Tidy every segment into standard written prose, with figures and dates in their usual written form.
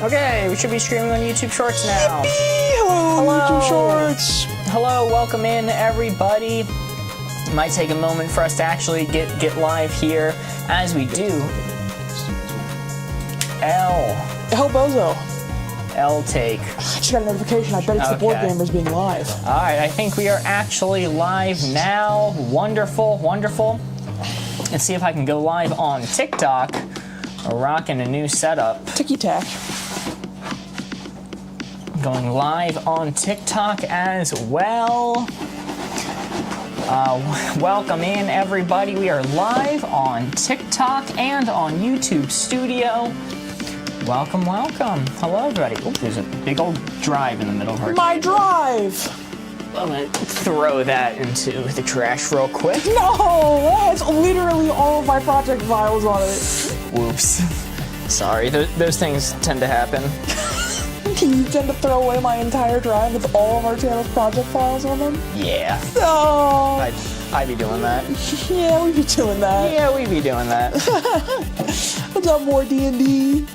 Okay, we should be streaming on YouTube Shorts now. Hello, YouTube Shorts. Hello, welcome in everybody. It might take a moment for us to actually get live here. As we do, El Bozo. L take. I just got a notification. I bet it's the Board Gamers being live. Alright, I think we are actually live now. Wonderful, wonderful. Let's see if I can go live on TikTok. We're rocking a new setup. Ticky-tack. Going live on TikTok as well. Welcome in, everybody. We are live on TikTok and on YouTube Studio. Welcome, welcome. Hello, everybody. Oh, there's a big old drive in the middle of our My drive! I'm gonna throw that into the trash real quick. No! That's literally all of my project files on it. Whoops. Sorry, those things tend to happen. You tend to throw away my entire drive with all of our channel's project files on them? Yeah. No! I'd be doing that. Yeah, we'd be doing that. Yeah, we'd be doing that. What's up, more D&D?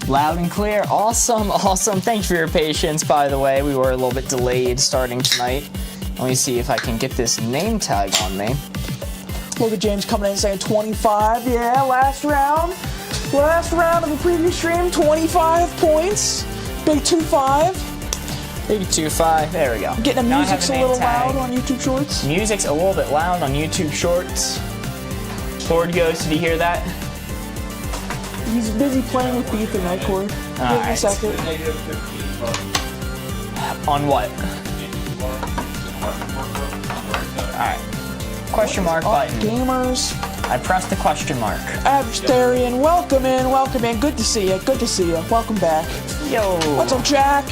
Loud and clear. Awesome, awesome. Thanks for your patience, by the way. We were a little bit delayed starting tonight. Let me see if I can get this name tag on me. Look at James coming in saying 25. Yeah, last round. Last round of the previous stream, 25 points. Big 2-5. Big 2-5. There we go. Getting the music's a little loud on YouTube Shorts. Music's a little bit loud on YouTube Shorts. Board Ghost, did you hear that? He's busy playing with the Ethernet cord. Give him a second. On what? Alright. Question mark button. Gamers. I pressed the question mark. Abstarian, welcome in, welcome in. Good to see you, good to see you. Welcome back. Yo. What's up, Jack?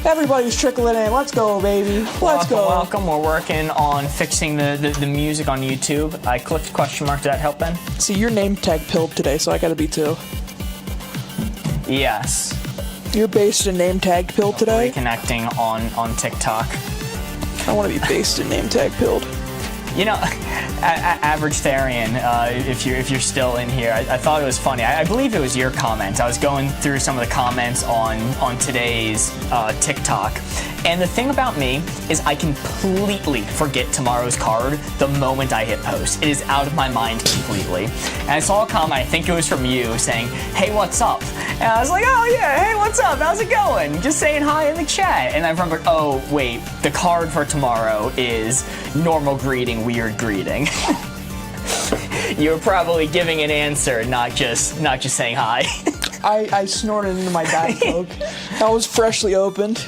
Everybody's trickling in. Let's go, baby. Let's go. Welcome. We're working on fixing the music on YouTube. I clicked question mark. Did that help, Ben? See, your name tag pilled today, so I gotta be too. Yes. You're based in name tag pilled today? Reconnecting on TikTok. I want to be based in name tag pilled. You know, Average Therian, if you're still in here, I thought it was funny. I believe it was your comment. I was going through some of the comments on today's TikTok, and the thing about me is I completely forget tomorrow's card the moment I hit post. It is out of my mind completely. And I saw a comment, I think it was from you, saying, "Hey, what's up?" And I was like, "Oh yeah, hey, what's up? How's it going? Just saying hi in the chat." And I remembered, oh wait, the card for tomorrow is normal greeting, weird greeting. You were probably giving an answer, not just saying hi. I snorted into my Diet Coke. That was freshly opened.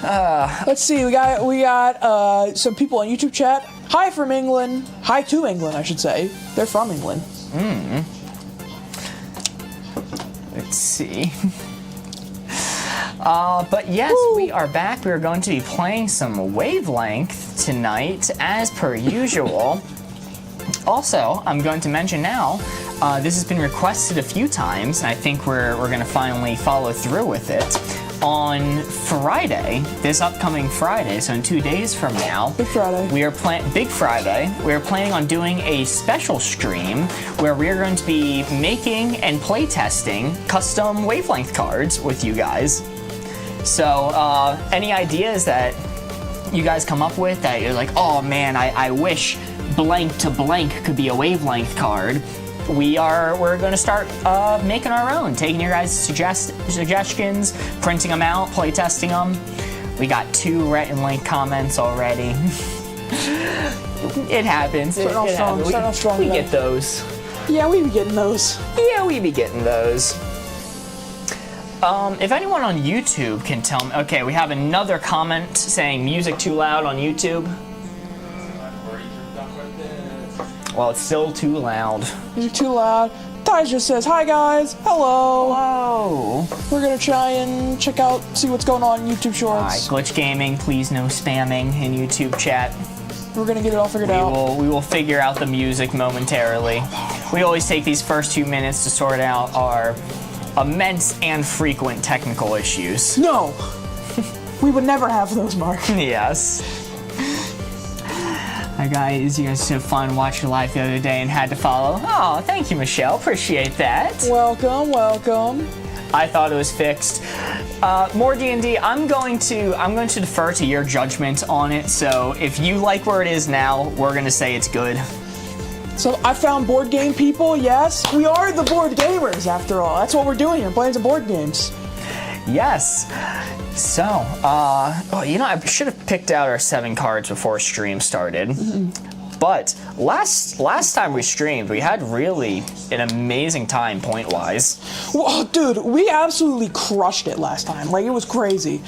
Let's see, we got some people on YouTube chat. Hi from England. Hi to England, I should say. They're from England. Let's see. But yes, we are back. We are going to be playing some Wavelength tonight, as per usual. Also, I'm going to mention now, this has been requested a few times, and I think we're going to finally follow through with it. On Friday, this upcoming Friday, so in 2 days from now, Big Friday. Big Friday. We are planning on doing a special stream where we are going to be making and playtesting custom Wavelength cards with you guys. So, any ideas that you guys come up with that you're like, oh man, I wish blank to blank could be a Wavelength card, we're going to start making our own, taking your guys' suggestions, printing them out, playtesting them. We got 2 Rhett and Link comments already. It happens. It happens. We get those. Yeah, we be getting those. Yeah, we be getting those. If anyone on YouTube can tell me... Okay, we have another comment saying music too loud on YouTube. Well, it's still too loud. You're too loud. Ty just says, hi guys, hello. Hello. We're gonna try and check out, see what's going on in YouTube Shorts. Alright, Glitch Gaming, please no spamming in YouTube chat. We're gonna get it all figured out. We will figure out the music momentarily. We always take these first 2 minutes to sort out our immense and frequent technical issues. No! We would never have those, Mark. Yes. I guys, you guys were so fun watching live the other day and had to follow. Oh, thank you, Michelle. Appreciate that. Welcome, welcome. I thought it was fixed. More D&D. I'm going to defer to your judgment on it. So if you like where it is now, we're gonna say it's good. So I found board game people. Yes, we are the board gamers after all. That's what we're doing here, playing some board games. Yes. So, I should have picked out our 7 cards before stream started. But last time we streamed, we had really an amazing time point-wise. Well, dude, we absolutely crushed it last time. Like, it was crazy.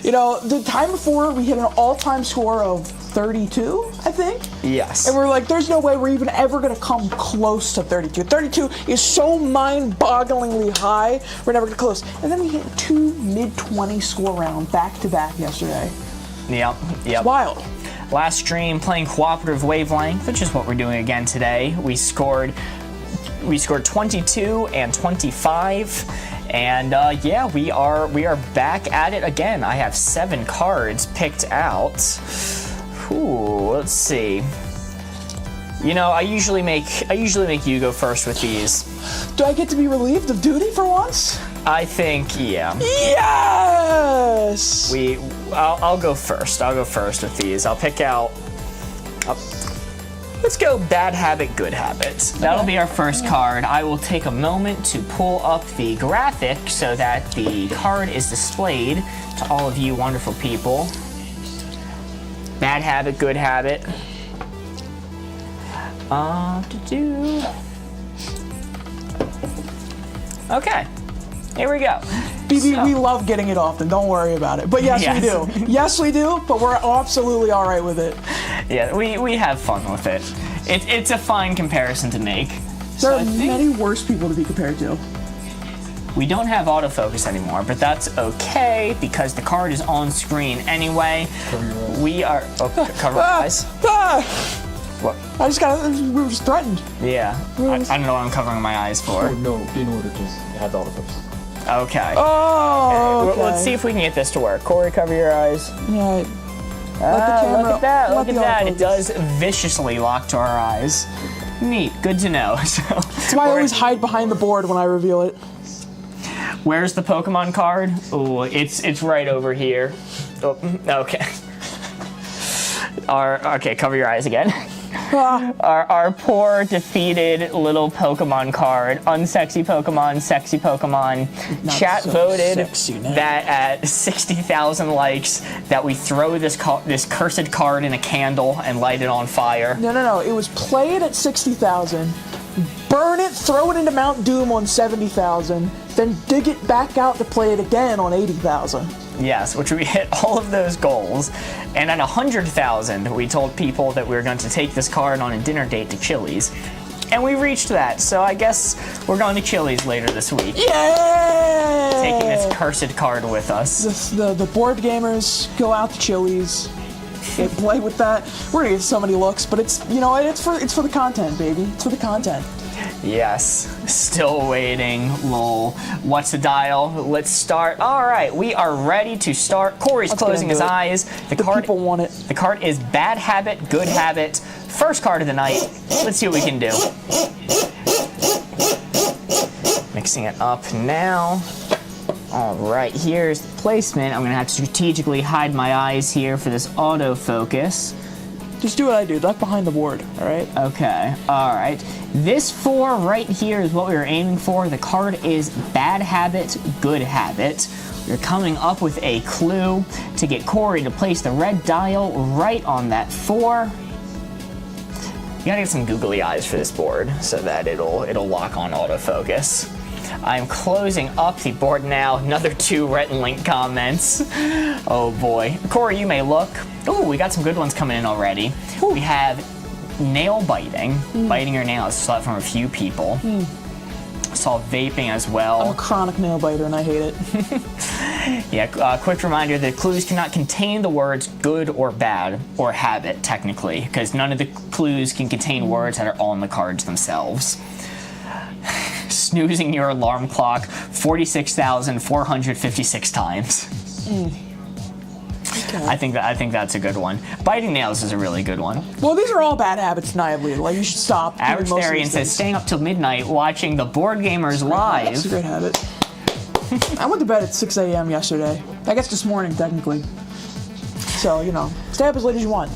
You know, the time before, we hit an all-time score of 32, I think? Yes. And we're like, there's no way we're even ever going to come close to 32. 32 is so mind-bogglingly high, we're never going to close. And then we hit 2 mid-20 score round back-to-back yesterday. Yep. It's wild. Last stream playing cooperative Wavelength, which is what we're doing again today. We scored 22 and 25, and we are back at it again. I have 7 cards picked out. Ooh, let's see. You know, I usually make you go first with these. Do I get to be relieved of duty for once? I think, yeah. Yes! I'll go first. I'll go first with these. I'll pick out. Let's go bad habit, good habit. That'll be our first card. I will take a moment to pull up the graphic so that the card is displayed to all of you wonderful people. Bad habit, good habit. Okay. Here we go. BB, we love getting it often. Don't worry about it. But yes, we do. Yes, we do, but we're absolutely all right with it. Yeah, we have fun with it. It's a fine comparison to make. There are many worse people to be compared to. We don't have autofocus anymore, but that's okay because the card is on screen anyway. We are... Oh, cover our eyes. What? We were just threatened. Yeah. I don't know what I'm covering my eyes for. Oh, no, in order to have the autofocus. Okay. Oh, okay. Let's see if we can get this to work. Corey, cover your eyes. Yeah. Look at that. Look at that. It does viciously lock to our eyes. Neat. Good to know. That's why I always hide behind the board when I reveal it. Where's the Pokemon card? Oh, it's right over here. Oh, okay. Okay, cover your eyes again. Our poor defeated little Pokemon card, unsexy Pokemon, sexy Pokemon. Not Chat so voted sexy now. that at 60,000 likes that we throw this cursed card in a candle and light it on fire. No. It was play it at 60,000, burn it, throw it into Mount Doom on 70,000, then dig it back out to play it again on 80,000. Yes, which we hit all of those goals. And at 100,000, we told people that we were going to take this card on a dinner date to Chili's. And we reached that, so I guess we're going to Chili's later this week. Yay! Taking this cursed card with us. The board gamers go out to Chili's. They play with that. We're gonna get so many looks, but it's for the content, baby. It's for the content. Yes, still waiting, lol. What's the dial? Let's start. All right, we are ready to start. Corey's closing his eyes. The people want it. The card is bad habit, good habit. First card of the night. Let's see what we can do. Mixing it up now. All right, here's the placement. I'm gonna have to strategically hide my eyes here for this autofocus. Just do what I do. Duck behind the board, all right? Okay, all right. This 4 right here is what we were aiming for. The card is bad habit, good habit. We're coming up with a clue to get Corey to place the red dial right on that 4. You gotta get some googly eyes for this board so that it'll lock on autofocus. I'm closing up the board now. Another 2 Rhett and Link comments. Oh boy. Corey, you may look. Ooh, we got some good ones coming in already. Ooh. We have nail biting. Biting your nails. Saw that from a few people. Saw vaping as well. I'm a chronic nail biter and I hate it. Yeah, quick reminder that clues cannot contain the words good or bad or habit, technically, because none of the clues can contain words that are on the cards themselves. Snoozing your alarm clock 46,456 times. I think that's a good one. Biting nails is a really good one. Well, these are all bad habits, Nightly. Like, you should stop. Average Therian says staying up till midnight watching the Board Gamers live. That's a great habit. I went to bed at 6 a.m. yesterday. I guess this morning, technically. So, you know, stay up as late as you want.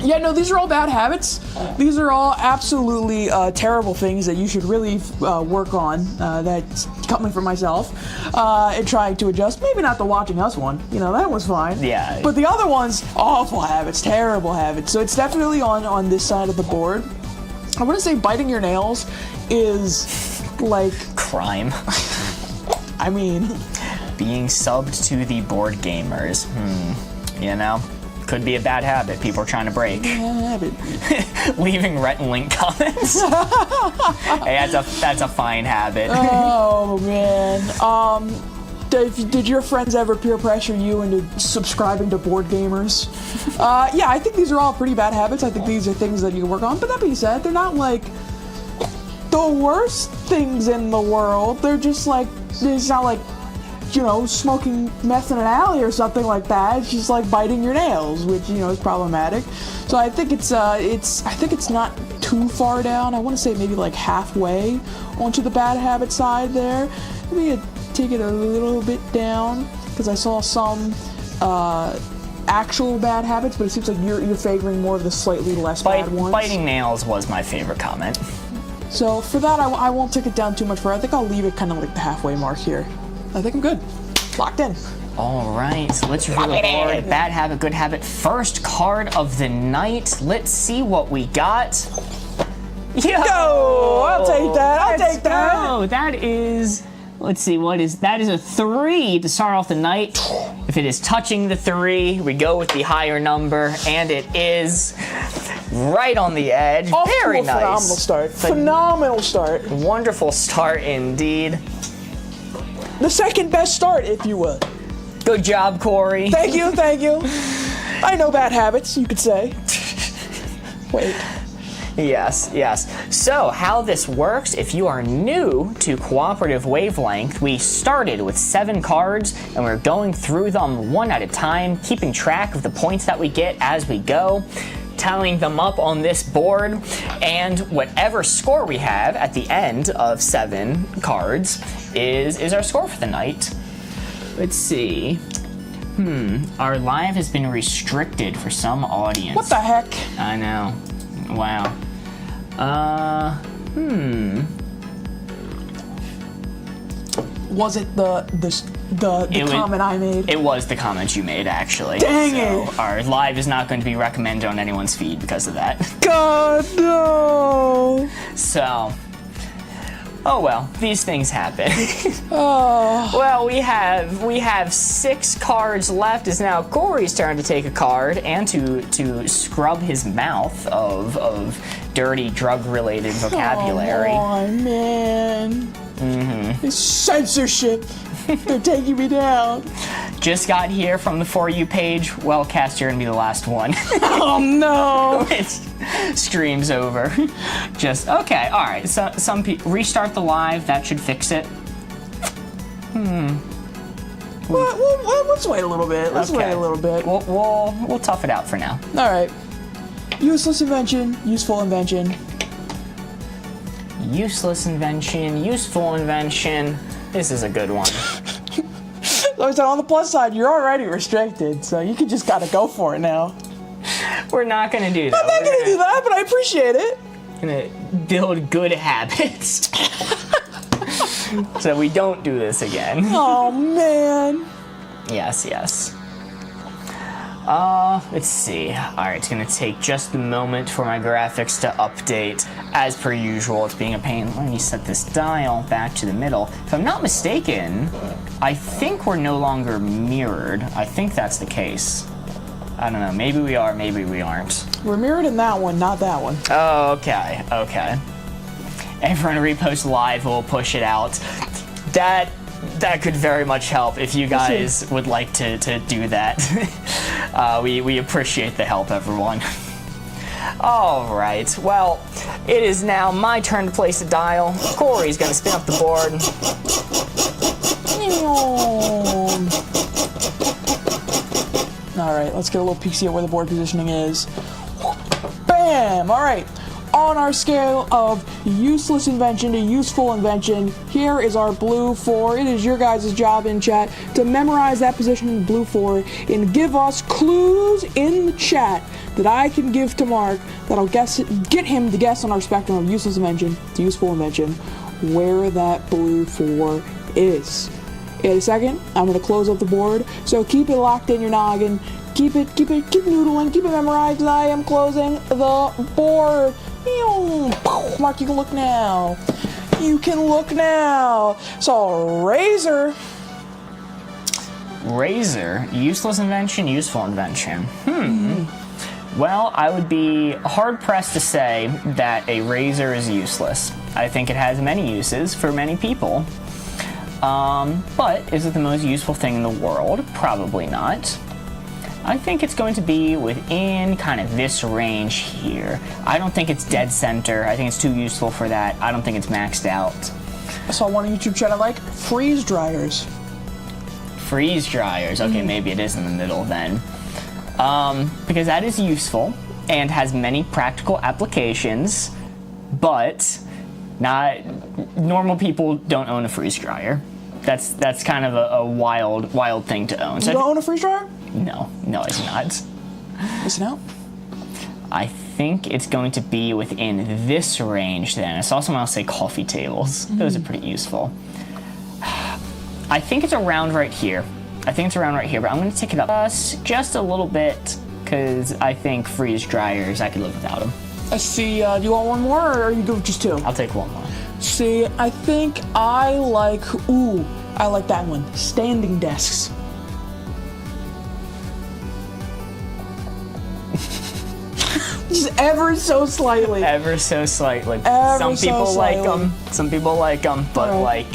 Yeah, no, these are all bad habits. These are all absolutely terrible things that you should really work on. That's coming from myself and trying to adjust. Maybe not the watching us one. You know, that was fine. Yeah. But the other ones, awful habits, terrible habits. So it's definitely on this side of the board. I want to say biting your nails is like crime. I mean, being subbed to the Board Gamers. You know. Could be a bad habit people are trying to break. Leaving Rhett and Link comments. Hey, that's a fine habit. Oh man. Did your friends ever peer pressure you into subscribing to Board Gamers? Yeah, I think these are all pretty bad habits. I think these are things that you can work on. But that being said, they're not like the worst things in the world. They're just like, it's not like, you know, smoking meth in an alley or something like that. It's just like biting your nails, which, you know, is problematic. So I think it's not too far down. I want to say maybe like halfway onto the bad habit side there. Maybe take it a little bit down because I saw some actual bad habits, but it seems like you're favoring more of the slightly less bad ones. Biting nails was my favorite comment. So for that, I won't take it down too much further. I think I'll leave it kind of like the halfway mark here. I think I'm good. Locked in. All right, so let's review the board. Bad habit, good habit. First card of the night. Let's see what we got. Yo! Go! I'll take that. I'll take that. Oh, that is. Let's see, that is a 3 to start off the night. If it is touching the 3, we go with the higher number, and it is right on the edge. Off Very to a nice. Phenomenal start. Phenomenal start. Wonderful start indeed. The second best start, if you will. Good job, Corey. Thank you, thank you. I know bad habits, you could say. Wait. Yes, yes. So, how this works, if you are new to Cooperative Wavelength, we started with 7 cards, and we're going through them one at a time, keeping track of the points that we get as we go, tallying them up on this board, and whatever score we have at the end of 7 cards is our score for the night. Let's see. Our live has been restricted for some audience. What the heck? I know. Wow. Was it the comment I made? It was the comment you made, actually. Dang so it! Our live is not going to be recommended on anyone's feed because of that. God, no! So, oh well, these things happen. Well, we have 6 cards left. It's now Corey's turn to take a card and to scrub his mouth of dirty drug-related vocabulary. Come on, man. It's censorship. They're taking me down. Just got here from the For You page. Well, Cass, you're gonna be the last one. Oh no! It streams over. Just okay. All right. So some people restart the live. That should fix it. Well, let's wait a little bit. Let's Okay. wait a little bit. We'll tough it out for now. All right. Useless invention, useful invention. Useless invention, useful invention. This is a good one. Like I said, on the plus side, you're already restricted, so you can just gotta go for it now. We're not gonna do that. I'm not gonna do that, but I appreciate it. Gonna build good habits so we don't do this again. Oh man. Yes, yes. Let's see. Alright, it's gonna take just a moment for my graphics to update. As per usual, it's being a pain. Let me set this dial back to the middle. If I'm not mistaken, I think we're no longer mirrored. I think that's the case. I don't know. Maybe we are, maybe we aren't. We're mirrored in that one, not that one. Oh, okay, okay. Everyone repost live, we'll push it out. That could very much help if you guys would like to do that. We appreciate the help, everyone. All right, well, it is now my turn to place a dial. Corey's gonna spin up the board. All right, let's get a little peek see at where the board positioning is. Bam! All right. On our scale of useless invention to useful invention, here is our blue 4. It is your guys' job in chat to memorize that position in blue 4 and give us clues in the chat that I can give to Mark that'll get him to guess on our spectrum of useless invention to useful invention where that blue 4 is. In a second, I'm going to close up the board, so keep it locked in your noggin. Keep noodling, keep it memorized, and I am closing the board. Mark, you can look now. You can look now. So, Razor. Razor, useless invention, useful invention. Well, I would be hard-pressed to say that a razor is useless. I think it has many uses for many people. But is it the most useful thing in the world? Probably not. I think it's going to be within kind of this range here. I don't think it's dead center. I think it's too useful for that. I don't think it's maxed out. I saw one YouTube chat I like, freeze dryers. Freeze dryers. Okay, maybe it is in the middle then. Because that is useful and has many practical applications, but not normal people don't own a freeze dryer. That's kind of a wild thing to own. So you don't own a freeze dryer? No, it's not. Listen out. I think it's going to be within this range then. I saw someone else say coffee tables. Those are pretty useful. I think it's around right here. But I'm going to take it up just a little bit because I think freeze dryers, I could live without them. I see, do you want one more or are you good with just 2? I'll take one more. See, I think I like that one. Standing desks. Just ever so slightly. Ever so slightly. Some people like them. Some people like them, but All right.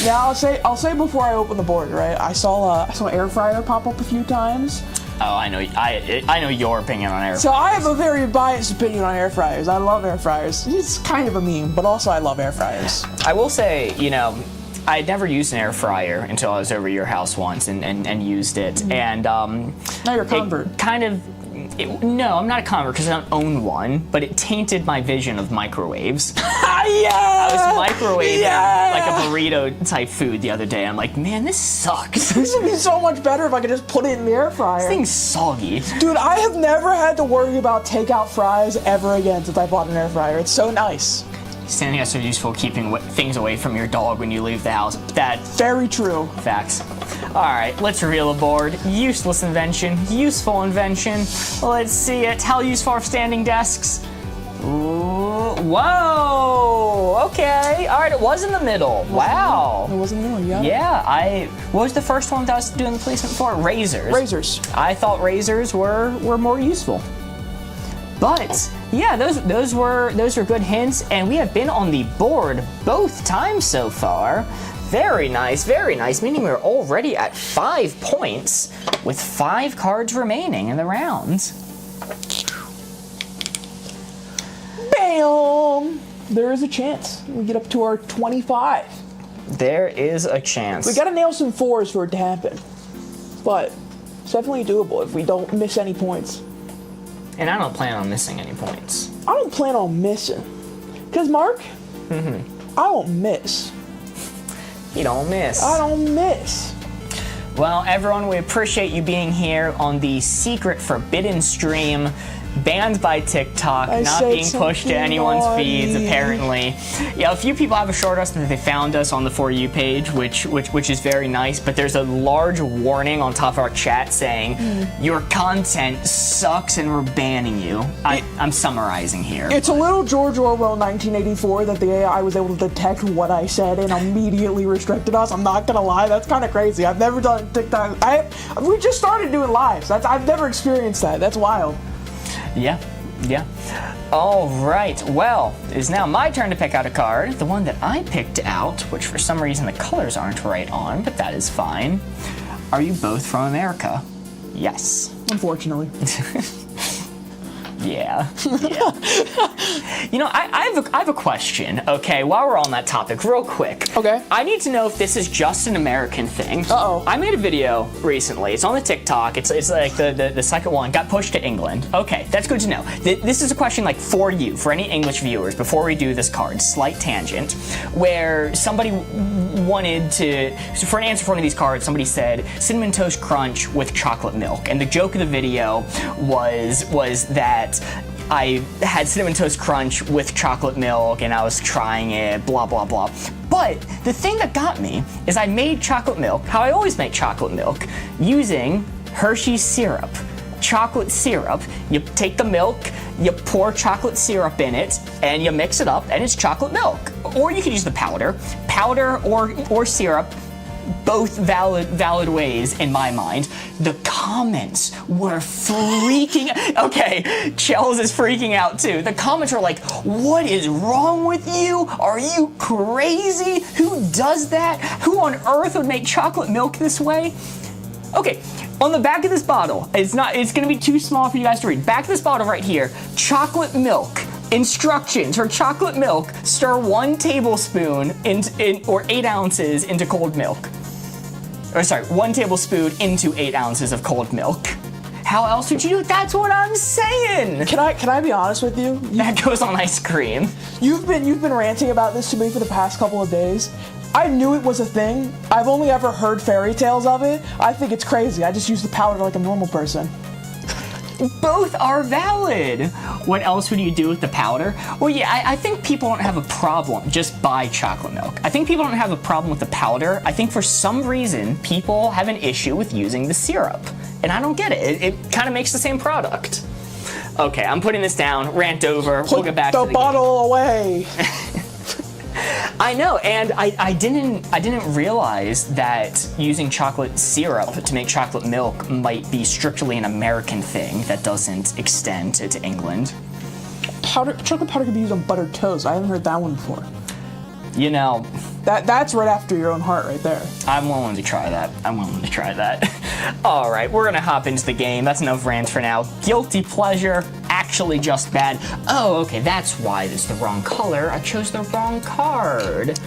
Yeah, I'll say before I open the board, right? I saw an air fryer pop up a few times. Oh, I know. I know your opinion on air. So I have a very biased opinion on air fryers. I love air fryers. It's kind of a meme, but also I love air fryers. I will say, I had never used an air fryer until I was over your house once and used it. And now you're a convert. No, I'm not a convert because I don't own one, but it tainted my vision of microwaves. Yeah! I was microwaving like a burrito type food the other day. I'm like, man, this sucks. This would be so much better if I could just put it in the air fryer. This thing's soggy. Dude, I have never had to worry about takeout fries ever again since I bought an air fryer. It's so nice. Standing is so useful keeping things away from your dog when you leave the house. Very true. Facts. All right, let's reveal a board. Useless invention, useful invention. Let's see it. How useful are standing desks? Ooh, whoa. Okay. All right, it was in the middle. Wow. It was in the middle, yeah. Yeah, what was the first one that I was doing the placement for? Razors. Razors. I thought razors were more useful. But yeah, those were good hints, and we have been on the board both times so far. Very nice, meaning we're already at 5 points with 5 cards remaining in the round. Bam! There is a chance we get up to our 25. There is a chance. We gotta nail some 4s for it to happen. But it's definitely doable if we don't miss any points. And I don't plan on missing any points. I don't plan on missing. Because, Mark, I don't miss. You don't miss. I don't miss. Well, everyone, we appreciate you being here on the secret forbidden stream, banned by TikTok, not being pushed to anyone's feeds, apparently. Yeah, a few people have assured us that they found us on the For You page, which is very nice, but there's a large warning on top of our chat saying, your content sucks and we're banning you. I'm summarizing here. It's a little George Orwell 1984 that the AI was able to detect what I said and immediately restricted us. I'm not gonna lie, that's kind of crazy. I've never done TikTok. We just started doing lives. I've never experienced that. That's wild. Yeah. All right, well, it is now my turn to pick out a card. The one that I picked out, which for some reason the colors aren't right on, but that is fine. Are you both from America? Yes. Unfortunately. Yeah. You know, I have a question, okay, while we're on that topic, real quick. Okay. I need to know if this is just an American thing. Uh-oh. I made a video recently. It's on the TikTok. It's like the second one. Got pushed to England. Okay, that's good to know. This is a question like for you, for any English viewers, before we do this card, slight tangent, where somebody wanted to, so for an answer for one of these cards, somebody said Cinnamon Toast Crunch with chocolate milk. And the joke of the video was that I had Cinnamon Toast Crunch with chocolate milk and I was trying it, blah, blah, blah. But the thing that got me is I made chocolate milk, how I always make chocolate milk, using Hershey's syrup. Chocolate syrup. You take the milk, you pour chocolate syrup in it, and you mix it up, and it's chocolate milk. Or you could use the powder. Powder or syrup, both valid ways in my mind. The comments were freaking. Okay, Chels is freaking out too. The comments are like, "What is wrong with you? Are you crazy? Who does that? Who on earth would make chocolate milk this way?" Okay, on the back of this bottle, it's gonna be too small for you guys to read. Back of this bottle right here, chocolate milk. Instructions for chocolate milk: stir 1 tablespoon or 8 ounces into cold milk. Or sorry, 1 tablespoon into 8 ounces of cold milk. How else would you do it? That's what I'm saying. Can I be honest with you? That goes on ice cream. You've been ranting about this to me for the past couple of days. I knew it was a thing. I've only ever heard fairy tales of it. I think it's crazy. I just use the powder like a normal person. Both are valid. What else would you do with the powder? Well, yeah, I think people don't have a problem. Just buy chocolate milk. I think people don't have a problem with the powder. I think for some reason, people have an issue with using the syrup. And I don't get it. It kind of makes the same product. Okay, I'm putting this down. Rant over. We'll get back to the bottle away. I know, and I didn't realize that using chocolate syrup to make chocolate milk might be strictly an American thing that doesn't extend to England. Chocolate powder can be used on buttered toast. I haven't heard that one before. You know, that's right after your own heart right there. I'm willing to try that. All right, we're gonna hop into the game. That's enough rants for now. Guilty pleasure, actually just bad. Oh, okay, that's why it's the wrong color. I chose the wrong card.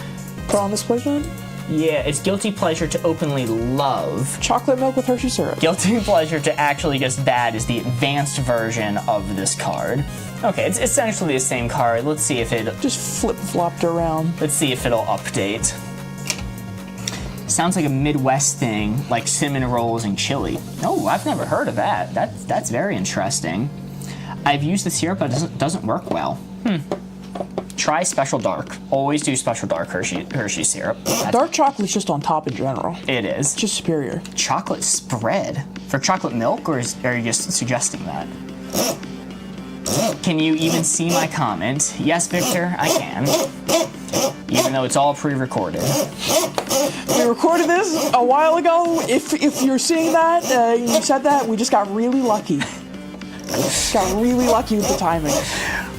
Put on this placement? Yeah, it's guilty pleasure to openly love. Chocolate milk with Hershey syrup. Guilty pleasure to actually just bad is the advanced version of this card. Okay, it's essentially the same card. Let's see if it... Just flip-flopped around. Let's see if it'll update. Sounds like a Midwest thing, like cinnamon rolls and chili. Oh, I've never heard of that. That's very interesting. I've used the syrup, but it doesn't work well. Try Special Dark. Always do Special Dark Hershey syrup. Dark chocolate's just on top in general. It is. It's just superior. Chocolate spread? For chocolate milk, or are you just suggesting that? Can you even see my comment? Yes, Victor, I can. Even though it's all pre-recorded. We recorded this a while ago. If you're seeing that, you said that, we just got really lucky. Got really lucky with the timing.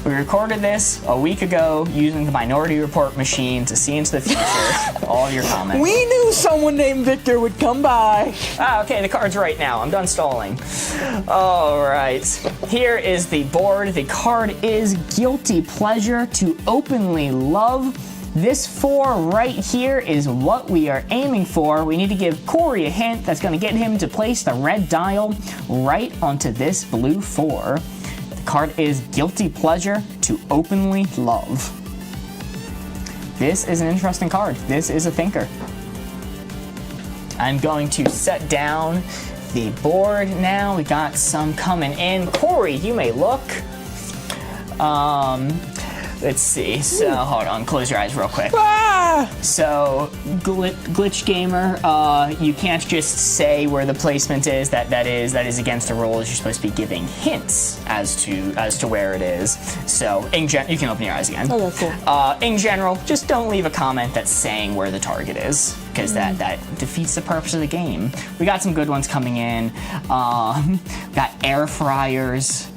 We recorded this a week ago using the Minority Report machine to see into the future. All of your comments. We knew someone named Victor would come by. Ah, okay, the card's right now. I'm done stalling. All right. Here is the board. The card is Guilty Pleasure to Openly Love. This 4 right here is what we are aiming for. We need to give Corey a hint that's going to get him to place the red dial right onto this blue 4. The card is Guilty Pleasure to Openly Love. This is an interesting card. This is a thinker. I'm going to set down the board now. We got some coming in. Corey, you may look. Let's see. So hold on, close your eyes real quick. Ah! So Glitch Gamer, you can't just say where the placement is. That is against the rules. You're supposed to be giving hints as to where it is. So you can open your eyes again. Okay, cool. In general, just don't leave a comment that's saying where the target is, because that defeats the purpose of the game. We got some good ones coming in. Got air fryers,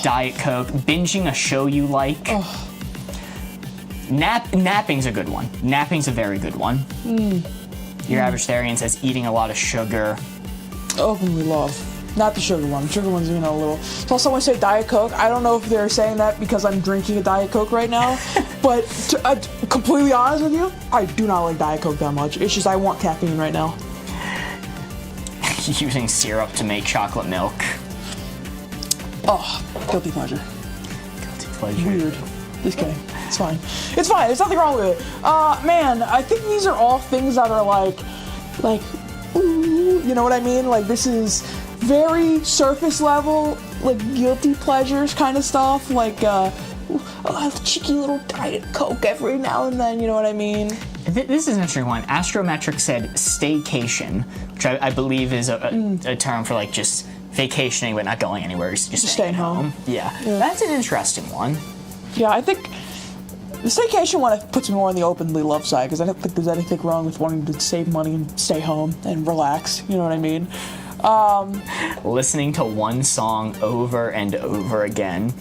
Diet Coke, binging a show you like. Napping's a good one. Napping's a very good one. Your average Therian says eating a lot of sugar. Openly love. Not the sugar one. Sugar one's, a little. So someone say Diet Coke. I don't know if they're saying that because I'm drinking a Diet Coke right now, but to completely honest with you, I do not like Diet Coke that much. It's just I want caffeine right now. Using syrup to make chocolate milk. Oh, guilty pleasure. Guilty pleasure. Weird. Just kidding. It's fine. It's fine. There's nothing wrong with it. Man, I think these are all things that are like, ooh, you know what I mean? Like, this is very surface level, like guilty pleasures kind of stuff. Like, a cheeky little Diet Coke every now and then, you know what I mean? This is an interesting one. Astrometric said staycation, which I believe is a term for like just vacationing but not going anywhere, just staying home. Yeah, that's an interesting one. Yeah, I think the staycation one puts me more on the openly love side because I don't think there's anything wrong with wanting to save money and stay home and relax. You know what I mean? Listening to one song over and over again.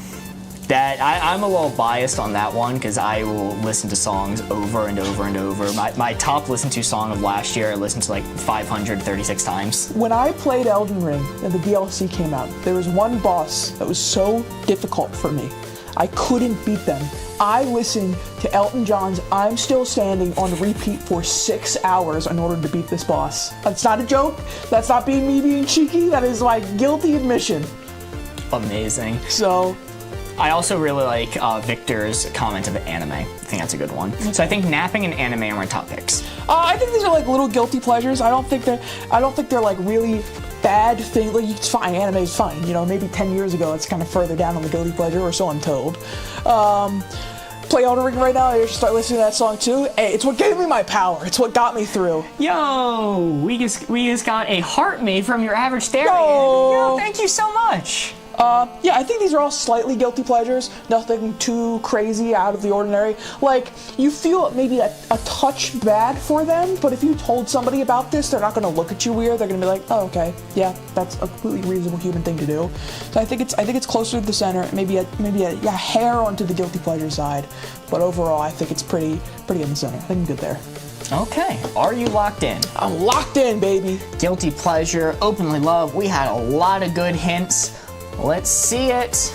That I'm a little biased on that one because I will listen to songs over and over and over. My top listened to song of last year I listened to like 536 times. When I played Elden Ring and the DLC came out, there was one boss that was so difficult for me. I couldn't beat them. I listened to Elton John's I'm Still Standing on repeat for 6 hours in order to beat this boss. That's not a joke. That's not me being cheeky. That is like guilty admission. Amazing. So I also really like Victor's comment of anime. I think that's a good one. So I think napping and anime are my top picks. I think these are like little guilty pleasures. I don't think they're like really bad things. Like, it's fine. Anime is fine. Maybe 10 years ago it's kind of further down on the guilty pleasure, or so I'm told. Play Elden Ring right now. I should start listening to that song too. Hey, it's what gave me my power. It's what got me through. Yo, we just got a heart made from your average Therian. Yo, thank you so much. Yeah, I think these are all slightly guilty pleasures. Nothing too crazy out of the ordinary. Like, you feel maybe a touch bad for them, but if you told somebody about this, they're not going to look at you weird. They're going to be like, oh, okay, yeah, that's a completely reasonable human thing to do. So I think it's closer to the center, maybe a hair onto the guilty pleasure side, but overall, I think it's pretty in the center. I think I'm good there. Okay, are you locked in? I'm locked in, baby. Guilty pleasure, openly love. We had a lot of good hints. Let's see it.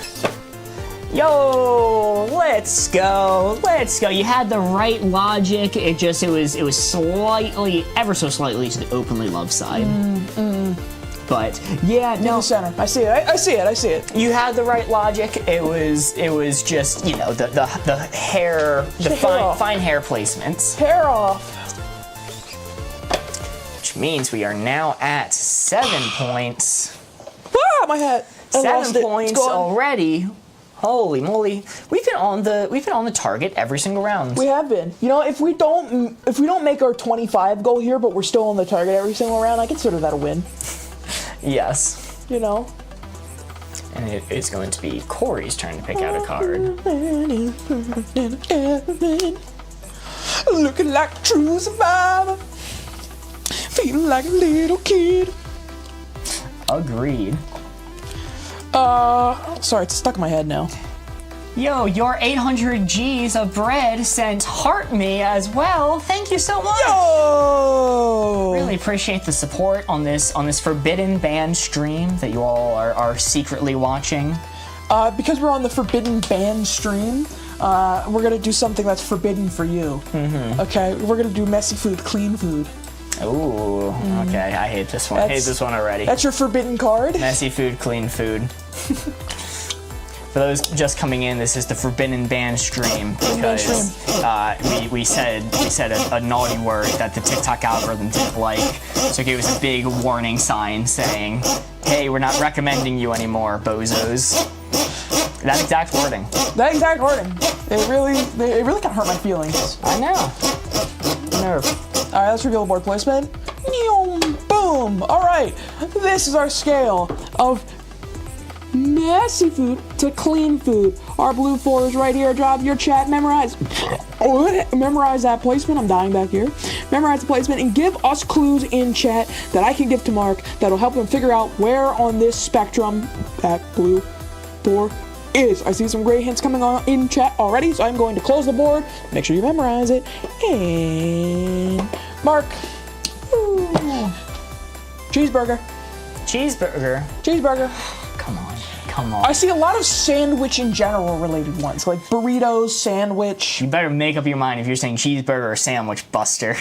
Yo, let's go. You had the right logic. It was slightly, ever so slightly to the openly love side. But yeah, no. In the center. I see it. You had the right logic. It was just, the hair, fine hair placements. Hair off. Which means we are now at 7 points. Ah, my hat. 7 points already. Holy moly! We've been on the target every single round. We have been. If we don't make our 25 goal here, but we're still on the target every single round, I consider that a win. Yes. And it is going to be Corey's turn to pick out a card. Looking like a true survivor, feeling like a little kid. Agreed. Sorry, it's stuck in my head now. Yo, your 800 G's of bread sent heart me as well. Thank you so much. Yo! Really appreciate the support on this Forbidden Band stream that you all are secretly watching. Because we're on the Forbidden Band stream, we're gonna do something that's forbidden for you. Mm-hmm. Okay, we're gonna do messy food, clean food. Ooh, okay, I hate this one. I hate this one already. That's your forbidden card? Messy food, clean food. For those just coming in, this is the Forbidden Band stream because we said a naughty word that the TikTok algorithm didn't like, so it gave us a big warning sign saying, "Hey, we're not recommending you anymore, bozos." That exact wording. It really kind of hurt my feelings. I know. Nerve. All right, let's reveal board placement. Boom. All right, this is our scale of messy food to clean food. Our blue 4 is right here. Drop your chat. Memorize that placement. I'm dying back here. Memorize the placement and give us clues in chat that I can give to Mark that'll help him figure out where on this spectrum that blue 4 is. I see some great hints coming on in chat already, so I'm going to close the board. Make sure you memorize it. And Mark. Ooh. Cheeseburger. Cheeseburger. Cheeseburger. Come on. Come on. I see a lot of sandwich in general related ones, like burritos, sandwich. You better make up your mind if you're saying cheeseburger or sandwich, Buster.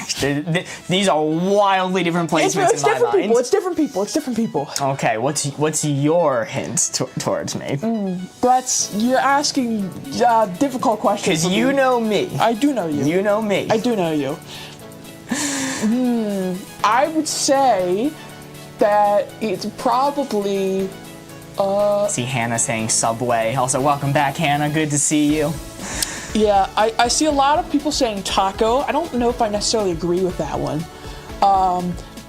These are wildly different placements It's in my different mind. people. It's different people. It's different people. Okay, what's your hint towards me? You're asking difficult questions. Because you know me. I do know you. You know me. I do know you. I would say that it's probably. See Hannah saying Subway. Also, welcome back, Hannah. Good to see you. Yeah, I see a lot of people saying taco. I don't know if I necessarily agree with that one.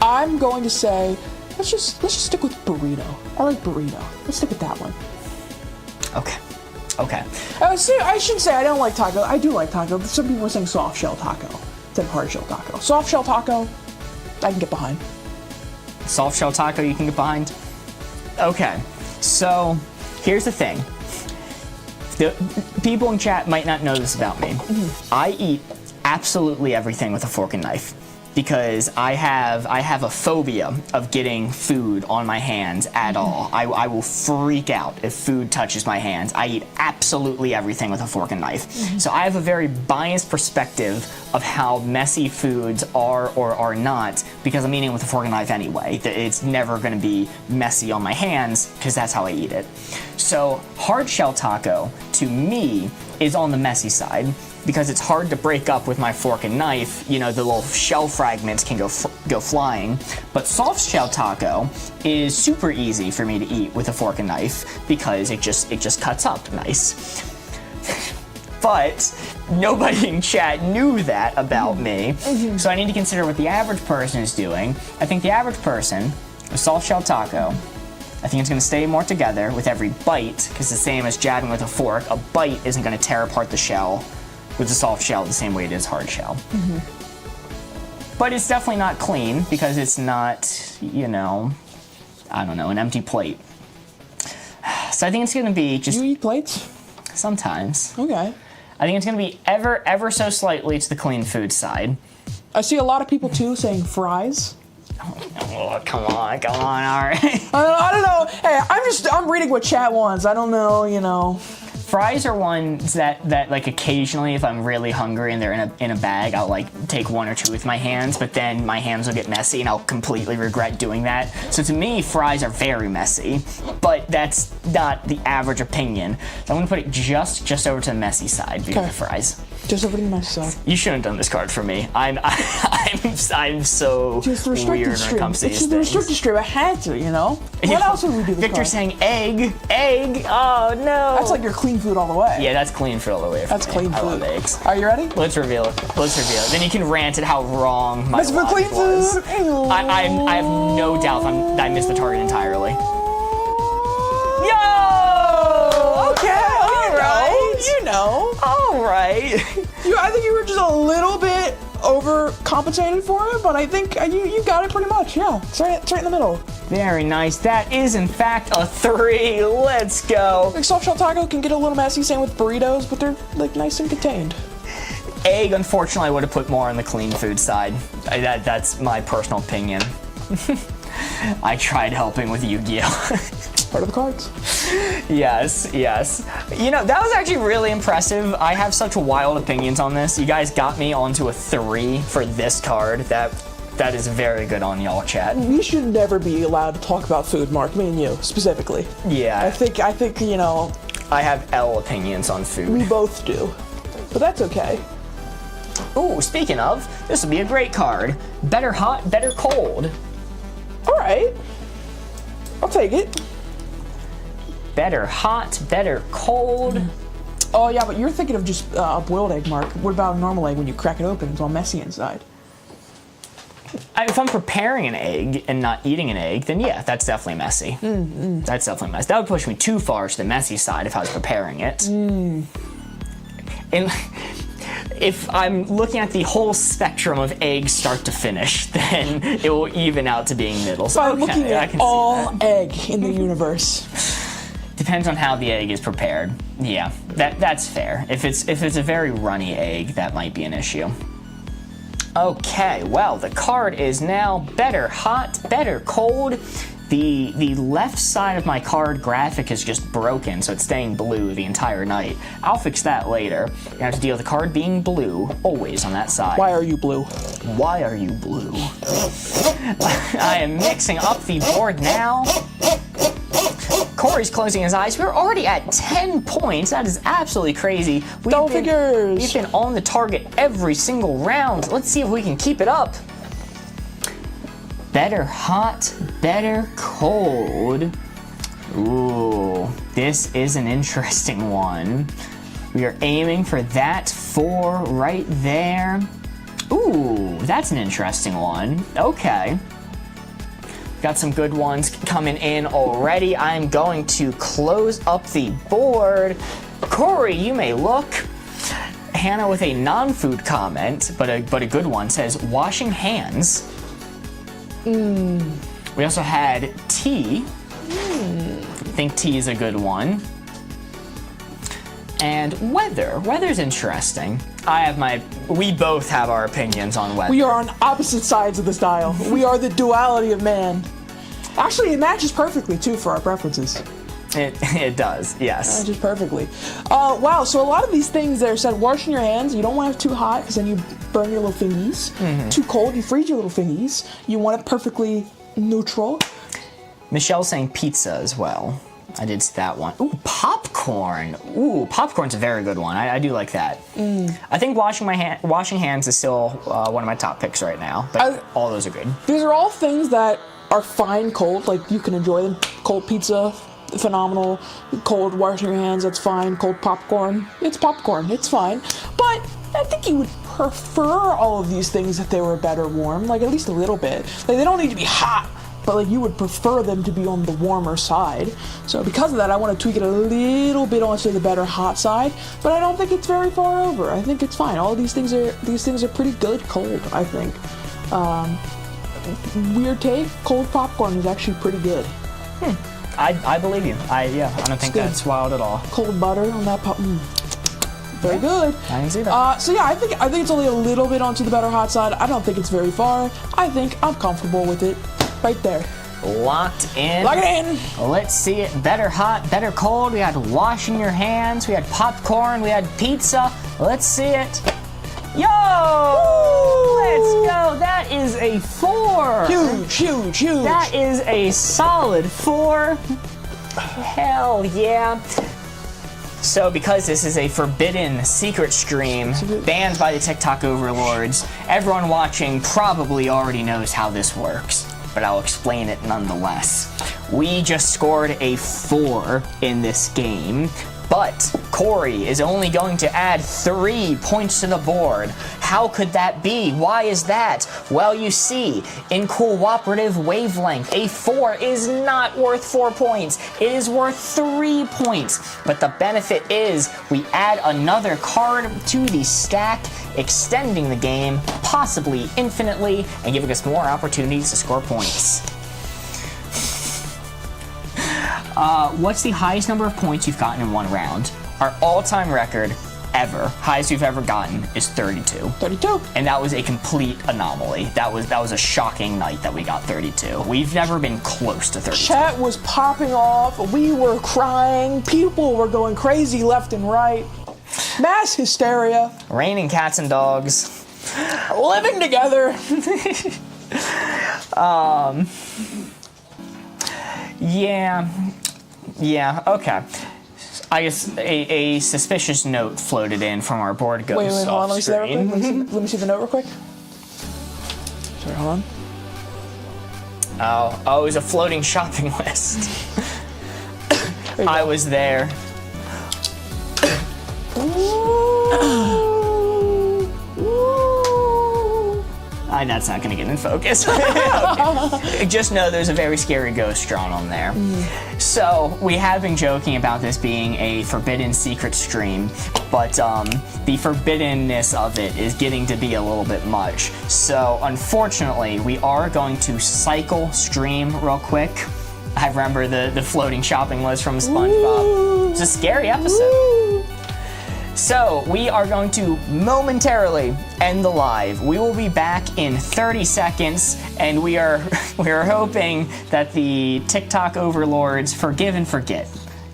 I'm going to say let's just stick with burrito. I like burrito. Let's stick with that one. Okay. I should say I don't like taco. I do like taco. Some people are saying soft shell taco instead of hard shell taco. Soft shell taco, I can get behind. Soft shell taco you can get behind? Okay. So, here's the thing. The people in chat might not know this about me. I eat absolutely everything with a fork and knife because I have a phobia of getting food on my hands at all. I will freak out if food touches my hands. I eat absolutely everything with a fork and knife. So I have a very biased perspective of how messy foods are or are not because I'm eating with a fork and knife anyway. It's never going to be messy on my hands because that's how I eat it. So hard shell taco to me is on the messy side because it's hard to break up with my fork and knife. You know, the little shell fragments can go flying. But soft shell taco is super easy for me to eat with a fork and knife because it just cuts up nice. But nobody in chat knew that about me, so I need to consider what the average person is doing. I think the average person, a soft shell taco, I think it's going to stay more together with every bite, because the same as jabbing with a fork, a bite isn't going to tear apart the shell with the soft shell the same way it is hard shell. But it's definitely not clean, because it's not, you know, I don't know, an empty plate. So I think it's going to be just... You eat plates? Sometimes. Okay. I think it's going to be ever so slightly to the clean food side. I see a lot of people too saying fries. Oh, come on, all right. I don't know. Hey, I'm reading what chat wants. I don't know, you know. Fries are ones that like occasionally, if I'm really hungry and they're in a bag, I'll like take one or two with my hands, but then my hands will get messy and I'll completely regret doing that. So to me, fries are very messy, but that's not the average opinion. So I'm gonna put it just over to the messy side because of fries. Just over to the messy side. You shouldn't have done this card for me. I'm so Just the weird restricted when it stream. comes to It's these the things. restricted stream. I had to, you know. What else would we do this Victor card? saying egg. Oh no. That's like your clean food all the way. Yeah, that's clean food all the way. That's clean I love food. eggs. Are you ready? Let's reveal it. Then you can rant at how wrong my That's for logic clean was. food. I have no doubt I missed the target entirely. Yo! Okay, all right. You know. All right. I think you were just a little bit overcompensated for it, but I think you got it pretty much. Yeah, it's right in the middle. Very nice. That is in fact a 3. Let's go. Like soft shell taco can get a little messy, same with burritos, but they're like nice and contained. Egg, unfortunately, I would have put more on the clean food side. That's my personal opinion. I tried helping with Yu-Gi-Oh! Part of the cards. Yes. You know, that was actually really impressive. I have such wild opinions on this. You guys got me onto a 3 for this card. That is very good on y'all, chat. We should never be allowed to talk about food, Mark. Me and you, specifically. Yeah. I think you know. I have L opinions on food. We both do. But that's okay. Ooh, speaking of, this would be a great card. Better hot, better cold. Alright. I'll take it. Better hot, better cold. Oh yeah, but you're thinking of just a boiled egg, Mark. What about a normal egg when you crack it open? It's all messy inside. If I'm preparing an egg and not eating an egg, then yeah, that's definitely messy. That's definitely messy. That would push me too far to the messy side if I was preparing it. And if I'm looking at the whole spectrum of eggs start to finish, then it will even out to being middle. So I'm looking I at can all see that. egg in the universe. Depends on how the egg is prepared. Yeah, that's fair. If it's a very runny egg, that might be an issue. Okay, well, the card is now better hot, better cold. The left side of my card graphic is just broken, so it's staying blue the entire night. I'll fix that later. You're gonna have to deal with the card being blue, always on that side. Why are you blue? Why are you blue? I am mixing up the board now. Corey's closing his eyes. We're already at 10 points. That is absolutely crazy. Figures. We've been on the target every single round. Let's see if we can keep it up. Better hot, better cold. Ooh, this is an interesting one. We are aiming for that 4 right there. Ooh, that's an interesting one. Okay. Got some good ones coming in already. I'm going to close up the board. Corey, you may look. Hannah with a non-food comment, but a good one, says washing hands. We also had tea. I think tea is a good one. And weather. Weather's interesting. We both have our opinions on weather. We are on opposite sides of this dial. We are the duality of man. Actually, it matches perfectly, too, for our preferences. It does, yes. Matches perfectly. Wow, so a lot of these things that are said, washing your hands, you don't want to have it too hot, because then you burn your little fingies. Too cold, you freeze your little fingies. You want it perfectly neutral. Michelle's saying pizza as well. I did see that one. Ooh, popcorn. Ooh, popcorn's a very good one. I do like that. I think washing hands is still one of my top picks right now. But all those are good. These are all things that are fine cold. Like, you can enjoy them. Cold pizza, phenomenal. Cold washing your hands, that's fine. Cold popcorn, it's popcorn. It's fine. But I think you would prefer all of these things if they were better warm. Like, at least a little bit. Like, they don't need to be hot, but like you would prefer them to be on the warmer side. So because of that, I want to tweak it a little bit onto the better hot side, but I don't think it's very far over. I think it's fine. All these things are pretty good cold, I think. Weird take, cold popcorn is actually pretty good. I believe you. I don't think good. that's wild at all. Cold butter on that pop. Very good. I can see that. So yeah, I think it's only a little bit onto the better hot side. I don't think it's very far. I think I'm comfortable with it. Right there. Locked in. Lock it in. Let's see it. Better hot, better cold. We had washing your hands. We had popcorn. We had pizza. Let's see it. Yo! Woo! Let's go. That is a 4. Huge. That is a solid 4. Hell yeah. So because this is a forbidden secret stream, banned by the TikTok overlords, everyone watching probably already knows how this works. But I'll explain it nonetheless. We just scored a 4 in this game, but Corey is only going to add 3 points to the board. How could that be? Why is that? Well, you see, in cooperative wavelength, a 4 is not worth 4 points. It is worth 3 points. But the benefit is we add another card to the stack, extending the game, possibly infinitely, and giving us more opportunities to score points. What's the highest number of points you've gotten in one round? Our all-time record ever, highest we've ever gotten, is 32. 32. And that was a complete anomaly. That was a shocking night that we got 32. We've never been close to 32. Chat was popping off. We were crying. People were going crazy left and right. Mass hysteria. Raining cats and dogs. Living together. Yeah, okay. I guess a suspicious note floated in from our board ghost. Wait, hold on. Let me see that real quick. Let me see the note real quick. Sorry, hold on. Oh, it was a floating shopping list. I was there. That's not going to get in focus. Okay. Just know there's a very scary ghost drawn on there. So we have been joking about this being a forbidden secret stream, but the forbiddenness of it is getting to be a little bit much. So unfortunately, we are going to cycle stream real quick. I remember the floating shopping list from SpongeBob. It's a scary episode. So we are going to momentarily end the live. We will be back in 30 seconds, and we are hoping that the TikTok overlords forgive and forget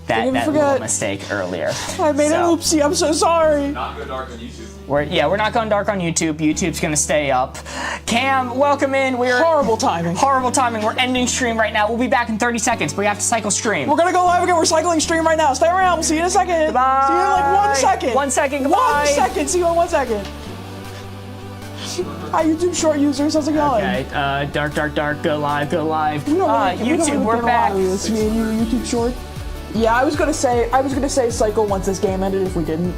that little mistake earlier. I made an oopsie. I'm so sorry. Not go dark on YouTube. We're not going dark on YouTube. YouTube's gonna stay up. Cam, welcome in. We're Horrible timing. Horrible timing. We're ending stream right now. We'll be back in 30 seconds, but we have to cycle stream. We're gonna go live again. We're cycling stream right now. Stay around. We'll see you in a second. Goodbye. See you in like 1 second. 1 second. Goodbye. 1 second. See you in 1 second. Hi, YouTube short users. How's it going? Okay. Dark. Go live. We YouTube, we're don't back. really this. Me and you, YouTube short. Yeah, I was gonna say cycle once this game ended. If we didn't.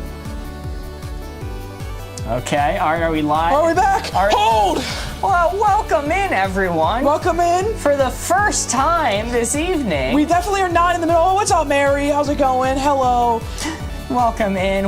Okay. All right. Are we live? Are we back? All right. Hold. Well, welcome in, everyone. Welcome in. For the first time this evening. We definitely are not in the middle. Oh, what's up, Mary? How's it going? Hello. Welcome in.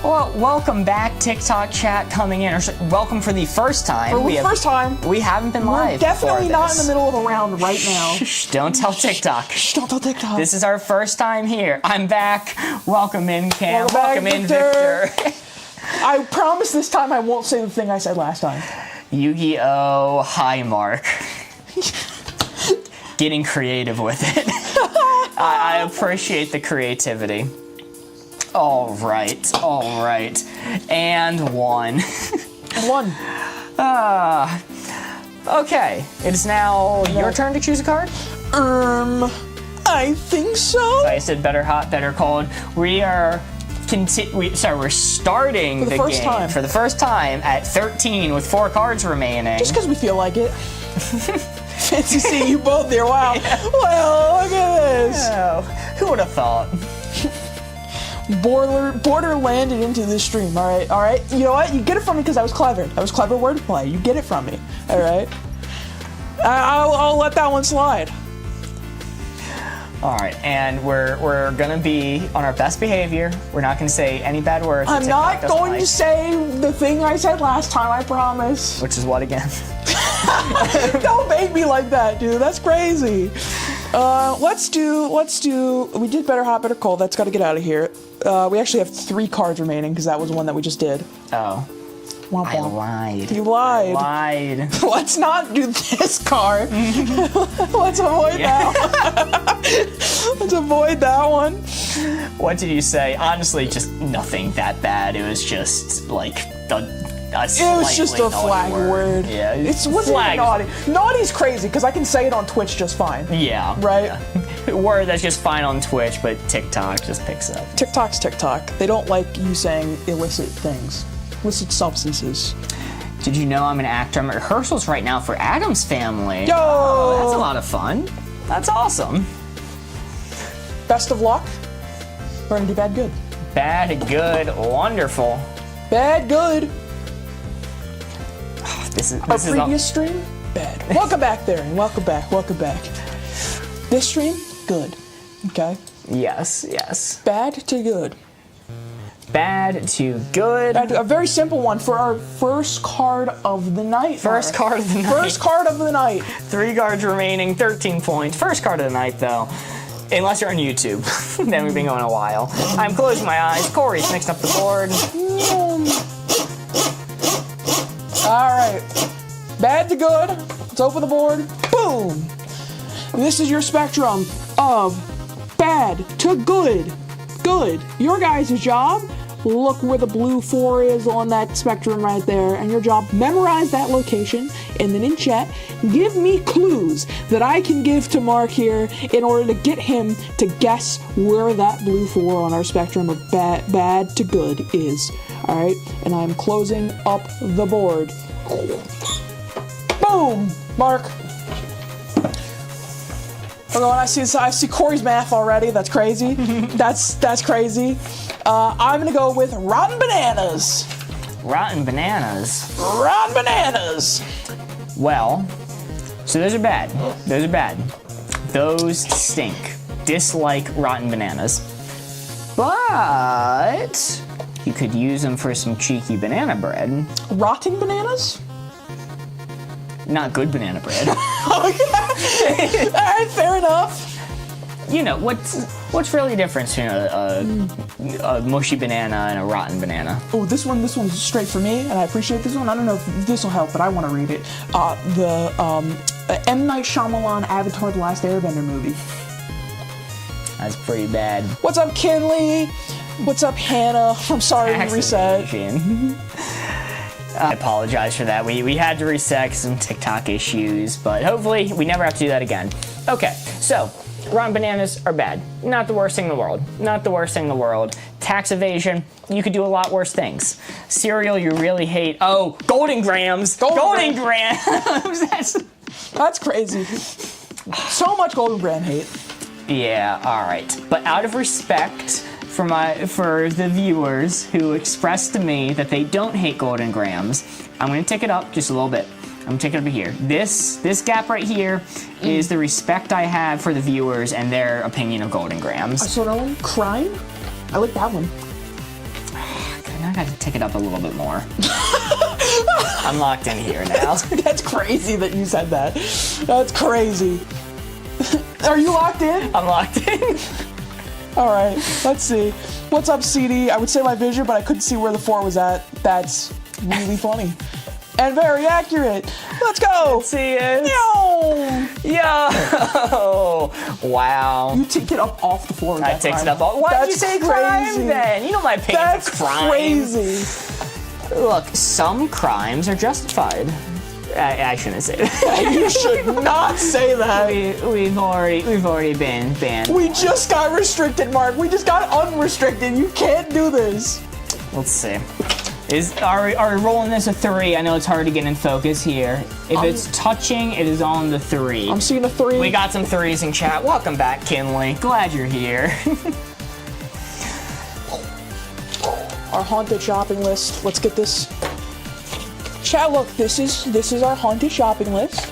Well, welcome back, TikTok chat coming in. Welcome for the first time. For the first time. We haven't been live. We're definitely before not in this. the middle of a round right now. Shh, don't tell TikTok. Shh, don't tell TikTok. This is our first time here. I'm back. Welcome in, Cam. Welcome back, in, Victor. Victor. I promise this time I won't say the thing I said last time. Yu-Gi-Oh! Hi, Mark. Getting creative with it. I appreciate the creativity. All right. And one. Okay. It is now your turn to choose a card? I think so. I said better hot, better cold. We are we're starting the game for the first time at 13 with 4 cards remaining. Just because we feel like it. Fancy seeing you both there. Wow. Yeah. Well, look at this. Oh, who would have thought? Border landed into this stream. All right. You know what? You get it from me because I was clever. That was clever wordplay. You get it from me. All right. I'll let that one slide. All right, and we're gonna be on our best behavior. We're not gonna say any bad words. I'm not going to say the thing I said last time. I promise. Which is what again? Don't make me like that, dude. That's crazy. Let's do. We did better hot, better cold. That's got to get out of here. We actually have 3 cards remaining because that was one that we just did. Oh. Womp I womp. lied. You lied. Let's not do this card. Let's avoid that one. Let's avoid that one. What did you say? Honestly, just nothing that bad. It was just like it was just a flag word. Yeah. It wasn't even naughty. Naughty's crazy because I can say it on Twitch just fine. Yeah. Right? Yeah. Word that's just fine on Twitch, but TikTok just picks up. TikTok's TikTok. They don't like you saying illicit things. Illicit substances. Did you know I'm an actor? I'm at rehearsals right now for Addams Family. Yo! Oh, that's a lot of fun. That's awesome. Best of luck. We're gonna do bad, good. Bad, good, wonderful. Bad, good. This is Our previous stream, bad. Welcome back there, and welcome back. This stream, good. Okay. Yes. Bad to good. Bad to good. A very simple one for our first card of the night. First card of the night. First card of the night. 3 cards remaining, 13 points. First card of the night, though. Unless you're on YouTube. Then we've been going a while. I'm closing my eyes. Corey's mixing up the board. Alright. Bad to good. Let's open the board. Boom! This is your spectrum of bad to good. Good. Your guys' job, look where the blue 4 is on that spectrum right there, and your job, memorize that location, and then in chat, give me clues that I can give to Mark here in order to get him to guess where that blue 4 on our spectrum of bad to good is. Alright? And I'm closing up the board. Boom! Mark. Okay, I see Corey's math already. That's crazy. That's crazy. I'm gonna go with rotten bananas. Rotten bananas. Rotten bananas. Well, so those are bad. Those stink. Dislike rotten bananas. But you could use them for some cheeky banana bread. Rotting bananas? Not good banana bread. Okay. Alright, fair enough. you know, what's really the difference between a mushy banana and a rotten banana? Oh, this one's straight for me, and I appreciate this one. I don't know if this will help, but I want to read it. The M. Night Shyamalan Avatar: The Last Airbender movie. That's pretty bad. What's up, Kinley? What's up, Hannah? I'm sorry we reset. I apologize for that. We had to reset some TikTok issues, but hopefully we never have to do that again. Okay, so rotten bananas are bad. Not the worst thing in the world. Not the worst thing in the world. Tax evasion, you could do a lot worse things. Cereal you really hate. Oh, Golden Grams. Golden Grams. That's crazy. So much Golden Graham hate. Yeah, all right. But out of respect for the viewers who expressed to me that they don't hate Golden Grams, I'm gonna take it up just a little bit. I'm gonna take it over here. This gap right here is the respect I have for the viewers and their opinion of Golden Grams. I saw that one. Crime? I like that one. Now I got to take it up a little bit more. I'm locked in here now. That's crazy that you said that. That's crazy. Are you locked in? I'm locked in. All right, let's see. What's up, CD? I would say my vision, but I couldn't see where the 4 was at. That's really funny. And very accurate. Let's go. See it. Yo. Wow. You take it up off the floor. I takes it up off. Why did you say crime then? You know my opinion. That's crime. crazy. Look, some crimes are justified. I shouldn't say that. You should not say that. We've already been banned. We just got restricted, Mark. We just got unrestricted. You can't do this. Let's see. Are we rolling this a 3? I know it's hard to get in focus here. If it's touching, it is on the 3. I'm seeing a 3. We got some 3s in chat. Welcome back, Kinley. Glad you're here. Our haunted shopping list. Let's get this. Chat, look, this is our haunted shopping list.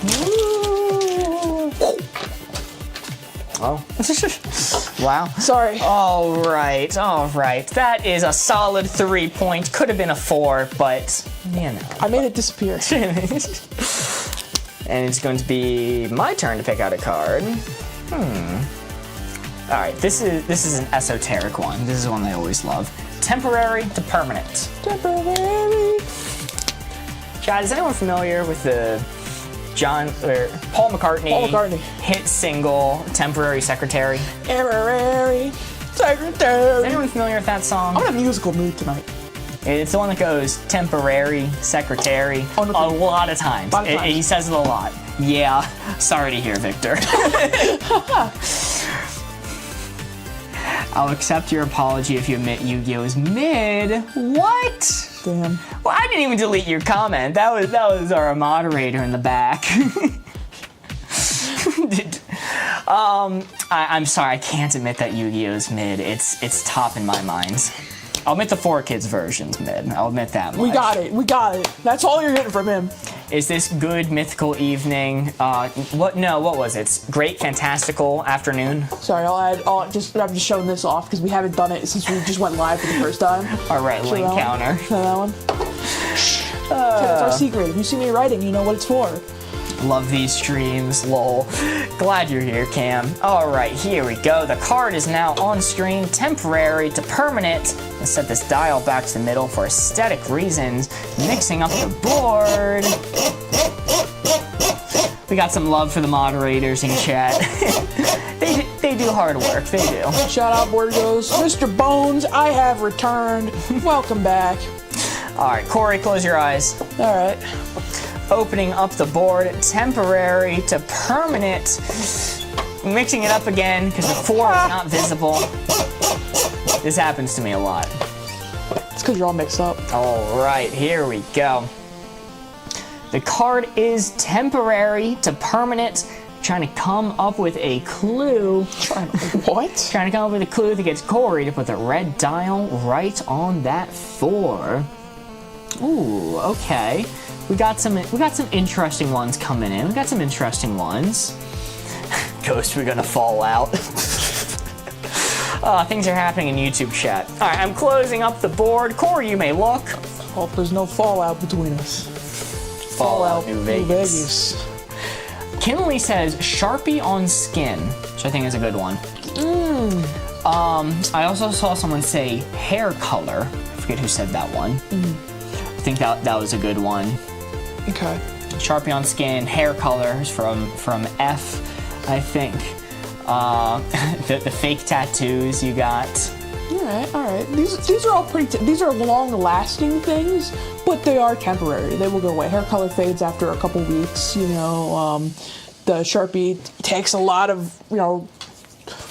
Oh. Wow. Sorry. All right. That is a solid 3 point. Could have been a 4, but you know. I made it disappear. And it's going to be my turn to pick out a card. All right. This is an esoteric one. This is one I always love. Temporary to permanent. Temporary. Chad, is anyone familiar with the Paul McCartney hit single "Temporary Secretary"? Temporary secretary. Is anyone familiar with that song? I'm in a musical mood tonight. It's the one that goes "Temporary Secretary" a lot of times. He says it a lot. Yeah. Sorry to hear, Victor. I'll accept your apology if you admit Yu-Gi-Oh is mid. What? Damn. Well, I didn't even delete your comment. That was our moderator in the back. I'm sorry, I can't admit that Yu-Gi-Oh is mid. It's top in my mind. I'll admit the 4Kids version's mid. I'll admit that much. We got it. That's all you're getting from him. Is this good mythical evening? What was it? It's great fantastical afternoon. Sorry, I'm just showing this off because we haven't done it since we just went live for the first time. All right, link counter. That one. That's our secret. If you see me writing, you know what it's for. Love these streams, lol. Glad you're here, Cam. All right, here we go. The card is now on screen, temporary to permanent. Let's set this dial back to the middle for aesthetic reasons. Mixing up the board. We got some love for the moderators in chat. They do hard work, they do. Shout out, board goes. Mr. Bones, I have returned. Welcome back. All right, Corey, close your eyes. All right. Opening up the board, temporary to permanent. Mixing it up again because the 4 is not visible. This happens to me a lot. It's because you're all mixed up. All right, here we go. The card is temporary to permanent. Trying to come up with a clue. Trying to come up with a clue that gets Corey to put the red dial right on that 4. Ooh, okay. We got some interesting ones coming in. We got some interesting ones. Ghost, we're gonna fall out. Things are happening in YouTube chat. All right, I'm closing up the board. Corey, you may look. Hope there's no fallout between us. Fallout New Vegas. Kinley says Sharpie on skin, which I think is a good one. I also saw someone say hair color. I forget who said that one. I think that was a good one. Okay. Sharpie on skin, hair colors from F, I think. The fake tattoos you got. All right. These are all these are long-lasting things, but they are temporary. They will go away. Hair color fades after a couple weeks. You know, the Sharpie takes a lot of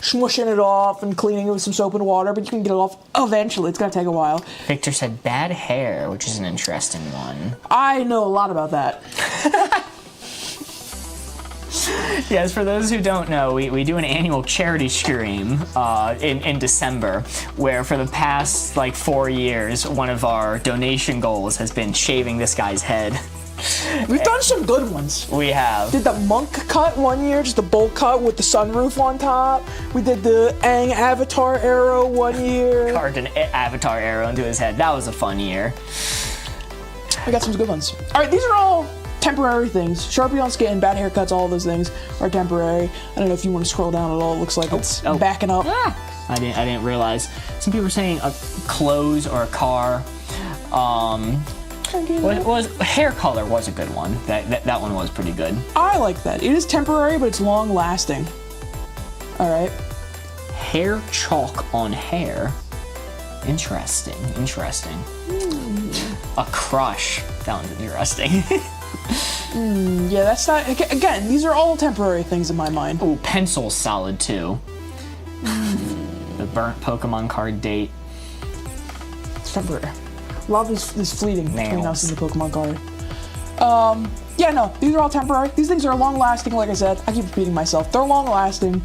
smushing it off and cleaning it with some soap and water, but you can get it off eventually. It's gonna take a while. Victor said bad hair, which is an interesting one. I know a lot about that. Yes, for those who don't know, we do an annual charity stream in December, where for the past 4 years, one of our donation goals has been shaving this guy's head. We've done some good ones. We have. Did the monk cut one year, just a bowl cut with the sunroof on top. We did the Aang Avatar arrow one year. Carved an Avatar arrow into his head. That was a fun year. We got some good ones. All right, these are all temporary things. Sharpie on skin, bad haircuts, all those things are temporary. I don't know if you want to scroll down at all. It looks like it's backing up. I didn't realize. Some people were saying clothes or a car. Hair color was a good one. That one was pretty good. I like that. It is temporary, but it's long lasting. All right. Hair chalk on hair. Interesting. A crush. That one's interesting. Yeah, that's not. Again, these are all temporary things in my mind. Ooh, pencil's solid too. The burnt Pokemon card date. It's temporary. Love is fleeting between us and the Pokemon card. Yeah, no, these are all temporary. These things are long-lasting, like I said. I keep repeating myself. They're long-lasting.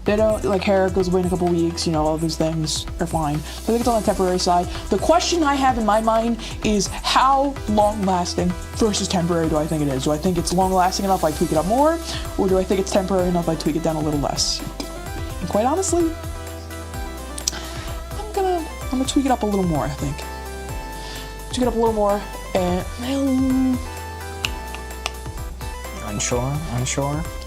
They don't, hair goes away in a couple weeks, all those things are fine. So I think it's on the temporary side. The question I have in my mind is how long-lasting versus temporary do I think it is? Do I think it's long-lasting enough I tweak it up more? Or do I think it's temporary enough I tweak it down a little less? And quite honestly, I'm gonna tweak it up a little more, I think. Tweak it up a little more, and Unsure?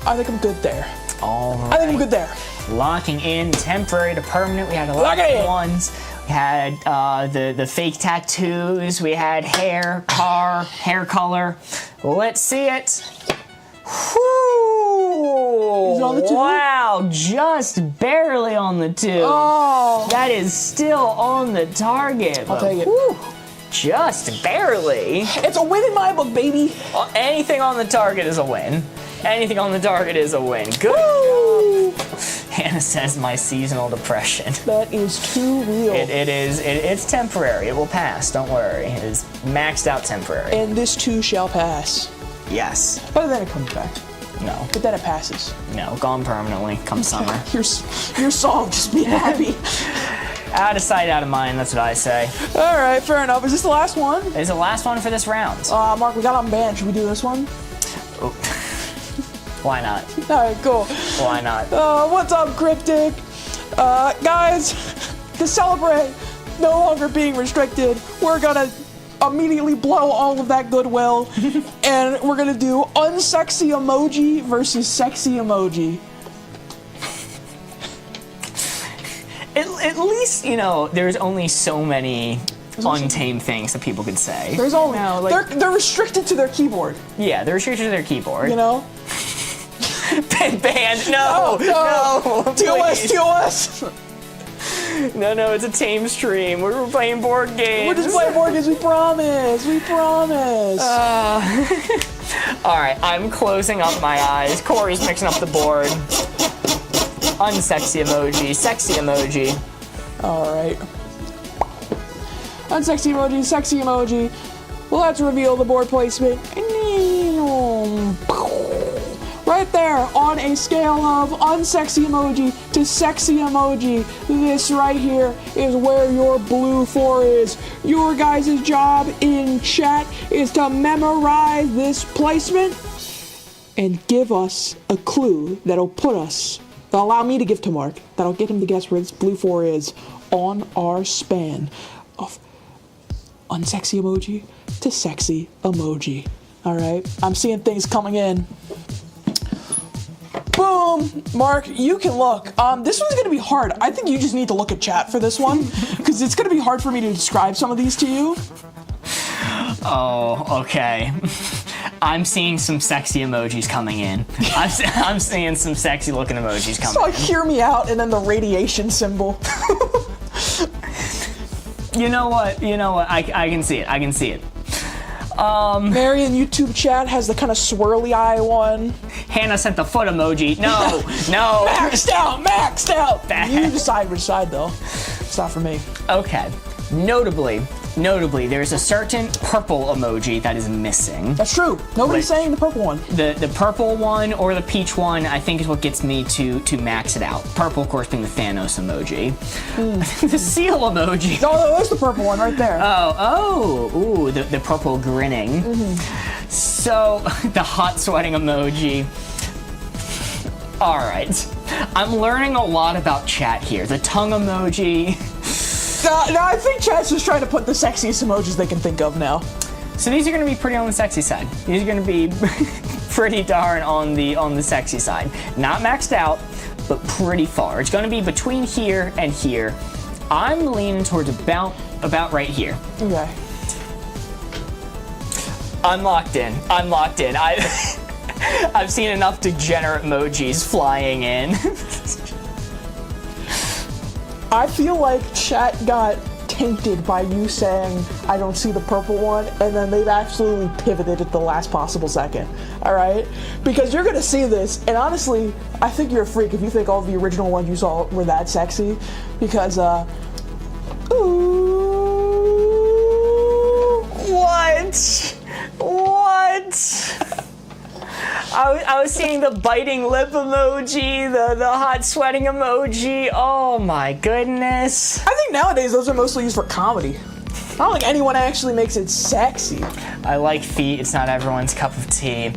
I think I'm good there. All right. I think I'm good there. Locking in temporary to permanent. We had a lot of ones. We had the fake tattoos. We had hair color. Let's see it. Whew. Is it on the 2? Wow, just barely on the 2. Oh. That is still on the target. I'll take it. Whew, just barely. It's a win in my book, baby. Anything on the target is a win. Anything on the target is a win. Good job. Hannah says my seasonal depression. That is too real. It's temporary. It will pass. Don't worry. It is maxed out temporary. And this too shall pass. Yes. But then it comes back. No. But then it passes. No. Gone permanently. Come summer. Your song, just be happy. Out of sight, out of mind. That's what I say. All right, fair enough. Is this the last one? It's the last one for this round. Mark, we got unbanned. Should we do this one? Oh. Why not? All right, cool. Why not? What's up, Cryptic? Guys, to celebrate no longer being restricted, we're gonna immediately blow all of that goodwill, and we're gonna do unsexy emoji versus sexy emoji. At least, there's only so many untamed things that people could say. There's only they're restricted to their keyboard. Yeah, they're restricted to their keyboard. Banned. No. TOS. No, it's a tame stream. We're playing board games. We're just playing board games. We promise. All right, I'm closing up my eyes. Corey's mixing up the board. Unsexy emoji, sexy emoji. All right. Unsexy emoji, sexy emoji. Well, let's reveal the board placement. Right there, on a scale of unsexy emoji to sexy emoji, this right here is where your blue 4 is. Your guys' job in chat is to memorize this placement and give us a clue that'll allow me to give to Mark, that'll get him to guess where this blue 4 is on our span of unsexy emoji to sexy emoji. All right, I'm seeing things coming in. Boom! Mark, you can look. This one's gonna be hard. I think you just need to look at chat for this one, because it's gonna be hard for me to describe some of these to you. Oh, okay. I'm seeing some sexy emojis coming in. I'm seeing some sexy looking emojis coming So like, in. hear me out, and then the radiation symbol. You know what? I can see it. I can see it. Marion YouTube chat has the kind of swirly eye one. Hannah sent the foot emoji. No, no. Maxed out. You decide which side though. It's not for me. Okay. Notably, there's a certain purple emoji that is missing. That's true. Nobody's saying the purple one. The purple one or the peach one, I think, is what gets me to max it out. Purple, of course, being the Thanos emoji. The seal emoji. Oh, there's the purple one right there. Ooh, the purple grinning. So, the hot sweating emoji. All right. I'm learning a lot about chat here. The tongue emoji. No, I think chat's just trying to put the sexiest emojis they can think of now. So these are going to be pretty on the sexy side. These are going to be pretty darn on the sexy side. Not maxed out, but pretty far. It's going to be between here and here. I'm leaning towards about right here. Okay. I'm locked in. I've seen enough degenerate emojis flying in. I feel like chat got tainted by you saying I don't see the purple one, and then they've absolutely pivoted at the last possible second. All right, because you're gonna see this, and honestly, I think you're a freak if you think all the original ones you saw were that sexy. Because What? I was seeing the biting lip emoji, the hot sweating emoji. Oh my goodness. I think nowadays those are mostly used for comedy. I don't think anyone actually makes it sexy. I like feet. It's not everyone's cup of tea.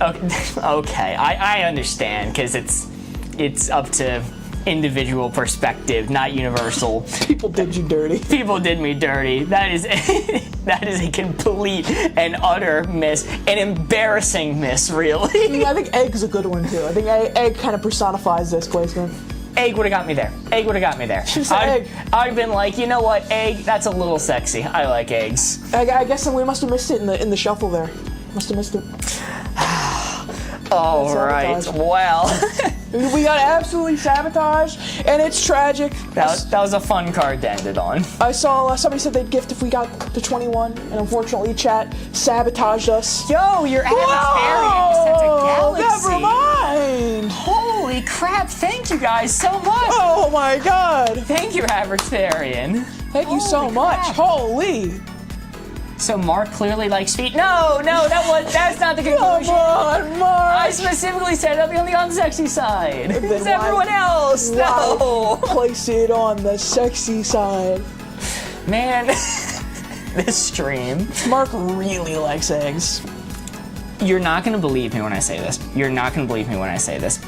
Okay, I understand, because it's up to individual perspective, not universal. People did you dirty. People did me dirty. That is a complete and utter miss, an embarrassing miss, really. I think Egg's a good one too. I think Egg kind of personifies this placement. Egg would have got me there. She said Egg. I'd have been like, you know what, Egg, that's a little sexy. I like eggs. I guess we must have missed it in the shuffle there. Must have missed it. All right. Well, we got absolutely sabotaged, and it's tragic. that was a fun card to end it on. I saw somebody said they'd gift if we got to 21, and unfortunately, chat sabotaged us. Yo, your Avatar sent a galaxy. Never mind. Holy crap! Thank you guys so much. Oh my God. Thank you, Average-tarian. Thank you so much. crap. Holy. So Mark clearly likes feet. No, that's not the conclusion. Come on, Mark. I specifically said I'll be on the unsexy side. Then It's why- everyone else. No. Place it on the sexy side. Man, this stream. Mark really likes eggs. You're not going to believe me when I say this.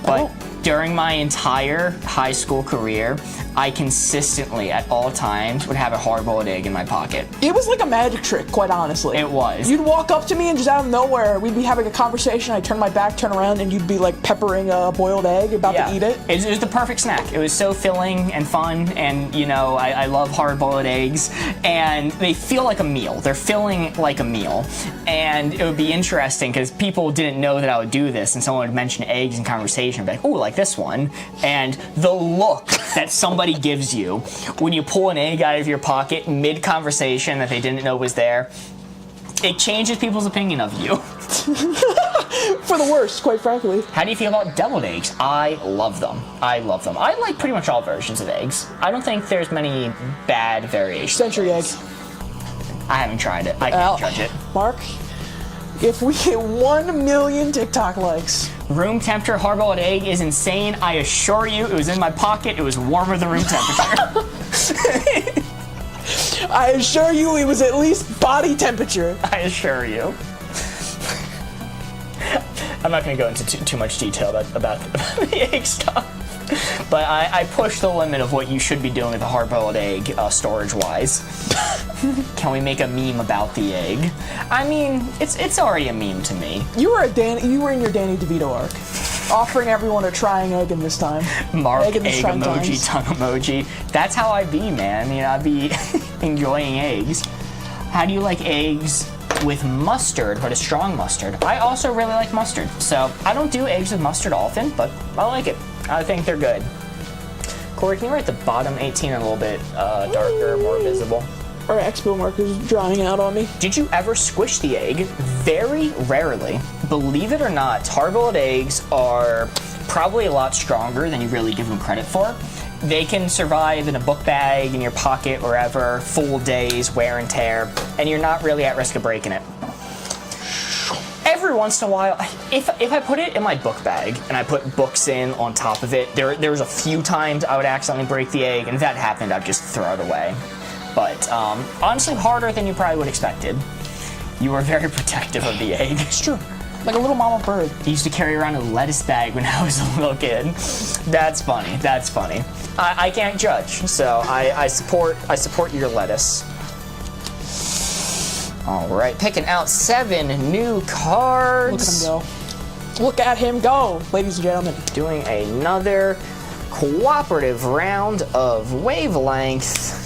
But during my entire high school career, I consistently, at all times, would have a hard-boiled egg in my pocket. It was like a magic trick, quite honestly. It was. You'd walk up to me and just out of nowhere, we'd be having a conversation, I'd turn my back, turn around, and you'd be like peppering a boiled egg, about to eat it. It was the perfect snack. It was so filling and fun, and I love hard-boiled eggs, and they feel like a meal. They're filling like a meal, and it would be interesting because people didn't know that I would do this, and someone would mention eggs in conversation, be like, "Ooh, like this one," and the look that somebody gives you when you pull an egg out of your pocket mid-conversation that they didn't know was there, it changes people's opinion of you. For the worst, quite frankly. How do you feel about deviled eggs? I love them. I like pretty much all versions of eggs. I don't think there's many bad variations. Century egg. I haven't tried it. I can't judge it. Mark, if we get 1 million TikTok likes. Room temperature hard-boiled egg is insane. I assure you, it was in my pocket. It was warmer than room temperature. I assure you it was at least body temperature. I assure you. I'm not going to go into too much detail about the egg stuff. But I pushed the limit of what you should be doing with a hard-boiled egg, storage-wise. Can we make a meme about the egg? I mean, it's already a meme to me. You were in your Danny DeVito arc. Offering everyone a trying egg in this time. Mark, egg in these trying emoji, times. tongue emoji. That's how I be, man. You know, I be enjoying eggs. How do you like eggs with mustard, but a strong mustard? I also really like mustard. So I don't do eggs with mustard often, but I like it. I think they're good. Corey, can you write the bottom 18 a little bit darker, more visible? Our expo marker's drying out on me. Did you ever squish the egg? Very rarely. Believe it or not, hard-boiled eggs are probably a lot stronger than you really give them credit for. They can survive in a book bag, in your pocket, wherever, full days, wear and tear, and you're not really at risk of breaking it. Every once in a while, if I put it in my book bag and I put books in on top of it, there was a few times I would accidentally break the egg, and if that happened, I'd just throw it away. But honestly, harder than you probably would expected. You were very protective of the egg. It's true. Like a little mama bird. I used to carry around a lettuce bag when I was a little kid. That's funny. That's funny. I can't judge, so I support your lettuce. All right, picking out 7 new cards. Look at him go. Look at him go, ladies and gentlemen. Doing another cooperative round of Wavelength.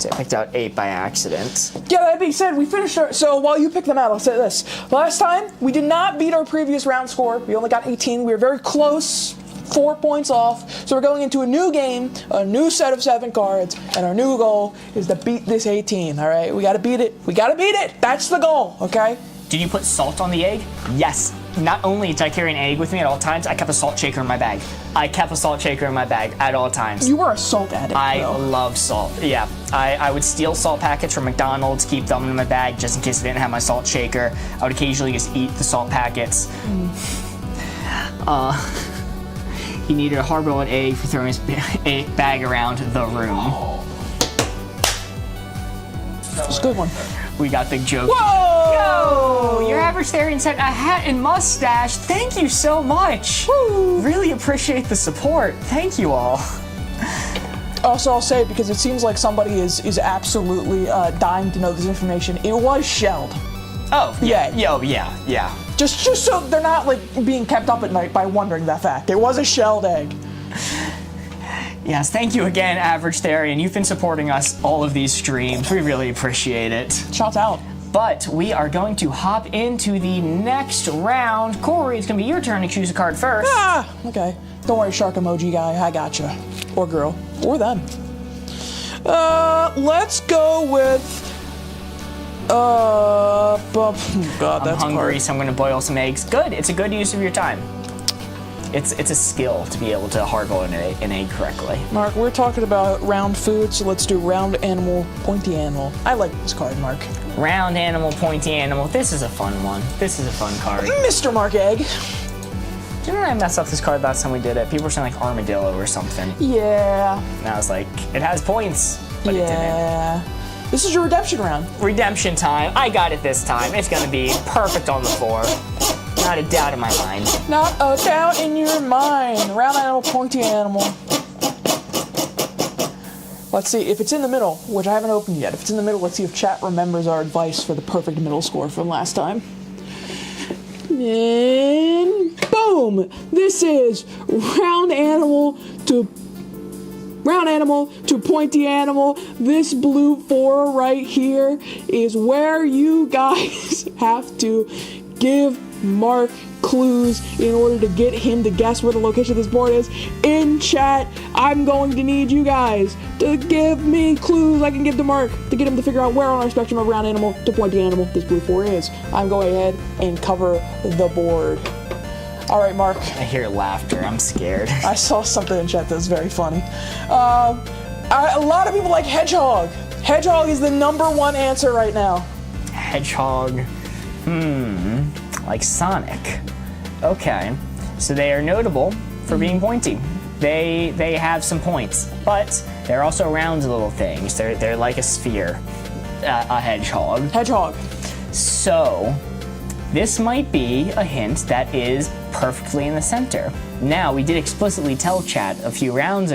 I picked out 8 by accident. Yeah, that being said, we finished our... So while you pick them out, I'll say this. Last time, we did not beat our previous round score. We only got 18. We were very close. 4 points off. So we're going into a new game, a new set of 7 cards, and our new goal is to beat this 18, all right? We got to beat it. We got to beat it. That's the goal, okay? Did you put salt on the egg? Yes. Not only did I carry an egg with me at all times, I kept a salt shaker in my bag. I kept a salt shaker in my bag at all times. You were a salt addict, I though. love salt. Yeah, I would steal salt packets from McDonald's, keep them in my bag just in case I didn't have my salt shaker. I would occasionally just eat the salt packets. He needed a hard-boiled egg for throwing his bag around the room. It's a good one. We got the joke. Whoa! Yo, your average Therian sent a hat and mustache. Thank you so much. Woo. Really appreciate the support. Thank you all. Also, I'll say, because it seems like somebody is absolutely dying to know this information, it was shelled. Oh, yeah. Yeah. Yeah. Just so they're not, like, being kept up at night by wondering that fact. It was a shelled egg. Yes, thank you again, Average Therian. You've been supporting us all of these streams. We really appreciate it. Shout out. But we are going to hop into the next round. Corey, it's going to be your turn to choose a card first. Ah, okay. Don't worry, shark emoji guy. I gotcha. Or girl. Or them. Let's go with... God, that's I'm hungry, hard. so I'm going to boil some eggs. Good. It's a good use of your time. It's a skill to be able to hard-boil an egg correctly. Mark, we're talking about round food, so let's do round animal, pointy animal. I like this card, Mark. Round animal, pointy animal. This is a fun one. This is a fun card. Mr. Mark Egg. Didn't I mess up this card last time we did it? People were saying like armadillo or something. Yeah. And I was like, it has points, but it didn't. This is your redemption round. Redemption time. I got it this time. It's going to be perfect on the floor. Not a doubt in my mind. Not a doubt in your mind. Round animal, pointy animal. Let's see if it's in the middle, which I haven't opened yet. If it's in the middle, let's see if chat remembers our advice for the perfect middle score from last time. And boom! This is round animal to pointy animal. This blue 4 right here is where you guys have to give Mark clues in order to get him to guess where the location of this board is. In chat, I'm going to need you guys to give me clues I can give to Mark to get him to figure out where on our spectrum of round animal to pointy animal this blue 4 is. I'm going ahead and cover the board. All right, Mark. I hear laughter. I'm scared. I saw something in chat that was very funny. A lot of people like hedgehog. Hedgehog is the #1 answer right now. Hedgehog. Like Sonic. Okay. So they are notable for being pointy. They have some points, but they're also round little things. They're like a sphere. A hedgehog. Hedgehog. So this might be a hint that is perfectly in the center. Now, we did explicitly tell chat a few nights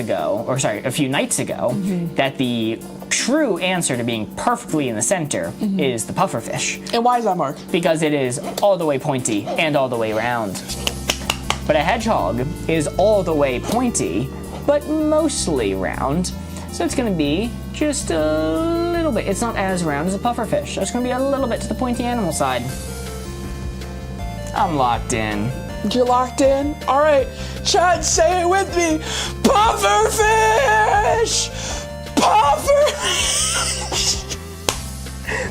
ago, that the true answer to being perfectly in the center is the pufferfish. And why is that, Mark? Because it is all the way pointy and all the way round. But a hedgehog is all the way pointy, but mostly round. So it's going to be just a little bit. It's not as round as a pufferfish. So it's going to be a little bit to the pointy animal side. I'm locked in. You're locked in? All right, chat, say it with me. Pufferfish! Pufferfish!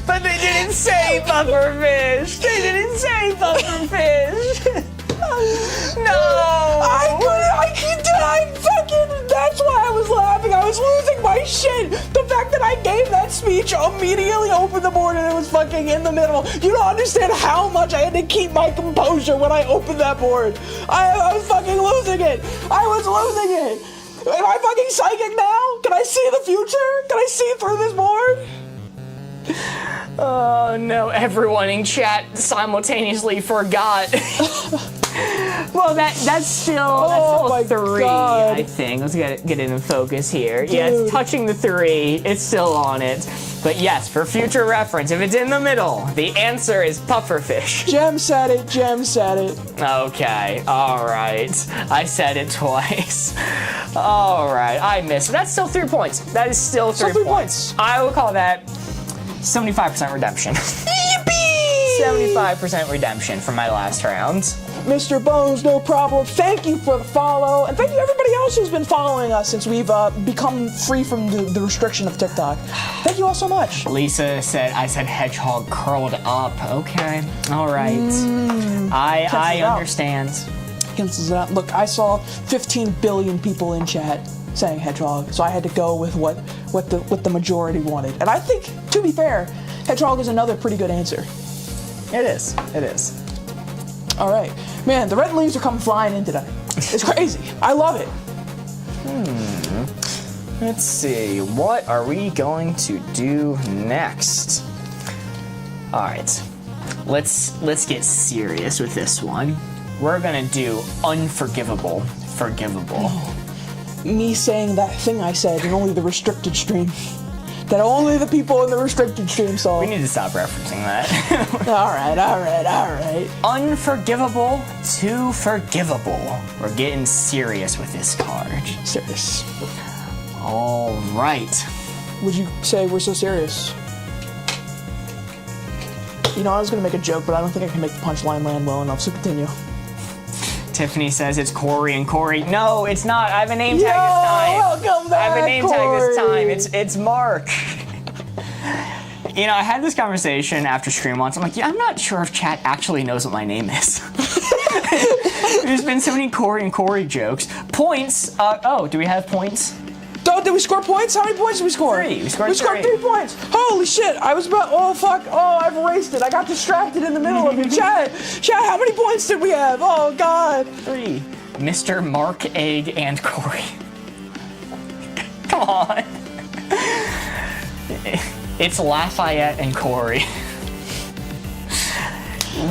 But they didn't say pufferfish. They didn't say pufferfish. No. That's why I was laughing. I was losing my shit. The fact that I gave that speech immediately opened the board and it was fucking in the middle. You don't understand how much I had to keep my composure when I opened that board. I was fucking losing it. I was losing it. Am I fucking psychic now? Can I see the future? Can I see through this board? Oh no, everyone in chat simultaneously forgot. Well, that's still my 3, God. I think. Let's get it in focus here. Dude. Yeah, it's touching the 3. It's still on it. But yes, for future reference, if it's in the middle, the answer is pufferfish. Jem said it. Jem said it. Okay, all right. I said it twice. All right, I missed. That's still 3 points. That is still 3 points. I will call that 75% redemption. Yippee! 75% redemption from my last round. Mr. Bones, no problem. Thank you for the follow, and thank you everybody else who's been following us since we've become free from the restriction of TikTok. Thank you all so much. Lisa said, I said hedgehog curled up. Okay, all right. I understand. Cancels it out. Look, I saw 15 billion people in chat saying hedgehog, so I had to go with what the majority wanted. And I think, to be fair, hedgehog is another pretty good answer. It is. It is. All right. Man, the red leaves are coming flying in today. It's crazy. I love it. Let's see. What are we going to do next? All right. Let's get serious with this one. We're going to do unforgivable, forgivable. Me saying that thing I said in only the restricted stream. That only the people in the restricted stream saw. We need to stop referencing that. All right. Unforgivable to forgivable. We're getting serious with this card. Serious. All right. Would you say we're so serious? You know, I was going to make a joke, but I don't think I can make the punchline land well enough, so continue. Tiffany says it's Corey and Corey. No, it's not. I have a name tag this time. Welcome back, I have a name Corey. tag this time. It's Mark. You know, I had this conversation after stream once. I'm like, yeah, I'm not sure if chat actually knows what my name is. There's been so many Corey and Corey jokes. Points. Do we have points? Did we score points? How many points did we score? 3. We scored 3 points. Holy shit. I was about, oh fuck. Oh, I've erased it. I got distracted in the middle of your chat. Chat, how many points did we have? Oh God. 3. Mr. Mark, Egg, and Corey. Come on. It's Lafayette and Corey.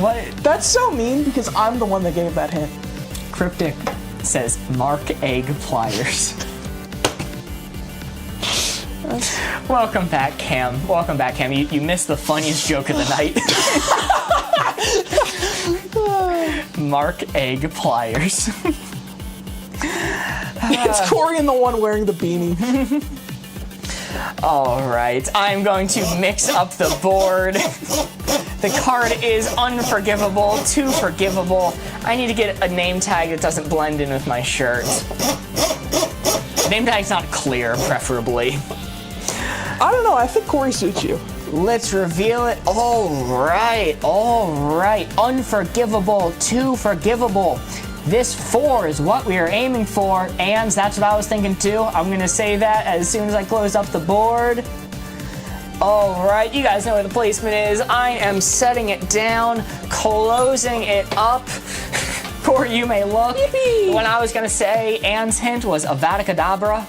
What? That's so mean because I'm the one that gave that hint. Cryptic says Mark, Egg, Pliers. Welcome back, Cam. Welcome back, Cam. You missed the funniest joke of the night. Mark, Egg, Pliers. It's Corey and the one wearing the beanie. All right, I'm going to mix up the board. The card is unforgivable, too forgivable. I need to get a name tag that doesn't blend in with my shirt. The name tag's not clear, preferably. I don't know. I think Corey suits you. Let's reveal it. All right. Unforgivable, too forgivable. This 4 is what we are aiming for, and that's what I was thinking too. I'm gonna say that as soon as I close up the board. All right, you guys know where the placement is. I am setting it down, closing it up. Corey, you may look. Yippee. When I was gonna say Anne's hint was Avada Kedavra.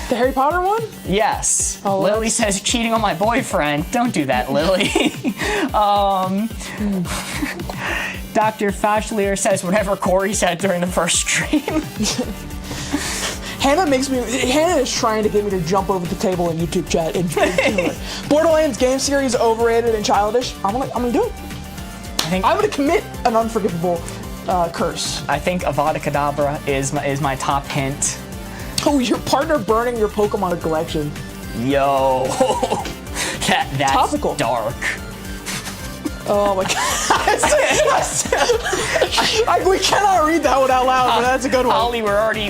The Harry Potter one? Yes. Oh, Lily says cheating on my boyfriend. Don't do that, Lily. Dr. Fashlier says whatever Corey said during the first stream. Hannah is trying to get me to jump over the table in YouTube chat and do it. Borderlands game series overrated and childish. I'm gonna do it. I'm gonna commit an unforgivable curse. I think Avada Kedavra is my top hint. Oh, your partner burning your Pokemon collection. Yo, that's Topical. dark. Oh my god. We cannot read that one out loud, but that's a good one. Ollie, we're already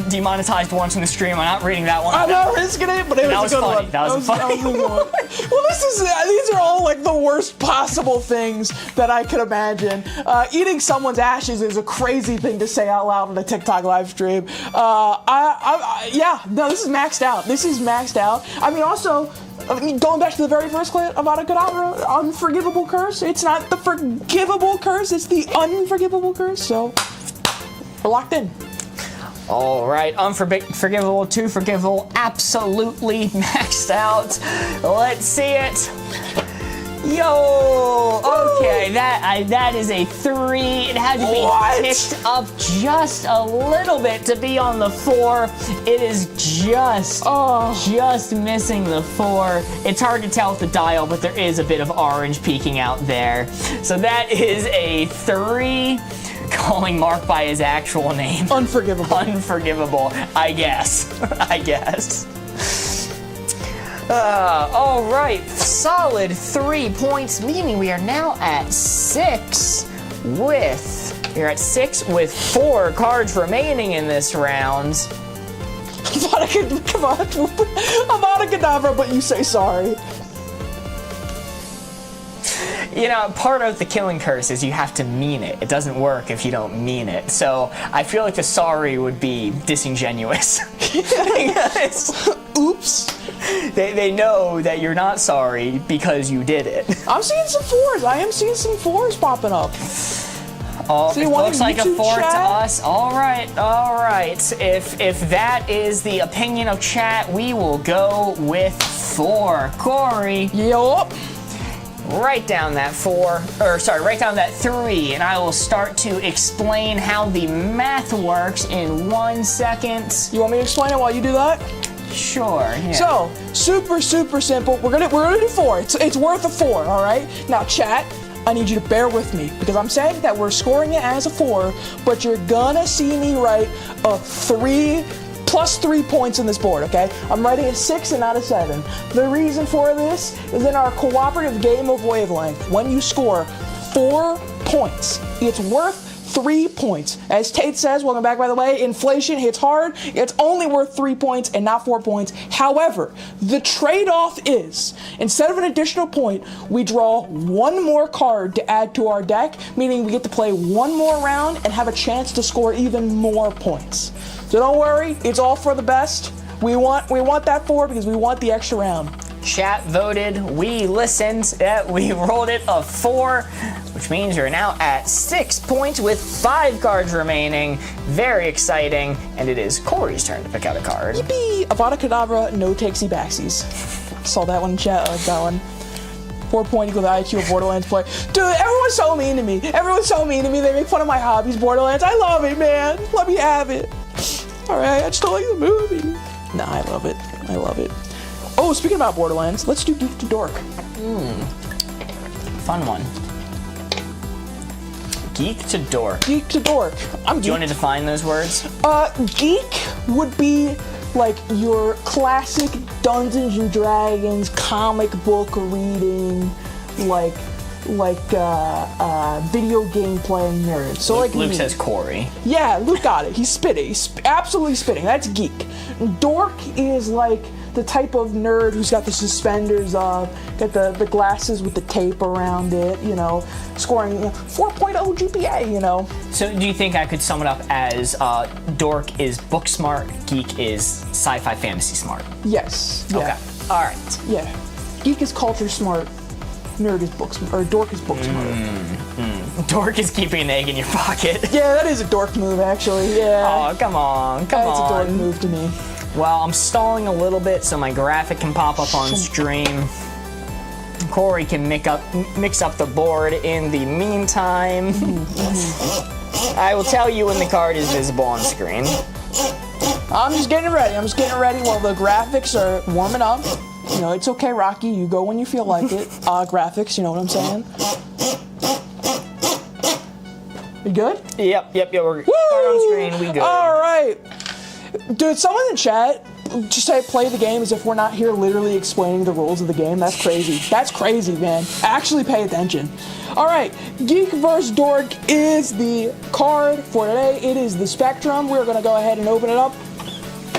demonetized once in the stream. I'm not reading that one. I'm not risking it, but it was a good funny. one. That was funny. a good one. Well, these are all like the worst possible things that I could imagine. Eating someone's ashes is a crazy thing to say out loud on a TikTok live stream. This is maxed out. This is maxed out. I mean, also, going back to the very first clip about a Kadabra, unforgivable curse. It's not the forgivable curse, it's the unforgivable curse. So we're locked in. All right, unforgivable, too forgivable, absolutely maxed out. Let's see it. Yo, okay, that is a 3. It had to be picked up just a little bit to be on the 4. It is just missing the 4. It's hard to tell with the dial, but there is a bit of orange peeking out there. So that is a 3. Calling Mark by his actual name. Unforgivable. Unforgivable, I guess. All right, solid 3 points, meaning we are now at 6 with 4 cards remaining in this round. Come on, Avada Kedavra, but you say sorry. You know, part of the killing curse is you have to mean it. It doesn't work if you don't mean it. So I feel like the sorry would be disingenuous. Oops. They know that you're not sorry because you did it. I'm seeing some 4s. I am seeing some 4s popping up. Oh, it looks like a 4 chat? to us. All right. If that is the opinion of chat, we will go with 4. Corey. Yup. Write down that 3, and I will start to explain how the math works in 1 second. You want me to explain it while you do that? Sure. Yeah. So, super simple. We're gonna do 4. It's worth a 4, all right? Now, chat, I need you to bear with me because I'm saying that we're scoring it as a 4, but you're gonna see me write a 3 plus 3 points in this board, okay? I'm writing a 6 and not a 7. The reason for this is in our cooperative game of Wavelength, when you score 4 points, it's worth 3 points. As Tate says, welcome back by the way, inflation hits hard. It's only worth 3 points and not 4 points. However, the trade-off is, instead of an additional point, we draw 1 more card to add to our deck, meaning we get to play 1 more round and have a chance to score even more points. So don't worry, it's all for the best. We want that 4 because we want the extra round. Chat voted, we listened, we rolled it a 4, which means you're now at 6 points with 5 cards remaining. Very exciting, and it is Corey's turn to pick out a card. Yippee! Avada Kedavra, no takesy backsies. Saw that one in chat, I like that one. 4 point equal to IQ of Borderlands play. Dude, everyone's so mean to me. They make fun of my hobbies, Borderlands. I love it, man. Let me have it. Alright, I just don't like the movie. Nah, I love it. Oh, speaking about Borderlands, let's do Geek to Dork. Fun one. Geek to dork. Geek to Dork. Do you want to define those words? Geek would be like your classic Dungeons and Dragons comic book reading, like video game playing nerd. So like Luke me. says Corey. Yeah, Luke got it. He's spitting. He's absolutely spitting. That's geek. Dork is like the type of nerd who's got the suspenders up, got the glasses with the tape around it, you know, scoring 4.0 GPA, you know. So do you think I could sum it up as dork is book smart, geek is sci-fi fantasy smart? Yes. Yeah. Okay. All right. Yeah. Geek is culture smart. Nerd is book smart. Or dork is book smart. Dork is keeping an egg in your pocket. Yeah, that is a dork move, actually. Yeah. Oh, come on. That's a dork move to me. Well, I'm stalling a little bit so my graphic can pop up on stream. Corey can mix up the board in the meantime. I will tell you when the card is visible on screen. I'm just getting ready while the graphics are warming up. You know, it's okay, Rocky. You go when you feel like it. Graphics, you know what I'm saying? You good? Yep. We're card on screen. We good. All right. Dude, someone in chat just say play the game as if we're not here literally explaining the rules of the game. That's crazy. That's crazy, man. Actually pay attention. All right, Geek vs. Dork is the card for today. It is the Spectrum. We're going to go ahead and open it up.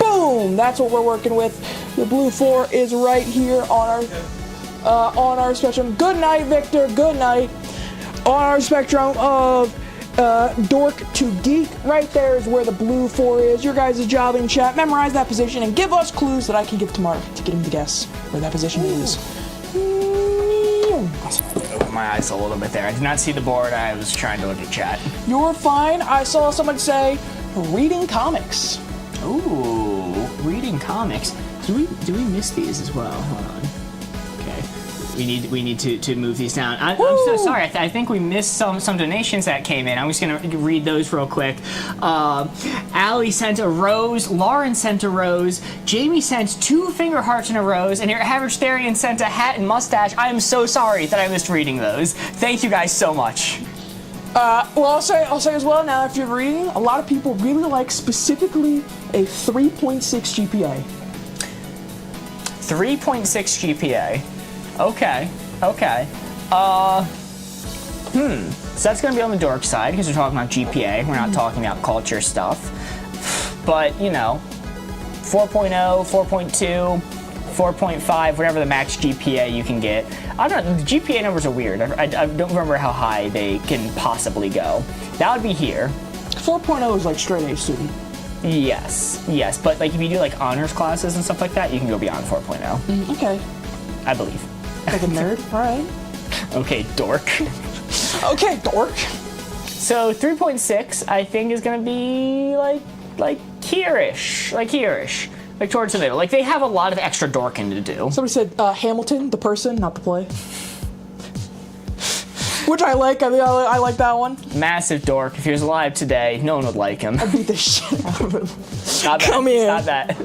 Boom! That's what we're working with. The blue 4 is right here on our Spectrum. Good night, Victor. Good night. On our Spectrum of Dork to Geek, right there is where the blue 4 is. Your guys' job in chat, memorize that position and give us clues that I can give to Mark to get him to guess where that position is. Open my eyes a little bit there. I did not see the board. I was trying to look at chat. You're fine. I saw someone say reading comics. Ooh, reading comics. Do we miss these as well? Hold on. Okay. We need to move these down. I'm so sorry. I think we missed some donations that came in. I'm just gonna read those real quick. Allie sent a rose. Lauren sent a rose. Jamie sent 2 finger hearts in a rose, and your average Therian sent a hat and mustache. I am so sorry that I missed reading those. Thank you guys so much. Well, I'll say as well now, if you're reading, a lot of people really like specifically a 3.6 GPA. 3.6 GPA. Okay. So that's gonna be on the dork side because we're talking about GPA. We're not talking about culture stuff. But, you know, 4.0, 4.2, 4.5, whatever the max GPA you can get. I don't know, the GPA numbers are weird. I don't remember how high they can possibly go. That would be here. 4.0 is like straight A student. Yes, but like if you do like honors classes and stuff like that, you can go beyond 4.0. Okay. I believe. Like a nerd? Alright. Okay, dork. Okay, dork. So 3.6, I think, is gonna be like here-ish. Like towards the middle. Like they have a lot of extra dorking to do. Somebody said Hamilton, the person, not the play. Which I like. I mean, I like that one. Massive dork. If he was alive today, no one would like him. I beat the shit out of him. Not that. Come here. Not that.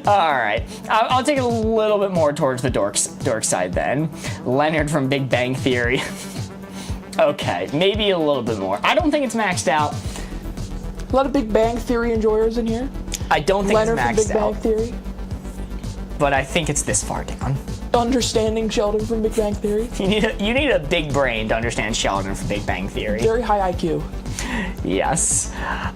All right. I'll take it a little bit more towards the dork side then. Leonard from Big Bang Theory. Okay, maybe a little bit more. I don't think it's maxed out. A lot of Big Bang Theory enjoyers in here. I don't think Leonard it's maxed from Big out. Bang Theory. But I think it's this far down. Understanding Sheldon from Big Bang Theory. You need a big brain to understand Sheldon from Big Bang Theory. Very high IQ. Yes.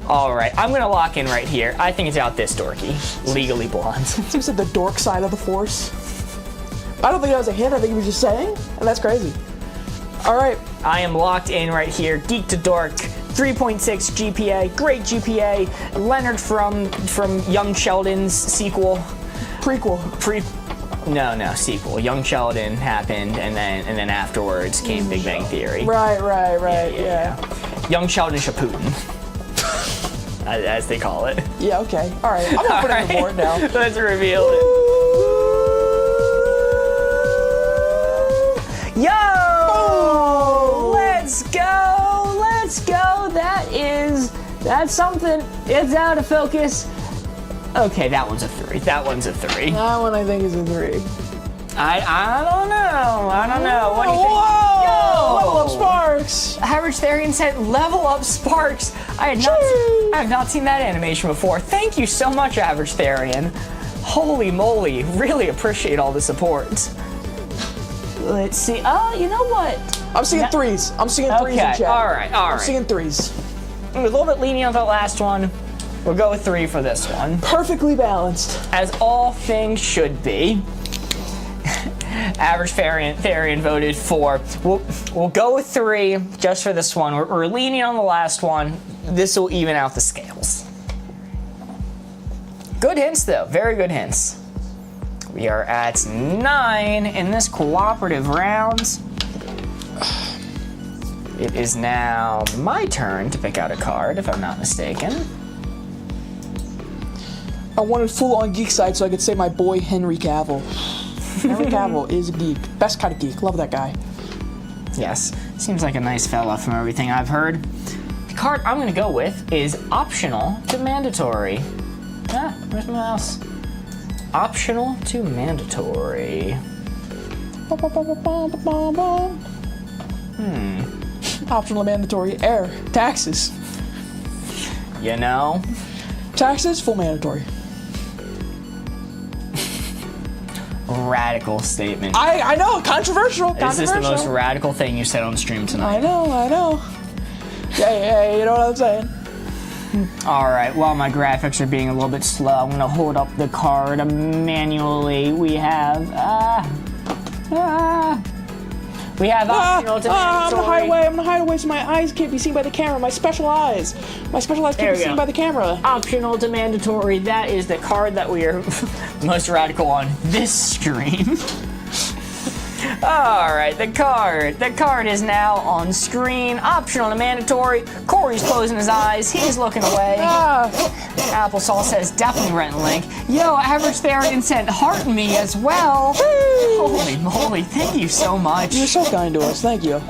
All right, I'm gonna lock in right here. I think it's out this dorky. Legally Blonde. Who said the dork side of the force? I don't think that was a hint. I think he was just saying, and that's crazy. All right. I am locked in right here. Geek to dork. 3.6 GPA. Great GPA. Leonard from Young Sheldon's sequel. Prequel. No, sequel. Young Sheldon happened, and then afterwards came Big Bang Theory. Right. Yeah. Young Sheldon Shaputin, as they call it. Yeah. Okay. All right. I'm gonna put it on the board now. Let's reveal it. Yo! Oh! Let's go. That's something. It's out of focus. Okay, that one's a 3. That one I think is a 3. I don't know. What do you think? Whoa! Yo! Level up Sparks. Average Therian said level up Sparks. I have not seen that animation before. Thank you so much, Average Therian. Holy moly, really appreciate all the support. Let's see. Oh, you know what? I'm seeing 3s. I'm seeing 3s in chat. All right. I'm seeing 3s. I'm a little bit lenient on the last one. We'll go with 3 for this one. Perfectly balanced. As all things should be. Average Therian voted 4. We'll go with 3 just for this one. We're lenient on the last one. This will even out the scales. Good hints, though. Very good hints. We are at 9 in this cooperative round. It is now my turn to pick out a card, if I'm not mistaken. I wanted full on geek side so I could say my boy Henry Cavill. Henry Cavill is a geek. Best kind of geek. Love that guy. Yes, seems like a nice fella from everything I've heard. The card I'm gonna go with is optional to mandatory. Where's my mouse? Optional to mandatory. Optional and mandatory. Air. Taxes. You know? Taxes, full mandatory. Radical statement. I know, controversial. Is this the most radical thing you said on stream tonight? I know. Yeah, you know what I'm saying? Alright, while my graphics are being a little bit slow, I'm gonna hold up the card manually. We have, we have optional to I'm gonna mandatory. hide away so my eyes can't be seen by the camera. My special eyes. My special eyes can't be seen by the camera. Optional to mandatory, that is the card that we are most radical on this stream. Alright, the card is now on screen. Optional to mandatory. Corey's closing his eyes. He's looking away. Applesauce says definitely rent link. Yo, Average Therian sent heart me as well. Holy moly, thank you so much. You're so kind to us, thank you.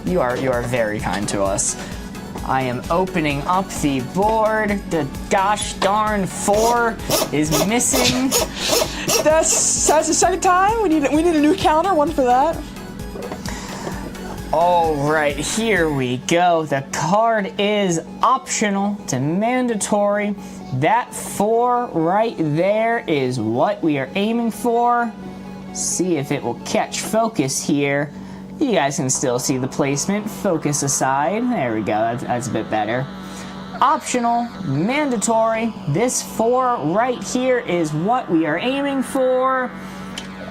You are very kind to us. I am opening up the board. The gosh darn 4 is missing. That's the second time. We need a new counter, one for that. All right, here we go. The card is optional to mandatory. That 4 right there is what we are aiming for. See if it will catch focus here. You guys can still see the placement. Focus aside. There we go. That's a bit better. Optional, mandatory. This 4 right here is what we are aiming for.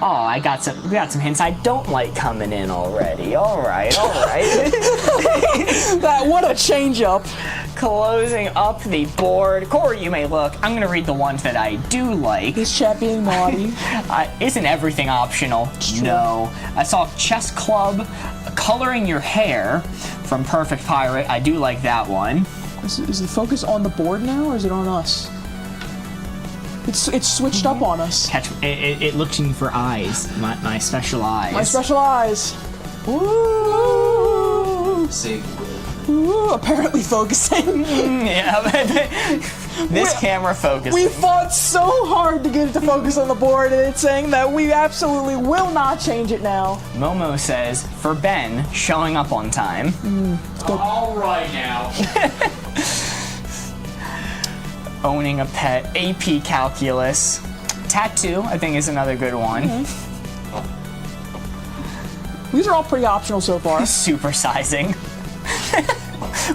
Oh, we got some hints I don't like coming in already. All right. What a change up. Closing up the board. Corey, you may look. I'm going to read the ones that I do like. This chat being naughty. Isn't everything optional? No. I saw Chess Club, Coloring Your Hair from Perfect Pirate. I do like that one. Is the focus on the board now, or is it on us? It's switched up on us. It looking for eyes. My special eyes. My special eyes. Ooh. See. Ooh, apparently focusing. Yeah, this camera focus. We fought so hard to get it to focus on the board, and it's saying that we absolutely will not change it now. Momo says, for Ben, showing up on time. All right now. Owning a pet, AP Calculus. Tattoo, I think, is another good one. These are all pretty optional so far. Supersizing.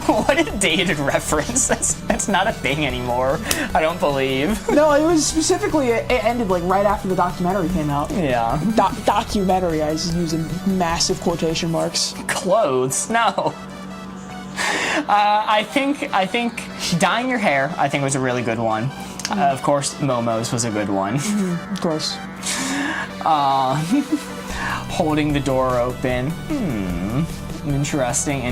What a dated reference. That's not a thing anymore. I don't believe. No, it was specifically, it ended like right after the documentary came out. Yeah. Documentary, I was using massive quotation marks. Clothes? No. I think dyeing your hair, I think, was a really good one. Of course, Momo's was a good one. Of course. Holding the door open. Interesting.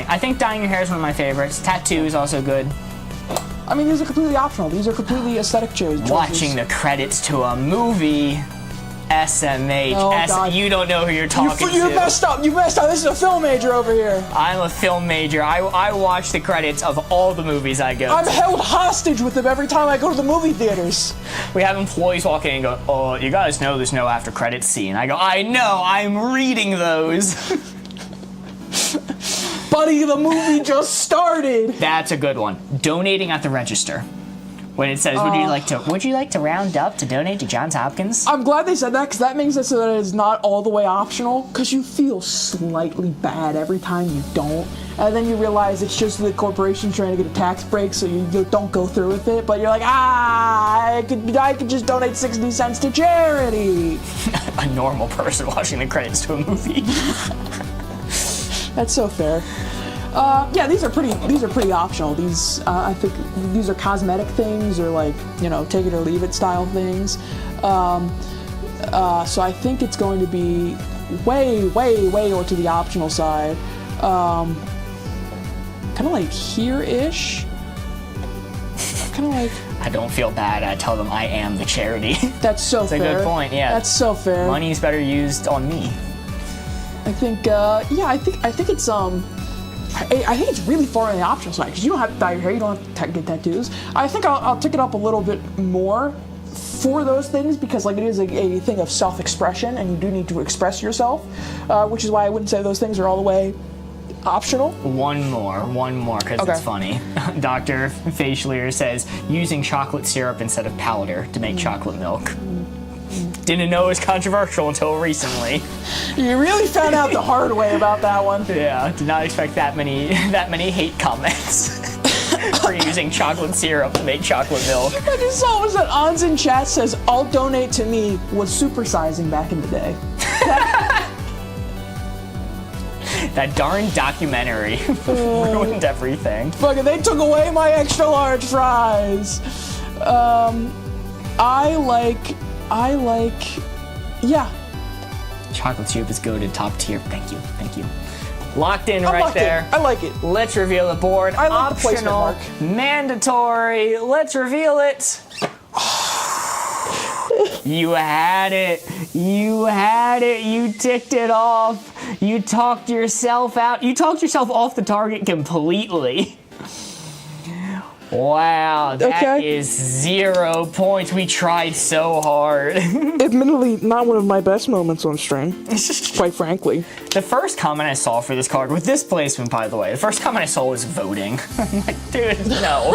I think dyeing your hair is one of my favorites. Tattoo is also good. I mean, these are completely optional. These are completely aesthetic choices. Watching the credits to a movie. SMH. Oh, God. You don't know who you're talking You to. messed up. This is a film major over here. I'm a film major. I watch the credits of all the movies I go I'm to. held hostage with them every time I go to the movie theaters. We have employees walk in and go, oh, you guys know there's no after credits scene. I go, I know, I'm reading those. Buddy, the movie just started. That's a good one. Donating at the register. When it says, would you like to round up to donate to Johns Hopkins? I'm glad they said that, because that means so that it's not all the way optional, because you feel slightly bad every time you don't. And then you realize it's just the corporation trying to get a tax break, so you don't go through with it. But you're like, I could just donate 60 cents to charity. A normal person watching the credits to a movie. That's so fair. Yeah, these are pretty optional. These, I think, these are cosmetic things, or like, take it or leave it style things. So I think it's going to be way to the optional side. Kind of like here-ish. Kind of like. I don't feel bad. I tell them I am the charity. That's so fair. That's a good point. Yeah. That's so fair. Money's better used on me. I think. Yeah. I think it's I think it's really far on the optional side, because you don't have to dye your hair, you don't have to get tattoos. I think I'll tick it up a little bit more for those things, because like it is a thing of self-expression, and you do need to express yourself, which is why I wouldn't say those things are all the way optional? One more, because Okay. it's funny. Dr. Facialier says, using chocolate syrup instead of powder to make chocolate milk. Didn't know it was controversial until recently. You really found out the hard way about that one. Yeah, did not expect that many hate comments for using chocolate syrup to make chocolate milk. I just saw was that Ons in chat says, "I'll donate to me" was supersizing back in the day. That darn documentary ruined everything. Fucking, they took away my extra large fries. Yeah. Chocolate soup is goated, top tier. Thank you. Locked in I'm right locked in. there. I like it. Let's reveal the board. I like the placement, Optional, Mark. mandatory. Let's reveal it. You had it. You ticked it off. You talked yourself out. You talked yourself off the target completely. Wow, that is 0 points. We tried so hard. Admittedly, not one of my best moments on stream, quite frankly. The first comment I saw for this card, with this placement, by the way, the first comment I saw was voting. I'm like, dude, no.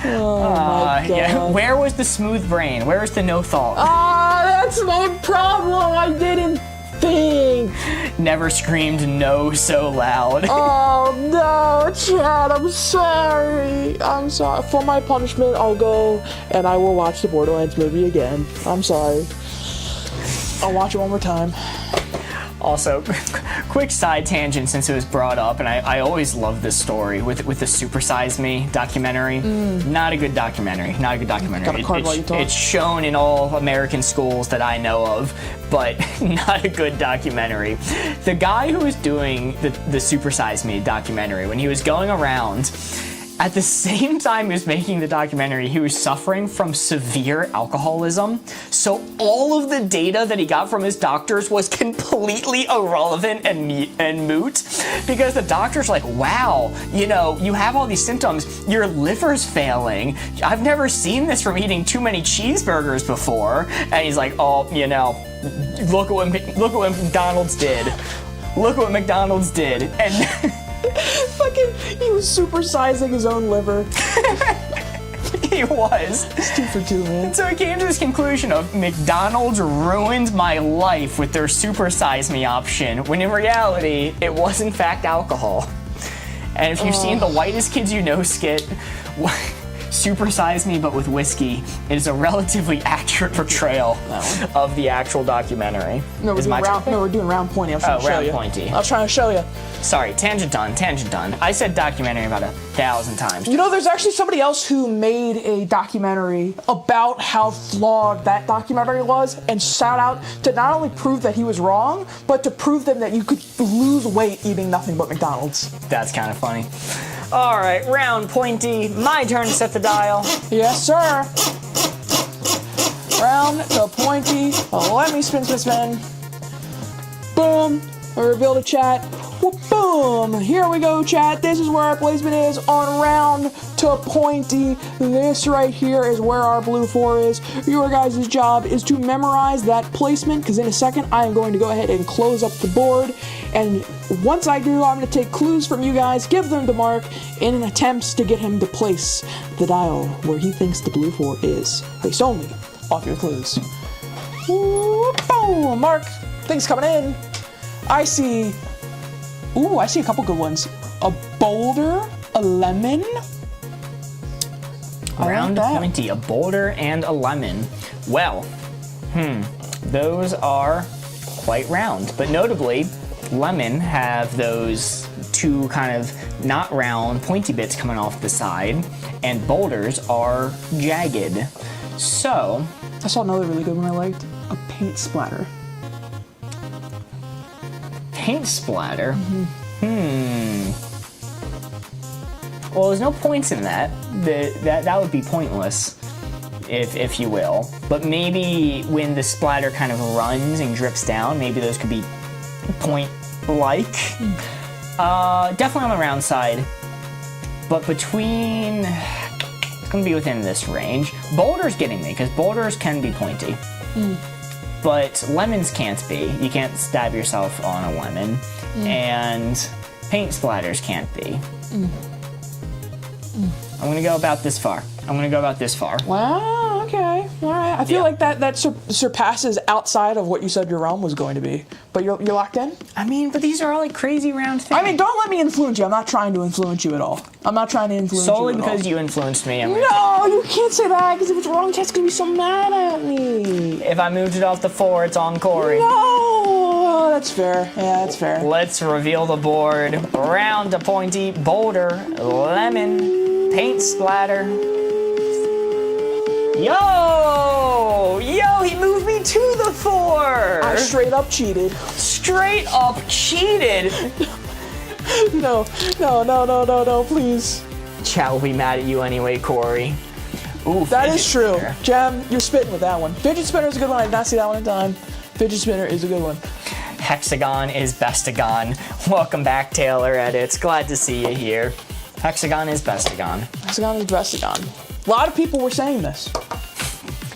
Oh my God. Yeah. Where was the smooth brain? Where was the no thought? That's my problem. I didn't think. Never screamed no so loud. Oh no, Chad, I'm sorry. For my punishment, I'll go and I will watch the Borderlands movie again. I'm sorry. I'll watch it one more time. Also, quick side tangent since it was brought up, and I always love this story with the Supersize Me documentary. Not a good documentary. Got a card while you talk. It's shown in all American schools that I know of, but not a good documentary. The guy who was doing the Supersize Me documentary, when he was going around, at the same time he was making the documentary, he was suffering from severe alcoholism. So all of the data that he got from his doctors was completely irrelevant and moot, because the doctor's like, wow, you have all these symptoms. Your liver's failing. I've never seen this from eating too many cheeseburgers before. And he's like, oh, look at what McDonald's did. Look what McDonald's did. And Fucking, he was supersizing his own liver. he was. It's 2 for 2, man. So he came to this conclusion of McDonald's ruined my life with their Supersize Me option, when in reality, it was in fact alcohol. And if you've seen the Whitest Kids You Know skit, Supersize Me but with whiskey, it is a relatively accurate portrayal of the actual documentary. No, we're doing round pointy. I'm trying to show round you. pointy. I was trying to show you. Sorry, tangent done. I said documentary about 1,000 times. There's actually somebody else who made a documentary about how flawed that documentary was, and shout out to not only prove that he was wrong, but to prove them that you could lose weight eating nothing but McDonald's. That's kind of funny. All right, round pointy. My turn to set the dial. Yes, sir. Round to pointy. Let me spin. Boom. I reveal the chat. Boom! Here we go, chat. This is where our placement is on round to pointy. This right here is where our blue 4 is. Your guys' job is to memorize that placement, because in a second I am going to go ahead and close up the board. And once I do, I'm going to take clues from you guys, give them to Mark in an attempt to get him to place the dial where he thinks the blue 4 is, based only off your clues. Boom! Mark, things coming in. I see a couple good ones. A boulder, a lemon. Round to pointy, a boulder and a lemon. Well, those are quite round, but notably, lemon have those two kind of not round, pointy bits coming off the side, and boulders are jagged. So, I saw another really good one I liked. A paint splatter. Paint splatter? Well, there's no points in that. That would be pointless, if you will. But maybe when the splatter kind of runs and drips down, maybe those could be point-like. Definitely on the round side. But between... It's going to be within this range. Boulder's getting me, because boulders can be pointy. but lemons can't be. You can't stab yourself on a lemon. And paint splatters can't be. I'm gonna go about this far. Wow, okay. All right. I feel like that surpasses outside of what you said your realm was going to be. But you're locked in? I mean, but these are all like crazy round things. I mean, don't let me influence you. I'm not trying to influence you at all. I'm not trying to influence solely you at all. because you influenced me. No, you can't say that, because if it's wrong, Chet's going to be so mad at me. If I moved it off the 4, it's on Corey. No, that's fair. Yeah, that's fair. Let's reveal the board. Round a pointy boulder, lemon, paint splatter. Yo, he moved me to the 4. I straight up cheated. No, please. Chat will be mad at you anyway, Corey. Ooh, That is true. spinner. Jem, you're spitting with that one. Fidget spinner is a good one. I did not see that one in time. Fidget spinner is a good one. Hexagon is bestagon. Welcome back, Taylor Edits. Glad to see you here. Hexagon is bestagon. Hexagon is Dressagon. A lot of people were saying this.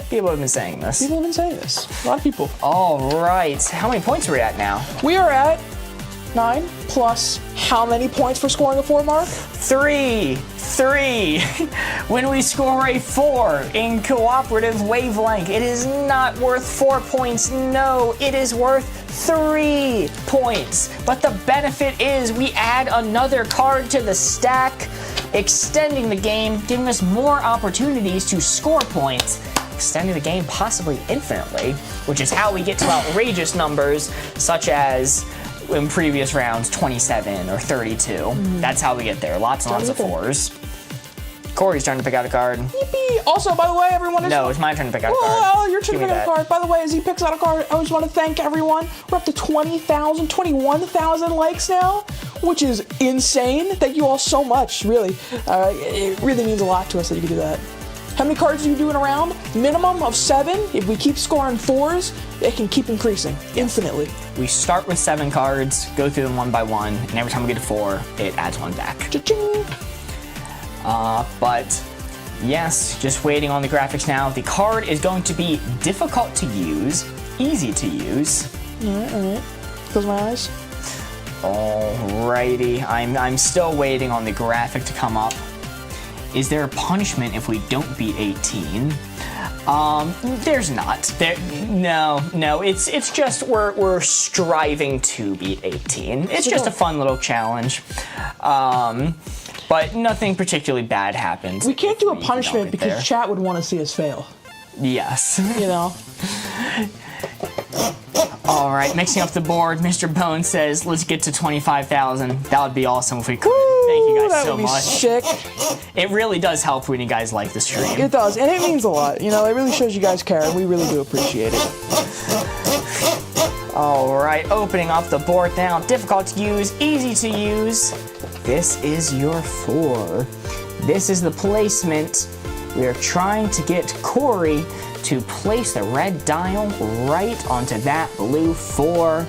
People have been saying this. A lot of people. All right. How many points are we at now? We are at 9 plus how many points for scoring a 4 mark? 3. When we score a 4 in cooperative wavelength, it is not worth 4 points. No, it is worth 3 points. But the benefit is we add another card to the stack, extending the game, giving us more opportunities to score points, extending the game possibly infinitely, which is how we get to outrageous numbers such as in previous rounds 27 or 32. That's how we get there. Lots and lots of 4s. Corey's trying to pick out a card. Yippee! Also, by the way, everyone is... No, it's my turn to pick out a card. Well, your turn Give to me pick out a that. card. By the way, as he picks out a card, I just want to thank everyone. We're up to 20,000, 21,000 likes now, which is insane. Thank you all so much, really. It really means a lot to us that you can do that. How many cards do you do in a round? Minimum of 7. If we keep scoring 4s, it can keep increasing infinitely. We start with 7 cards, go through them one by one, and every time we get to 4, it adds 1 back. Cha-ching! But yes, just waiting on the graphics now. The card is going to be difficult to use, easy to use. Alright. Close my eyes. Alrighty, I'm still waiting on the graphic to come up. Is there a punishment if we don't beat 18? There's not. No. It's just we're striving to beat 18. It's just a fun little challenge. But nothing particularly bad happens. We can't do a if we punishment don't get because there. chat would want to see us fail. Yes. You know? All right, mixing up the board. Mr. Bone says, let's get to 25,000. That would be awesome if we could. Thank you guys that so would be much. sick. It really does help when you guys like the stream. It does, and it means a lot. You know, it really shows you guys care, and we really do appreciate it. All right, opening up the board now. Difficult to use, easy to use. This is your 4. This is the placement. We are trying to get Corey to place the red dial right onto that blue 4.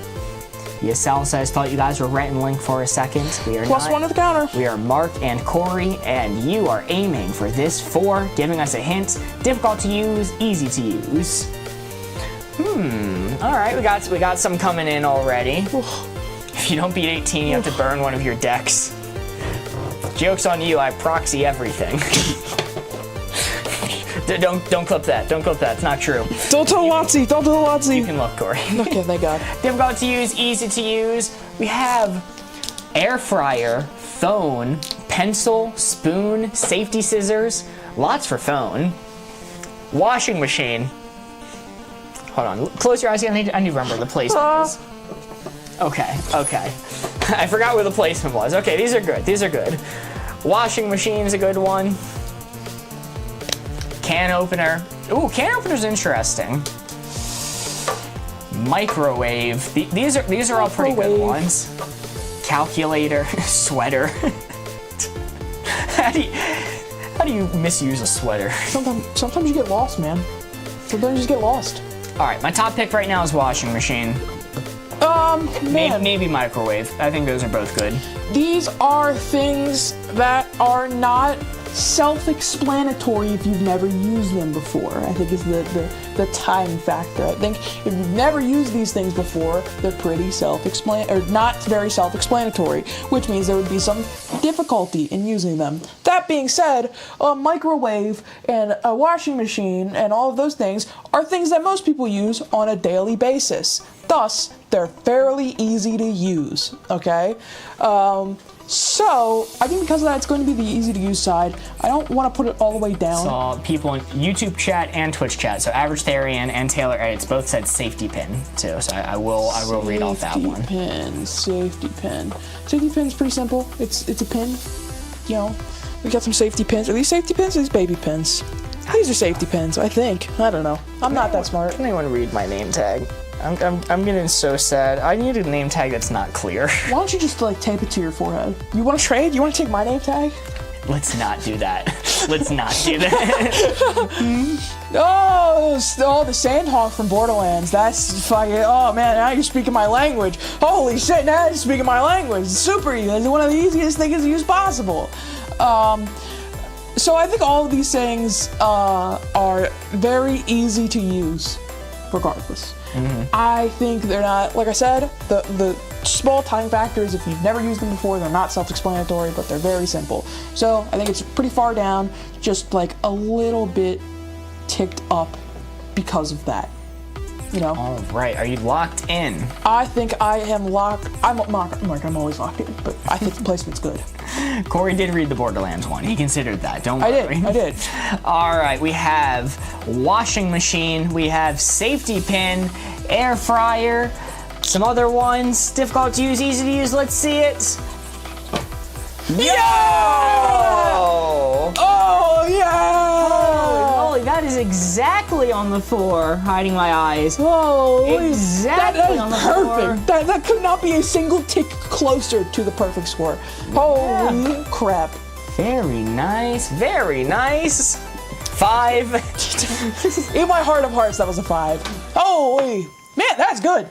ESL says, thought you guys were Rhett and Link for a second. We are Plus not. 1 to the counter. We are Mark and Corey, and you are aiming for this 4, giving us a hint. Difficult to use, easy to use. All right, we got some coming in already. If you don't beat 18, you have to burn one of your decks. Joke's on you, I proxy everything. Don't clip that. Don't clip that. It's not true. Don't tell Watsy. Don't tell Watsy. You can look, Corey. Okay, thank God. Difficult to use, easy to use. We have air fryer, phone, pencil, spoon, safety scissors. Lots for phone. Washing machine. Hold on. Close your eyes again. I need to remember the placement is. Okay. I forgot where the placement was. Okay, these are good. Washing machine's a good one. Can opener. Ooh, can opener's interesting. Microwave. These are all pretty good ones. Calculator. Sweater. How do you misuse a sweater? Sometimes you get lost, man. Sometimes you just get lost. All right, my top pick right now is washing machine. Man. Maybe microwave. I think those are both good. These are things that are not self-explanatory if you've never used them before, I think is the time factor. I think if you've never used these things before, they're pretty not very self-explanatory, which means there would be some difficulty in using them. That being said, a microwave and a washing machine and all of those things are things that most people use on a daily basis. Thus, they're fairly easy to use, okay? So, I think because of that, it's going to be the easy to use side. I don't want to put it all the way down. Saw people in YouTube chat and Twitch chat. So Average Therian and Taylor Edits both said safety pin too. So I will read off that one. Safety pin. Safety pin's pretty simple. It's a pin. You know, we got some safety pins. Are these safety pins? Or these baby pins? These are safety pins, I think. I don't know. I'm not that smart. Can anyone read my name tag? I'm getting so sad. I need a name tag that's not clear. Why don't you just like tape it to your forehead? You want to trade? You want to take my name tag? Let's not do that. Let's not do that. Oh, the Sandhawk from Borderlands. That's fucking. Oh man, now you're speaking my language. Holy shit, now you're speaking my language. It's super easy. It's one of the easiest things to use possible. So I think all of these things are very easy to use, regardless. I think they're not, like I said, the small time factors, if you've never used them before, they're not self-explanatory, but they're very simple. So I think it's pretty far down, just like a little bit ticked up because of that. You know? All right, are you locked in? I think I am locked. I'm always locked in, but I think the placement's good. Corey did read the Borderlands one. He considered that. Don't worry. I did. All right, we have washing machine, we have safety pin, air fryer, some other ones. Difficult to use, easy to use. Let's see it. Yeah! Oh yeah! Holy, that is exactly on the floor, hiding my eyes. Holy, exactly on the perfect. floor. That could not be a single tick closer to the perfect score. Holy crap. Very nice, very nice. 5. In my heart of hearts, that was a 5. Holy, man, that's good.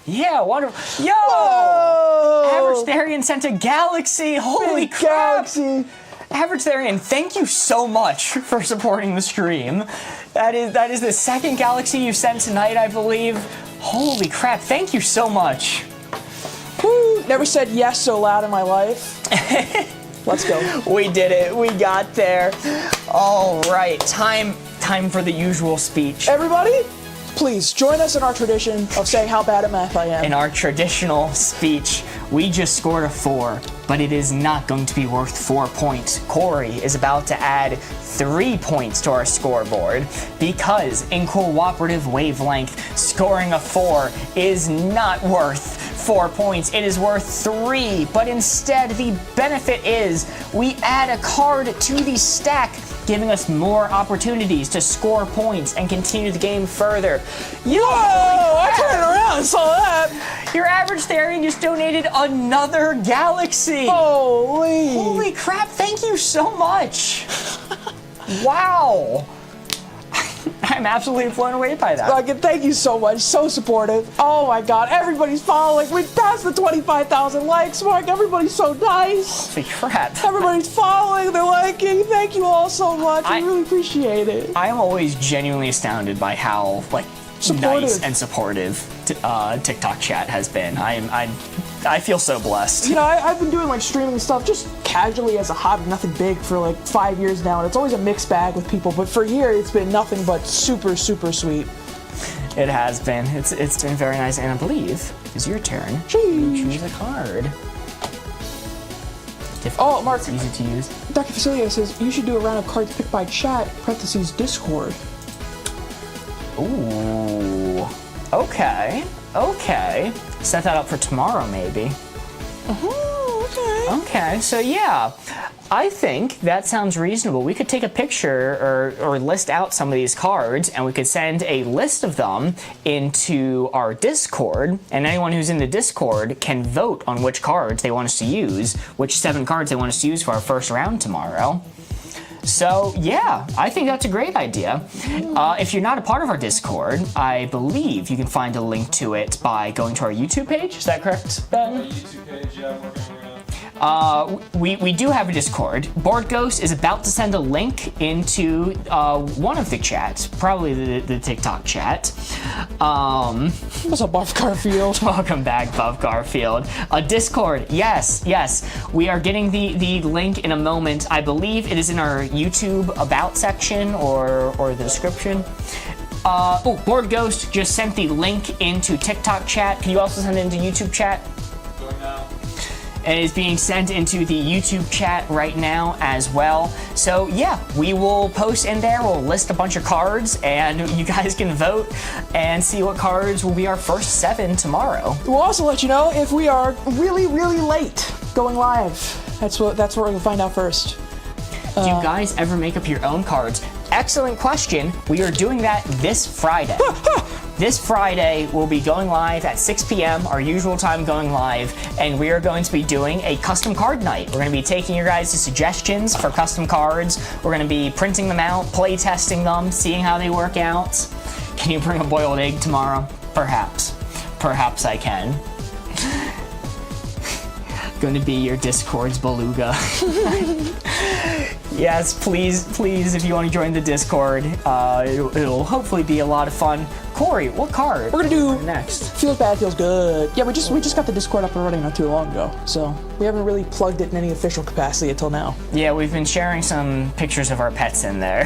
Yeah, wonderful. Yo! Whoa! Average Therian sent a galaxy. Holy crap! Galaxy. Average Therian, thank you so much for supporting the stream. That is the second galaxy you sent tonight, I believe. Holy crap, thank you so much. Woo, never said yes so loud in my life. Let's go. We did it. We got there. All right, time for the usual speech. Everybody, please join us in our tradition of saying how bad at math I am. In our traditional speech, we just scored a 4, but it is not going to be worth 4 points. Corey is about to add 3 points to our scoreboard because in cooperative wavelength, scoring a 4 is not worth 4 points. It is worth 3, but instead the benefit is we add a card to the stack, giving us more opportunities to score points and continue the game further. Whoa! I turned around and saw that. Your Average Therian just donated another galaxy. Holy crap, thank you so much. Wow. I'm absolutely blown away by that. Rocket, thank you so much. So supportive. Oh my god, everybody's following. We passed the 25,000 likes mark. Everybody's so nice. Holy crap. Everybody's following. They're liking. Thank you all so much. I really appreciate it. I am always genuinely astounded by how nice and supportive TikTok chat has been. I feel so blessed. You know, I've been doing streaming stuff just casually as a hobby, nothing big, for 5 years now, and it's always a mixed bag with people. But for here, it's been nothing but super, super sweet. It has been. It's been very nice, and I believe it's your turn. Choose a card. Oh, Mark. It's easy to use. Dr. Facilio says you should do a round of cards picked by chat, parentheses Discord. Ooh. Okay. Set that up for tomorrow, maybe. Okay, so yeah. I think that sounds reasonable. We could take a picture or list out some of these cards, and we could send a list of them into our Discord, and anyone who's in the Discord can vote on which cards they want us to use, which 7 cards they want us to use for our first round tomorrow. So yeah, I think that's a great idea. If you're not a part of our Discord, I believe you can find a link to it by going to our YouTube page. Is that correct, Ben? YouTube page, yeah, I'm working on it right now. We do have a Discord. Board Ghost is about to send a link into one of the chats, probably the TikTok chat. What's up, Buff Garfield? Welcome back, Buff Garfield. Discord, yes. We are getting the link in a moment. I believe it is in our YouTube About section or the description. Board Ghost just sent the link into TikTok chat. Can you also send it into YouTube chat? Going now. And it's being sent into the YouTube chat right now as well. So yeah, we will post in there. We'll list a bunch of cards, and you guys can vote and see what cards will be our first 7 tomorrow. We'll also let you know if we are really, really late going live. That's what we're gonna find out first. Do you guys ever make up your own cards? Excellent question. We are doing that this Friday. This Friday, we'll be going live at 6 p.m., our usual time going live, and we are going to be doing a custom card night. We're going to be taking your guys' suggestions for custom cards. We're going to be printing them out, play testing them, seeing how they work out. Can you bring a boiled egg tomorrow? Perhaps. Perhaps I can. Going to be your Discord's beluga. Yes, please, if you want to join the Discord, it'll hopefully be a lot of fun. Corey, what card? We're gonna do next. Feels bad, feels good. Yeah, we just got the Discord up and running not too long ago, so we haven't really plugged it in any official capacity until now. Yeah, we've been sharing some pictures of our pets in there,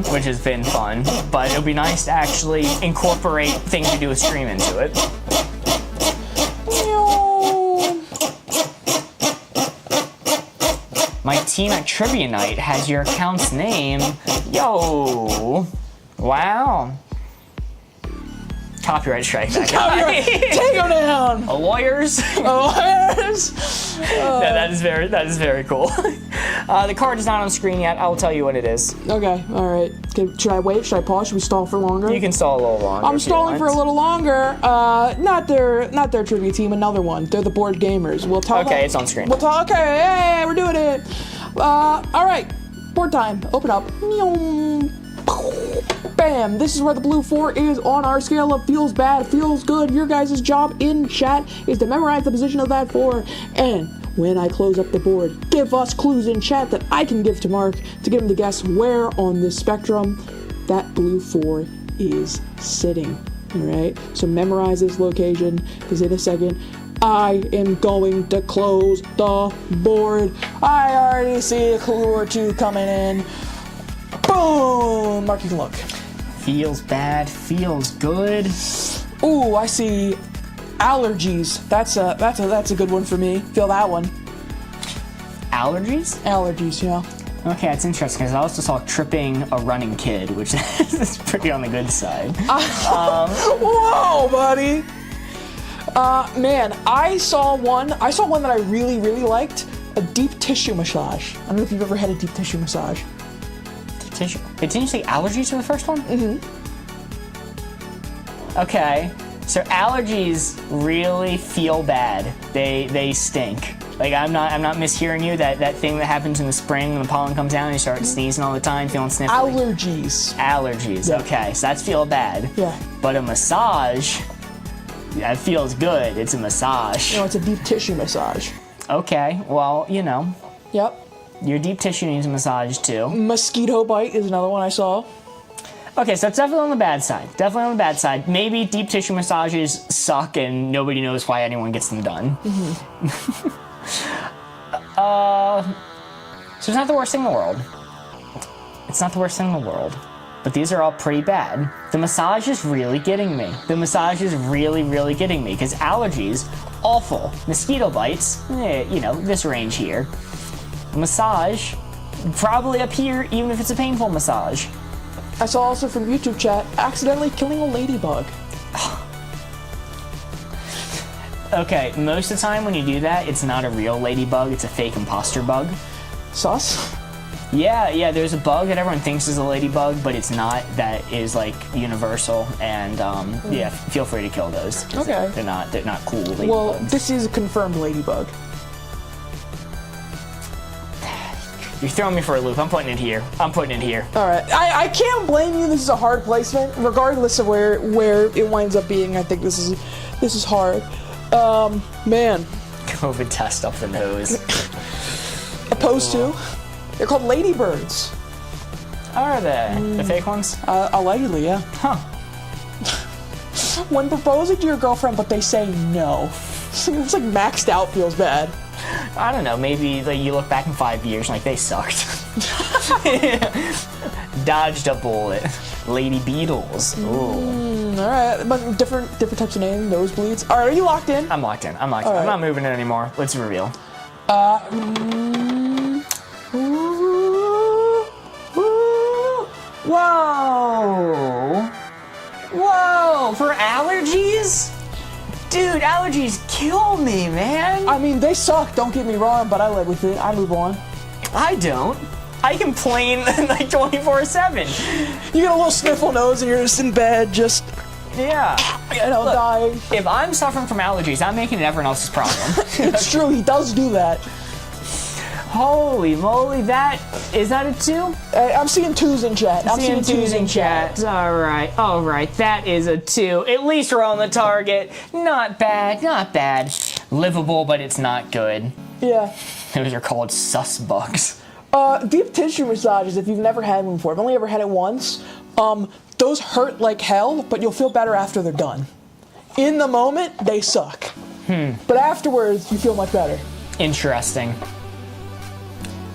which has been fun. But it'll be nice to actually incorporate things to do with stream into it. My team at Trivia Night has your account's name. Yo. Wow. Copyright strike that guy. Take him down. Lawyers. Lawyers. Yeah, that is very cool. The card is not on screen yet. I'll tell you what it is. Okay, all right. Okay, should I wait? Should I pause? Should we stall for longer? You can stall a little longer. I'm stalling for a little longer. Not their trivia team. Another one. They're the board gamers. We'll talk. Okay, it's on screen. We'll talk. Okay, hey, we're doing it. All right. Board time. Open up. Bam! This is where the blue 4 is on our scale of feels bad, feels good. Your guys' job in chat is to memorize the position of that 4. And when I close up the board, give us clues in chat that I can give to Mark to get him to guess where on this spectrum that blue 4 is sitting. Alright? So memorize this location, because in a second, I am going to close the board. I already see a clue or two coming in. Boom! Mark, you can look. Feels bad, feels good. Ooh, I see allergies. That's a good one for me. Feel that one. Allergies? Allergies, yeah. Okay, that's interesting because I also saw tripping a running kid, which is pretty on the good side. Whoa, buddy. Man, I saw one that I really, really liked. A deep tissue massage. I don't know if you've ever had a deep tissue massage. Tissue. Wait, didn't you say allergies for the first one? Mm-hmm. Okay, so allergies really feel bad. They stink. Like I'm not mishearing you. That thing that happens in the spring when the pollen comes down and you start sneezing all the time, feeling sniffly. Allergies. Yeah. Okay, so that's feel bad. Yeah. But a massage, that feels good. It's a massage. No, it's a deep tissue massage. Okay, well, you know. Yep. Your deep tissue needs a massage too. Mosquito bite is another one I saw. Okay, so it's definitely on the bad side. Definitely on the bad side. Maybe deep tissue massages suck and nobody knows why anyone gets them done. Mm-hmm. So it's not the worst thing in the world. It's not the worst thing in the world. But these are all pretty bad. The massage is really getting me. The massage is really, really getting me. Because allergies, awful. Mosquito bites, you know, this range here. Massage, probably up here, even if it's a painful massage. I saw also from YouTube chat, accidentally killing a ladybug. Okay, most of the time when you do that, it's not a real ladybug, it's a fake imposter bug. Sus? Yeah, there's a bug that everyone thinks is a ladybug, but it's not, that is like universal, and yeah, feel free to kill those. Okay. They're not cool ladybugs. Well, this is a confirmed ladybug. You're throwing me for a loop. I'm putting it here. All right. I can't blame you. This is a hard placement, regardless of where it winds up being. I think this is hard. Man. COVID test up the nose. Opposed to, they're called ladybirds. Are they? The fake ones? Allegedly, yeah. Huh. When proposing to your girlfriend, but they say no. It's like maxed out feels bad. I don't know, maybe like, you look back in 5 years and like, they sucked. Dodged a bullet. Lady Beetles. Ooh. All right, but different types of names, nosebleeds. All right, are you locked in? I'm locked in. I'm right. not moving it anymore. Let's reveal. Whoa! Whoa! For allergies? Dude, allergies kill me, man. I mean, they suck, don't get me wrong, but I live with it. I move on. I don't. I complain like 24/7. You get a little sniffle nose and you're just in bed, just, Yeah. Look, dying. if I'm suffering from allergies, I'm making it everyone else's problem. It's true, he does do that. Holy moly, is that a 2? I'm seeing 2s in chat. I'm Seeing twos in chat. All right. That is a 2. At least we're on the target. Not bad. Livable, but it's not good. Yeah. Those are called sus bugs. Deep tissue massages, if you've never had one before, I've only ever had it once, those hurt like hell, but you'll feel better after they're done. In the moment, they suck. But afterwards, you feel much better. Interesting.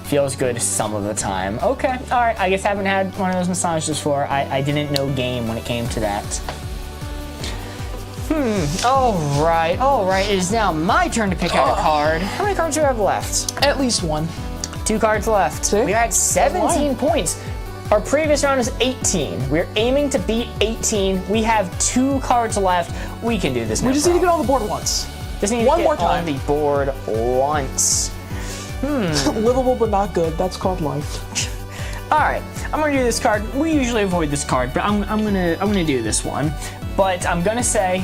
Feels good some of the time. Okay, all right. I guess I haven't had one of those massages before. I didn't know game when it came to that. All right. It is now my turn to pick out a card. How many cards do I have left? At least one. 2 cards left. See? We had 17 points. Our previous round is 18. We're aiming to beat 18. We have 2 cards left. We can do this. We just need to get on the board once. Just need to one get more time. on the board once. Livable but not good. That's called life. All right, I'm gonna do this card. We usually avoid this card, but I'm gonna do this one. But I'm gonna say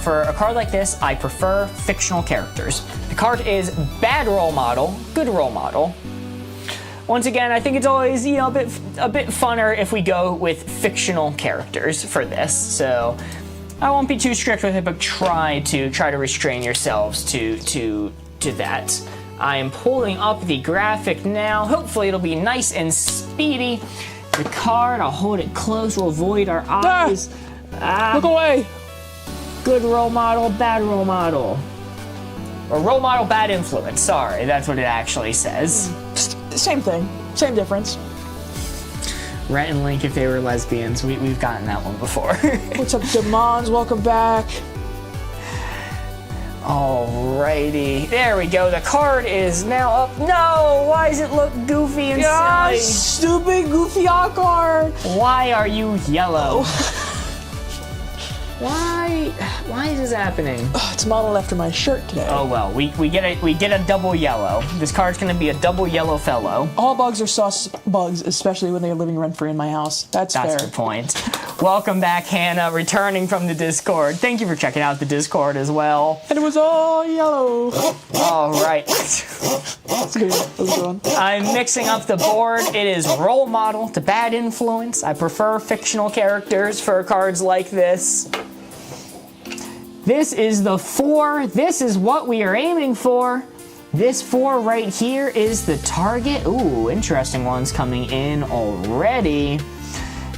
for a card like this, I prefer fictional characters. The card is bad role model, good role model. Once again, I think it's always a bit funner if we go with fictional characters for this. So I won't be too strict with it, but try to restrain yourselves to that. I am pulling up the graphic now. Hopefully it'll be nice and speedy. The card, I'll hold it close, we'll avoid our eyes. Look away. Good role model, bad role model. Or role model, bad influence, sorry, that's what it actually says. Same thing, same difference. Rhett and Link if they were lesbians, we've gotten that one before. What's up, Demons? Welcome back. Alrighty, there we go. The card is now up. No, why does it look goofy and silly? Stupid goofy card. Why are you yellow? Why is this happening? It's modeled after my shirt today. Oh well, we get a double yellow. This card's gonna be a double yellow fellow. All bugs are sus bugs, especially when they're living rent-free in my house. That's fair. That's the point. Welcome back, Hannah, returning from the Discord. Thank you for checking out the Discord as well. And it was all yellow. All right. That's good. That was a good one. I'm mixing up the board. It is role model to bad influence. I prefer fictional characters for cards like this. This is the 4. This is what we are aiming for. This 4 right here is the target. Ooh, interesting ones coming in already.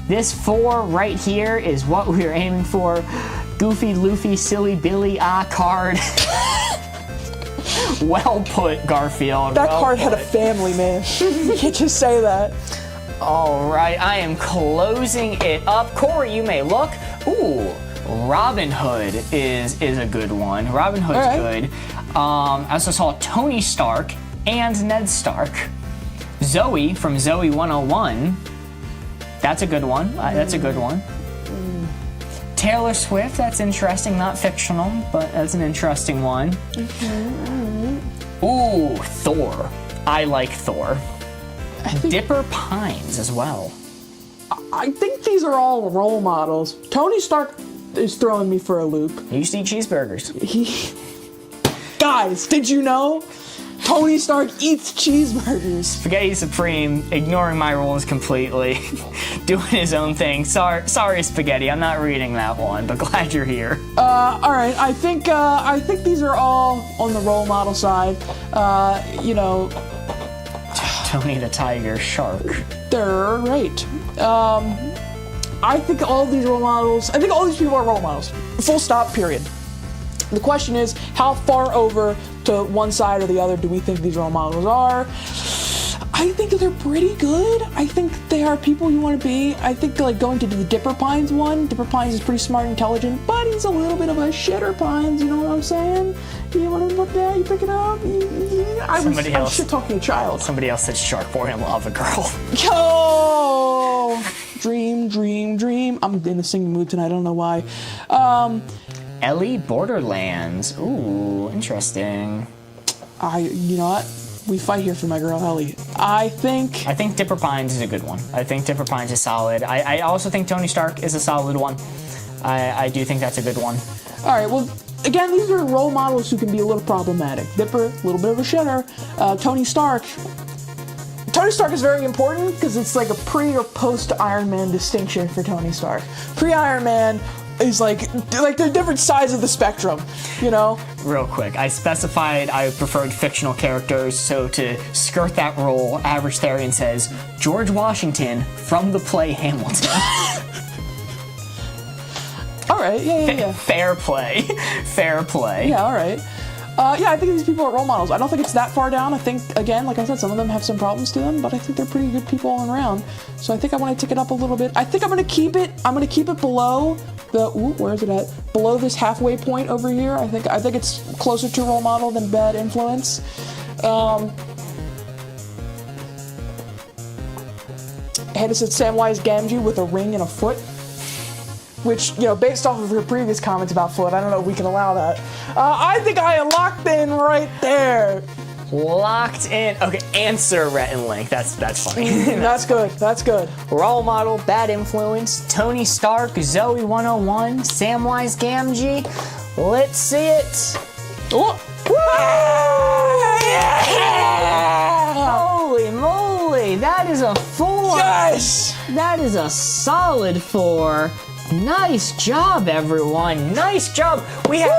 This 4 right here is what we are aiming for. Goofy, Luffy, Silly Billy, card. Well put, Garfield. That card had a family, man. You can't just say that. All right, I am closing it up. Corey, you may look. Ooh, Robin Hood is a good one. Robin Hood's good. I also saw Tony Stark and Ned Stark. Zoe from Zoe 101. That's a good one. That's a good one. Taylor Swift, that's interesting. Not fictional, but that's an interesting one. Ooh, Thor. I like Thor. Dipper Pines as well. I think these are all role models. Tony Stark is throwing me for a loop. He used to eat cheeseburgers. Guys, did you know? Tony Stark eats cheeseburgers. Spaghetti Supreme, ignoring my rules completely, doing his own thing. Sorry, Spaghetti, I'm not reading that one, but glad you're here. All right. I think these are all on the role model side. You know, Tony the Tiger Shark. they're right. I think all these role models. I think all these people are role models. Full stop. Period. The question is, how far over to one side or the other do we think these role models are? I think they're pretty good. I think they are people you want to be. I think like going to the Dipper Pines one. Dipper Pines is pretty smart and intelligent, but he's a little bit of a shitter Pines. You know what I'm saying? You want to look there? You pick it up. I'm shit talking a child. Somebody else said Shark Boy and Lava Girl. Yo, dream, dream, dream. I'm in a singing mood tonight. I don't know why. Ellie Borderlands. Ooh, interesting. You know what? We fight here for my girl Ellie. I think Dipper Pines is a good one. I think Dipper Pines is solid. I also think Tony Stark is a solid one. I do think that's a good one. All right, well, again, these are role models who can be a little problematic. Dipper, a little bit of a shitter. Tony Stark is very important because it's like a pre or post Iron Man distinction for Tony Stark. Pre-Iron Man is like they're different sides of the spectrum, you know? Real quick, I specified I preferred fictional characters, so to skirt that rule, Average Therian says, George Washington from the play Hamilton. All right, yeah. Fair play. Fair play. Yeah, all right. Yeah, I think these people are role models. I don't think it's that far down. I think, again, like I said, some of them have some problems to them, but I think they're pretty good people all around. So I think I want to tick it up a little bit. I think I'm going to keep it below where is it at? Below this halfway point over here. I think it's closer to role model than bad influence. Hannah said Samwise Gamgee with a ring and a foot. Which, you know, based off of her previous comments about foot, I don't know if we can allow that. I think I am locked in right there. Locked in. Okay, answer Rhett and Link. That's funny. That's good. Role model, bad influence, Tony Stark, Zoe 101, Samwise Gamgee. Let's see it. Oh. Yeah! Holy moly, that is a 4. Yes! That is a solid 4. Nice job, everyone. Nice job. We have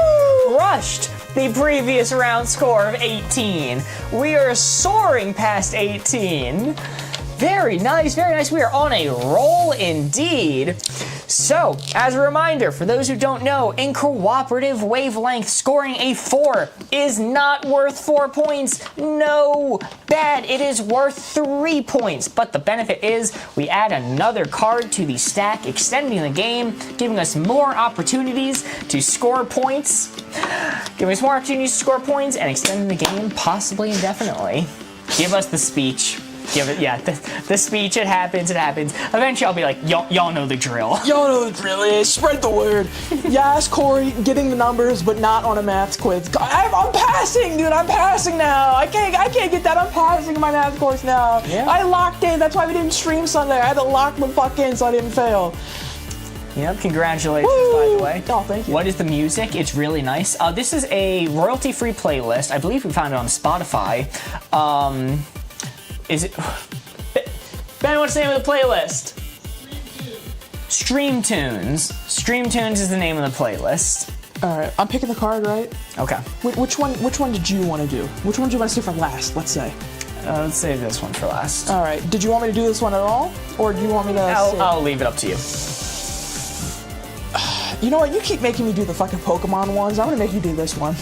crushed the previous round score of 18. We are soaring past 18. Very nice, very nice. We are on a roll indeed. So, as a reminder, for those who don't know, in cooperative Wavelength, scoring a 4 is not worth 4 points. No, bad. It is worth 3 points. But the benefit is we add another card to the stack, extending the game, giving us more opportunities to score points, and extending the game possibly indefinitely. Give us the speech. Give it, yeah, the speech, it happens. Eventually I'll be like, y'all know the drill. Y'all know the drill is. Spread the word. Yes, Corey, getting the numbers, but not on a math quiz. I'm passing, dude. I'm passing now. I can't get that. I'm passing my math course now. Yeah. I locked in. That's why we didn't stream Sunday. I had to lock the fuck in so I didn't fail. Yep, congratulations, Woo! by the way. Oh, thank you. What is the music? It's really nice. This is a royalty-free playlist. I believe we found it on Spotify. Is it... Ben, what's the name of the playlist? Stream Tunes. Stream Tunes is the name of the playlist. All right, I'm picking the card, right? Okay. Which one did you want to do? Which one do you want to say for last, let's say? Let's save this one for last. All right, did you want me to do this one at all? Or do you want me to... I'll leave it up to you. You know what? You keep making me do the fucking Pokemon ones. I'm gonna make you do this one.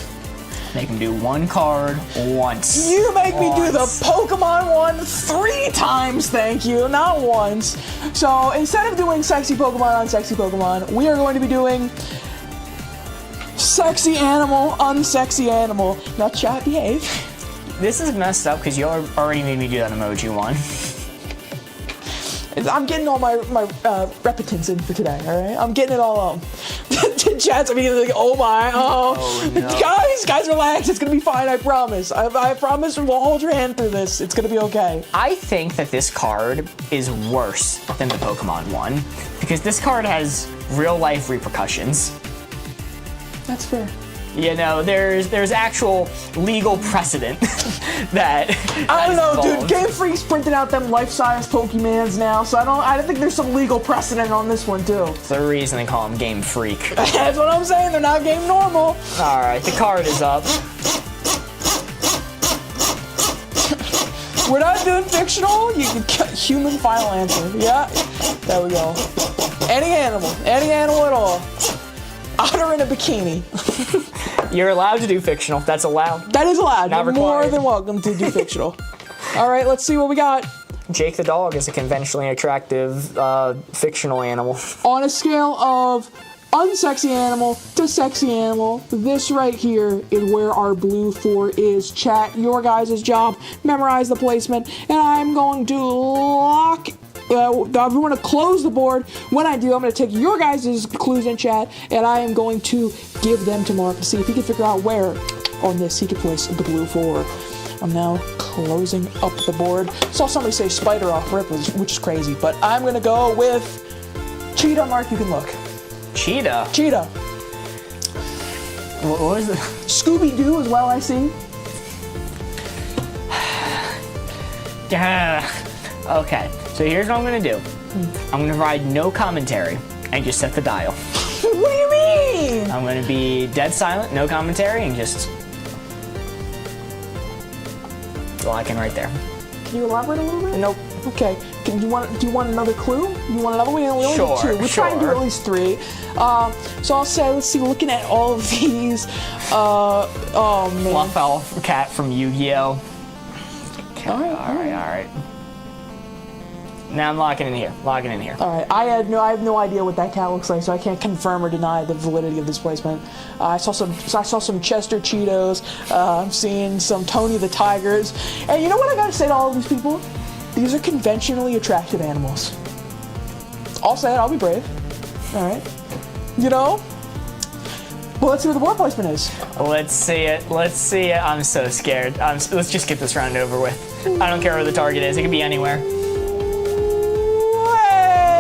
Make him do one card once. You make me do the Pokemon one 3 times, thank you, not once. So instead of doing sexy Pokemon on sexy Pokemon, we are going to be doing sexy animal, unsexy animal. Now chat, behave. This is messed up because you already made me do that emoji one. I'm getting all my repetence in for today, all right? I'm getting it all on. Chat's immediately like, oh my, oh. No. Guys, relax. It's going to be fine, I promise. I promise we'll hold your hand through this. It's going to be okay. I think that this card is worse than the Pokemon one because this card has real-life repercussions. That's fair. You know, there's actual legal precedent that I don't know, involved. dude. Game Freak's printing out them life-size Pokemans now, so I think there's some legal precedent on this one too. That's the reason they call him Game Freak. That's what I'm saying. They're not game normal. All right, the card is up. We're not doing fictional. You can human final answer. Yeah, there we go. Any animal at all. Otter in a bikini. You're allowed to do fictional. That's allowed. That is allowed. Not You're more required. than welcome to do fictional. All right, let's see what we got. Jake the dog is a conventionally attractive fictional animal. On a scale of unsexy animal to sexy animal, this right here is where our blue 4 is. Chat, your guys' job, memorize the placement, and I'm going to lock. I'm going to close the board. When I do, I'm going to take your guys' clues in chat, and I am going to give them to Mark to see if he can figure out where on this he can place the blue 4. I'm now closing up the board. Saw somebody say spider off rip, which is crazy, but I'm going to go with cheetah. Mark, you can look. Cheetah. Cheetah. What was it? Scooby-Doo as well, I see. Yeah. Okay, so here's what I'm gonna do. I'm gonna provide no commentary and just set the dial. What do you mean? I'm gonna be dead silent, no commentary, and just lock in right there. Can you elaborate a little bit? Nope. Okay. Do you want another clue? You want another one? We only Sure, do 2. We're trying to do sure. at least 3. So I'll say, let's see, looking at all of these, oh man. Fluffel cat from Yu-Gi-Oh. All right. All right. Now I'm locking in here. All right, I have no idea what that cat looks like, so I can't confirm or deny the validity of this placement. I saw some Chester Cheetos. I'm seeing some Tony the Tigers, and you know what I gotta say to all of these people? These are conventionally attractive animals. I'll say it. I'll be brave. All right. You know. Well, let's see what the board placement is. Let's see it. I'm so scared. Let's just get this round over with. I don't care where the target is. It could be anywhere.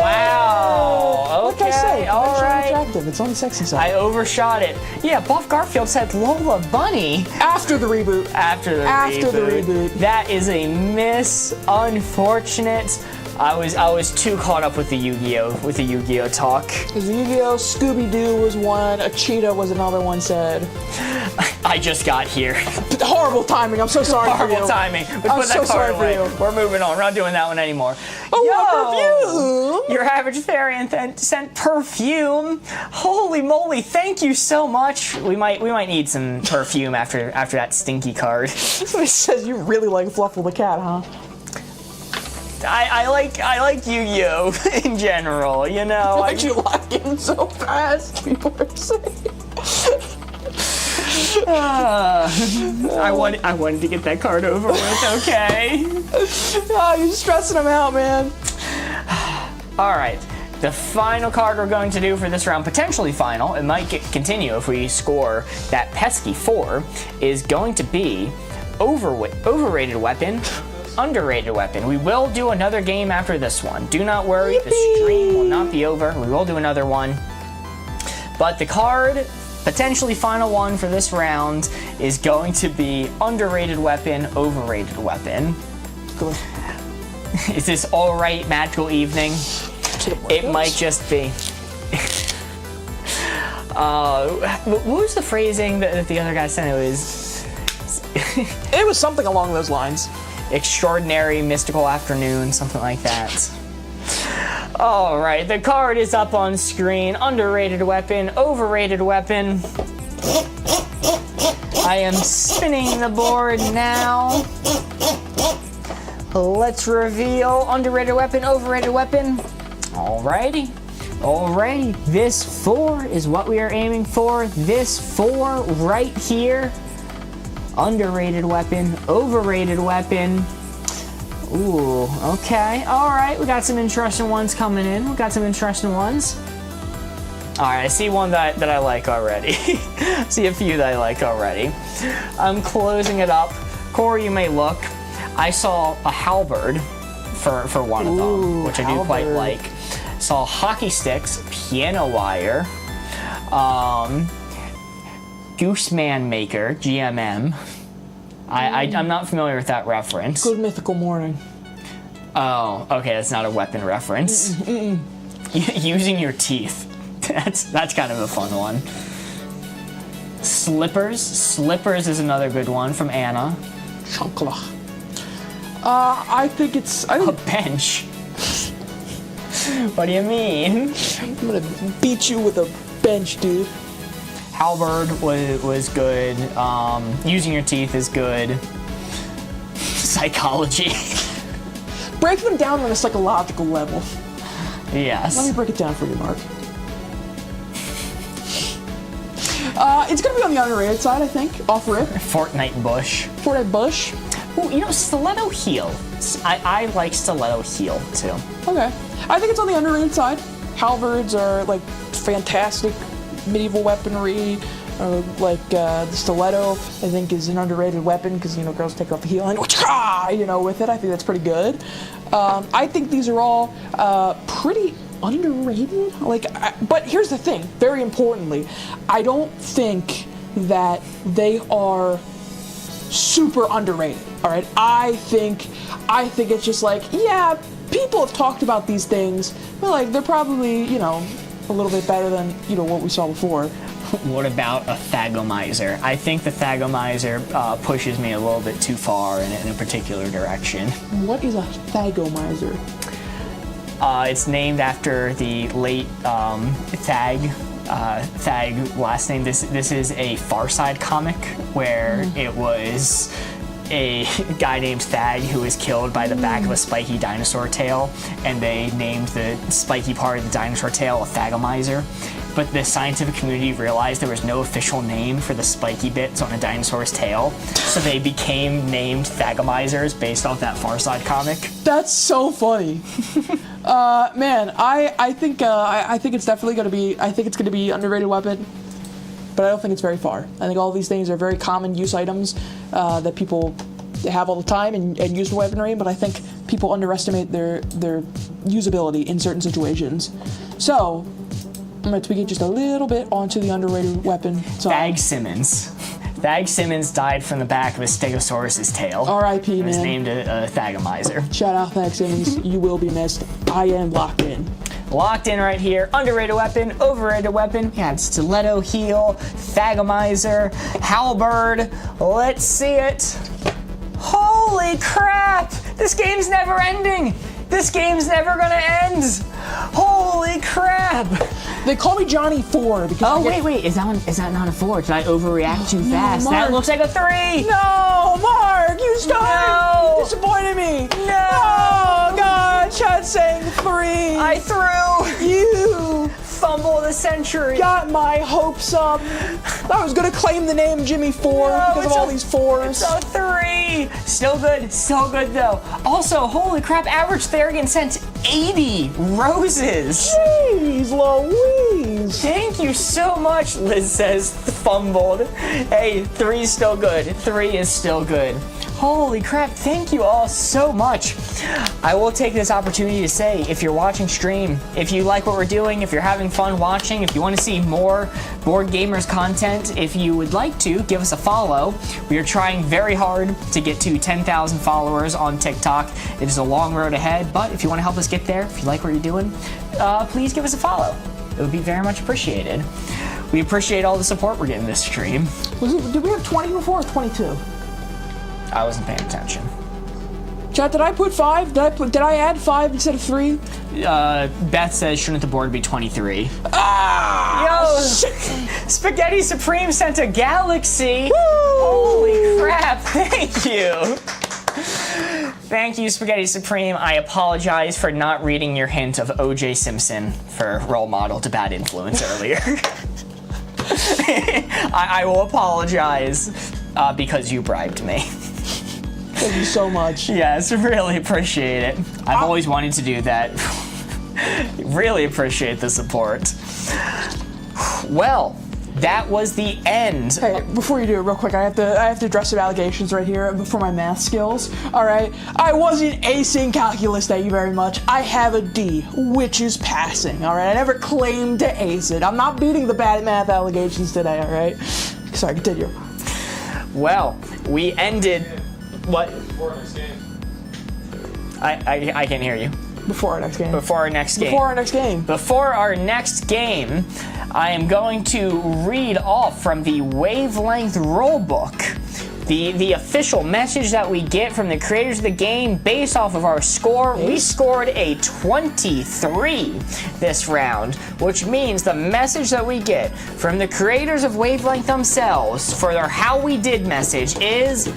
Wow. Like I say, All conventionally right. attractive. It's on the sexy side. I overshot it. Yeah, Buff Garfield said Lola Bunny After the reboot. after the reboot. That is a miss. Unfortunate. I was too caught up with the Yu-Gi-Oh talk. Because Yu-Gi-Oh! Scooby-Doo was one, a cheetah was another one said. I just got here. Horrible timing, I'm so sorry for you. Horrible timing. But I'm put so that sorry card for away. you. We're moving on. We're not doing that one anymore. Oh, perfume! Your average variant sent perfume. Holy moly! Thank you so much. We might need some perfume after that stinky card. It says you really like Fluffle the cat, huh? I like Yu-Gi-Oh in general. You know. Why'd you lock in so fast? People are saying. I wanted to get that card over with. Okay. Oh, you're stressing them out, man. All right. The final card we're going to do for this round, potentially final, it might continue if we score that pesky 4, is going to be overrated weapon, underrated weapon. We will do another game after this one. Do not worry, the stream will not be over. We will do another one. But the card, potentially final one for this round, is going to be underrated weapon, overrated weapon. Go ahead. Is this alright magical evening? It might just be. What was the phrasing that the other guy said? It was It was something along those lines. extraordinary mystical afternoon, something like that. All right, the card is up on screen. Underrated weapon, overrated weapon. I am spinning the board now. Let's reveal underrated weapon, overrated weapon. Alrighty. This 4 is what we are aiming for. This 4 right here. Underrated weapon, overrated weapon. Ooh, okay. Alright, we got some interesting ones coming in. Alright, I see one that I like already. See a few that I like already. I'm closing it up. Corey, you may look. I saw a halberd for one of them, which I do quite like. Saw hockey sticks, piano wire, Gooseman Maker, GMM. I'm not familiar with that reference. Good mythical morning. Oh, okay, that's not a weapon reference. Using your teeth. That's kind of a fun one. Slippers. Slippers is another good one from Anna. Chancla. I think A bench. What do you mean? I'm gonna beat you with a bench, dude. Halberd was good. Using your teeth is good. Psychology. Break them down on a psychological level. Yes. Let me break it down for you, Mark. It's gonna be on the underrated side, I think. Off rip. Fortnite Bush. Fortnite Bush. Ooh, you know, Stiletto Heel. I like Stiletto Heel too. Okay. I think it's on the underrated side. Halberds are like fantastic medieval weaponry. The stiletto, I think, is an underrated weapon because, you know, girls take off the heel and, you know, with it. I think that's pretty good. I think these are all pretty underrated. But here's the thing, very importantly, I don't think that they are super underrated. All right, I think it's just like, yeah, people have talked about these things, but like they're probably, you know, a little bit better than, you know, what we saw before. What about a Thagomizer? I think the Thagomizer pushes me a little bit too far in a particular direction. What is a Thagomizer? It's named after the late Thag. Thag last name. This is a Far Side comic where it was a guy named Thag who was killed by the back of a spiky dinosaur tail, and they named the spiky part of the dinosaur tail a Thagomizer. But the scientific community realized there was no official name for the spiky bits on a dinosaur's tail, so they became named Thagomizers based off that Far Side comic. That's so funny. Man, I think it's definitely gonna be. I think it's gonna be underrated weapon, but I don't think it's very far. I think all these things are very common use items that people have all the time and use for weaponry. But I think people underestimate their usability in certain situations. So I'm going to tweak it just a little bit onto the underrated weapon. Thag Simmons. Thag Simmons died from the back of a Stegosaurus's tail. R.I.P., man. He was named a Thagomizer. Shout out Thag Simmons. You will be missed. I am locked in. Locked in right here. Underrated weapon, overrated weapon. Yeah, Stiletto Heel, Thagomizer, Halberd. Let's see it. Holy crap! This game's never ending. This game's never gonna end. Holy crap! They call me Johnny 4 because wait, is that not a 4? Did I overreact too fast? Mark. That looks like a 3! No, Mark, you started! No. You disappointed me! No! Oh, God, chat saying 3! I threw! You Fumble of the century! got my hopes up! I was gonna claim the name Jimmy 4 because of all these 4s. It's a 3! Still good though. Also, holy crap, Average Therian sent 80 roses! Jeez Louise! Thank you so much, Liz says, fumbled. Hey, 3's still good. 3 is still good. Holy crap, thank you all so much. I will take this opportunity to say, if you're watching stream, if you like what we're doing, if you're having fun watching, if you want to see more Board Gamers content, if you would like to, give us a follow. We are trying very hard to get to 10,000 followers on TikTok. It is a long road ahead, but if you want to help us get there, if you like what you're doing, please give us a follow. It would be very much appreciated. We appreciate all the support we're getting this stream. Did we have 20 before or 22? I wasn't paying attention. Chat, did I put 5? Did I add 5 instead of 3? Beth says, shouldn't the board be 23? Ah! Yo, Spaghetti Supreme sent a galaxy. Woo! Holy crap, thank you. Thank you, Spaghetti Supreme. I apologize for not reading your hint of O.J. Simpson for role model to bad influence earlier. I will apologize because you bribed me. Thank you so much. Yes, really appreciate it. I've always wanted to do that. Really appreciate the support. Well, that was the end. Hey, before you do it, real quick, I have to address some allegations right here for my math skills. All right, I wasn't acing calculus. Thank you very much. I have a D, which is passing. All right, I never claimed to ace it. I'm not beating the bad math allegations today. All right, sorry, continue. Well, we ended. What? I can't hear you. Before our next game. Before our next game. Before our next game. Before our next game, I am going to read off from the Wavelength rulebook the official message that we get from the creators of the game based off of our score. We scored a 23 this round, which means the message that we get from the creators of Wavelength themselves for their How We Did message is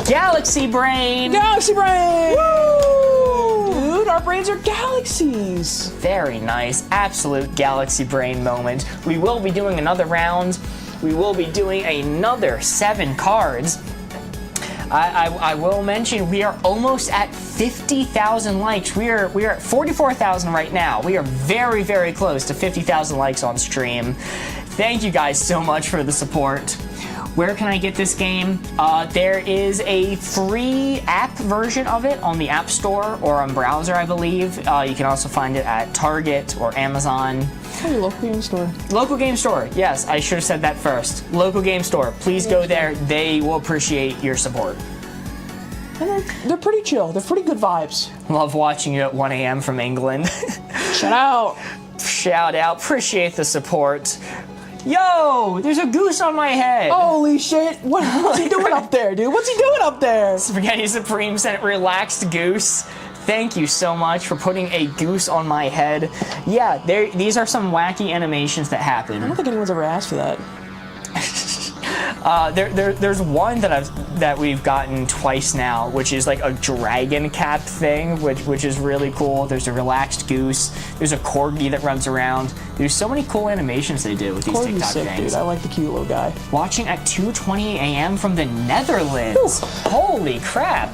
Galaxy Brain! Galaxy Brain! Woo! Dude, our brains are galaxies. Very nice. Absolute Galaxy Brain moment. We will be doing another round. We will be doing another 7 cards. I will mention we are almost at 50,000 likes. We are at 44,000 right now. We are very, very close to 50,000 likes on stream. Thank you guys so much for the support. Where can I get this game? There is a free app version of it on the App Store or on browser, I believe. You can also find it at Target or Amazon. Hey, local game store. Local game store. Yes, I should have said that first. Local game store. Please go there. They will appreciate your support. And they're pretty chill. They're pretty good vibes. Love watching you at 1 a.m. from England. Shout out. Shout out. Appreciate the support. Yo, there's a goose on my head. Holy shit. What's he doing up there, dude? What's he doing up there? Spaghetti Supreme sent relaxed goose. Thank you so much for putting a goose on my head. Yeah, these are some wacky animations that happen. I don't think anyone's ever asked for that. There's one that we've gotten twice now, which is like a dragon cap thing, which is really cool. There's a relaxed goose. There's a corgi that runs around. There's so many cool animations they do with these Corgi's TikTok sick, things. dude. I like the cute little guy. Watching at 2:20 a.m. from the Netherlands. Ooh. Holy crap!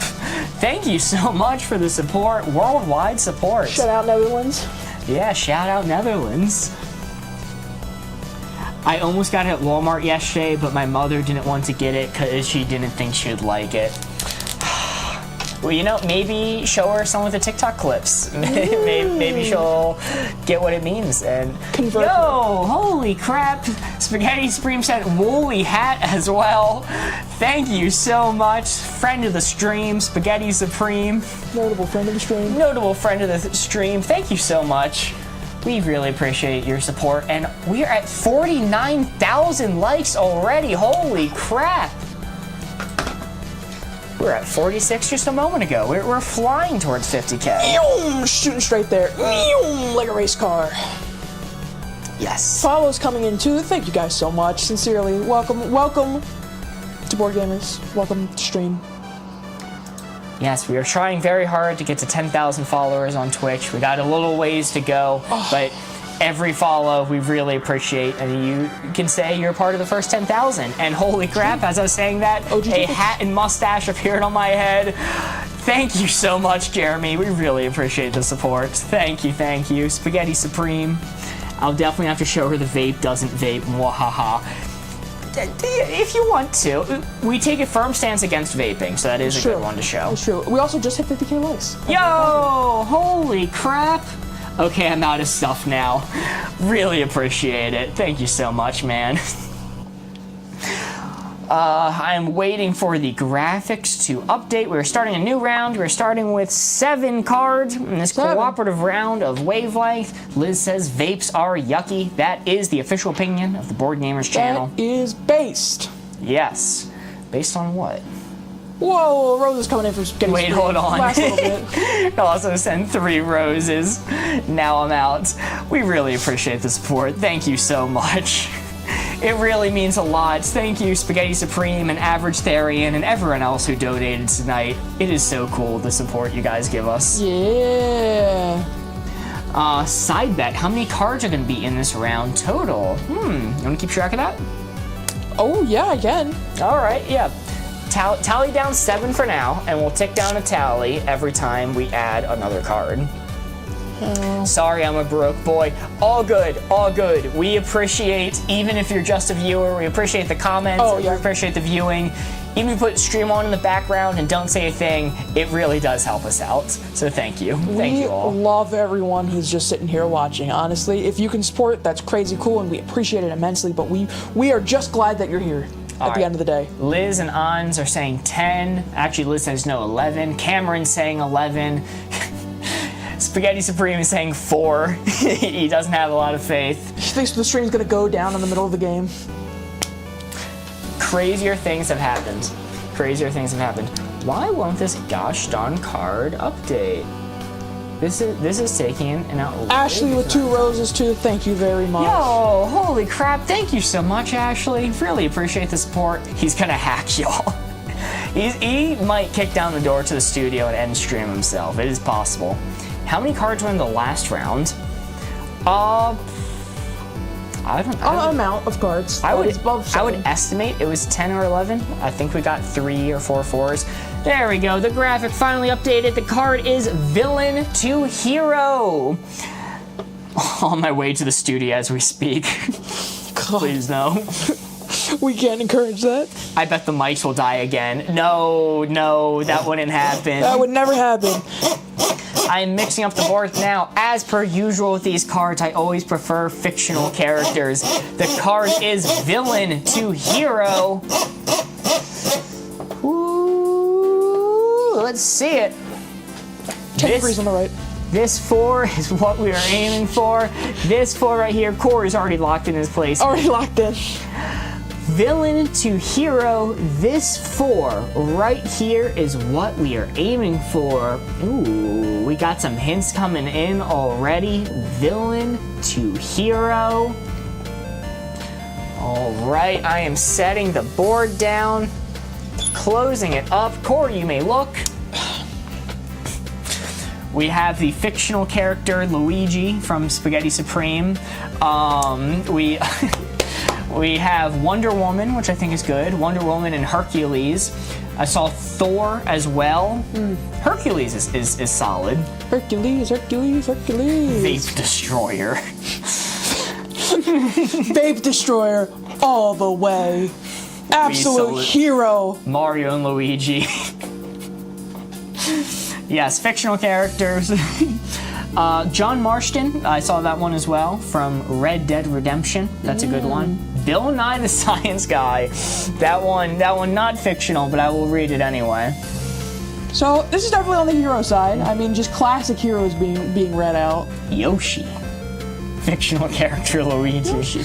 Thank you so much for the support, worldwide support. Shout out Netherlands. Yeah, shout out Netherlands. I almost got it at Walmart yesterday, but my mother didn't want to get it because she didn't think she'd like it. Well, you know, maybe show her some of the TikTok clips. Maybe she'll get what it means. And convert. Yo, holy crap! Spaghetti Supreme sent woolly hat as well. Thank you so much, friend of the stream, Spaghetti Supreme. Notable friend of the stream. Notable friend of the stream. Thank you so much. We really appreciate your support, and we're at 49,000 likes already. Holy crap! We're at 46 just a moment ago. We're flying towards 50K. Shooting straight there. Like a race car. Yes. Follows coming in too. Thank you guys so much. Sincerely, welcome to Board Gamers. Welcome to stream. Yes, we are trying very hard to get to 10,000 followers on Twitch. We got a little ways to go, but every follow we really appreciate, and you can say you're part of the first 10,000. And holy crap, as I was saying that, a hat and mustache appeared on my head. Thank you so much, Jeremy. We really appreciate the support. Thank you. Spaghetti Supreme. I'll definitely have to show her the vape doesn't vape. Mwahaha. If you want to. We take a firm stance against vaping, so that is a good one to show. That's true. We also just hit 50K likes. Yo! Holy crap! Okay, I'm out of stuff now. Really appreciate it. Thank you so much, man. I'm waiting for the graphics to update. We're starting a new round. We're starting with 7 cards in this cooperative round of Wavelength. Liz says vapes are yucky. That is the official opinion of the Board Gamers channel. That is based. Yes. Based on what? Whoa, Rose is coming in from Spaghetti. Wait, hold on. Last little bit. I'll also send 3 roses. Now I'm out. We really appreciate the support. Thank you so much. It really means a lot. Thank you, Spaghetti Supreme and Average Therian and everyone else who donated tonight. It is so cool, the support you guys give us. Yeah. Side bet, how many cards are going to be in this round total? You want to keep track of that? Oh, yeah, I can. All right, yeah. Tally down 7 for now, and we'll tick down a tally every time we add another card. Sorry, I'm a broke boy. All good, all good. We appreciate, even if you're just a viewer, we appreciate the comments. Oh, yeah. We appreciate the viewing. Even if you put stream on in the background and don't say a thing, it really does help us out. So thank you. Thank you all. We love everyone who's just sitting here watching. Honestly, if you can support, that's crazy cool, and we appreciate it immensely. But we are just glad that you're here at the end of the day. Liz and Ans are saying 10. Actually, Liz says no, 11. Cameron's saying 11. Spaghetti Supreme is saying 4. He doesn't have a lot of faith. He thinks the stream's gonna go down in the middle of the game. Crazier things have happened. Crazier things have happened. Why won't this gosh darn card update? This is taking an outrageous Ashley with 2 roses too. Thank you very much. Yo, holy crap! Thank you so much, Ashley. Really appreciate the support. He's gonna hack y'all. He might kick down the door to the studio and end stream himself. It is possible. How many cards were in the last round? I don't know. Amount of cards. I would estimate it was 10 or 11. I think we got 3 or 4 4s. There we go. The graphic finally updated. The card is Villain to Hero. On my way to the studio as we speak. Please no. We can't encourage that. I bet the mics will die again. No, that wouldn't happen. That would never happen. I am mixing up the boards now. As per usual with these cards, I always prefer fictional characters. The card is Villain to Hero. Ooh, let's see it. 10 degrees on the right. This 4 is what we are aiming for. This 4 right here, Corey is already locked in his place. Already locked in. Villain to Hero, this 4 right here is what we are aiming for. Ooh, we got some hints coming in already. Villain to Hero. All right, I am setting the board down, closing it up. Corey, you may look. We have the fictional character Luigi from Spaghetti Supreme. We have Wonder Woman, which I think is good. Wonder Woman and Hercules. I saw Thor as well. Hercules is solid. Hercules. Vape Destroyer. Vape Destroyer all the way. Absolute hero. Mario and Luigi. Yes, fictional characters. John Marston, I saw that one as well from Red Dead Redemption. That's a good one. Bill Nye the Science Guy. That one not fictional, but I will read it anyway. So this is definitely on the hero side. I mean, just classic heroes being read out. Yoshi. Fictional character Luigi. Yoshi.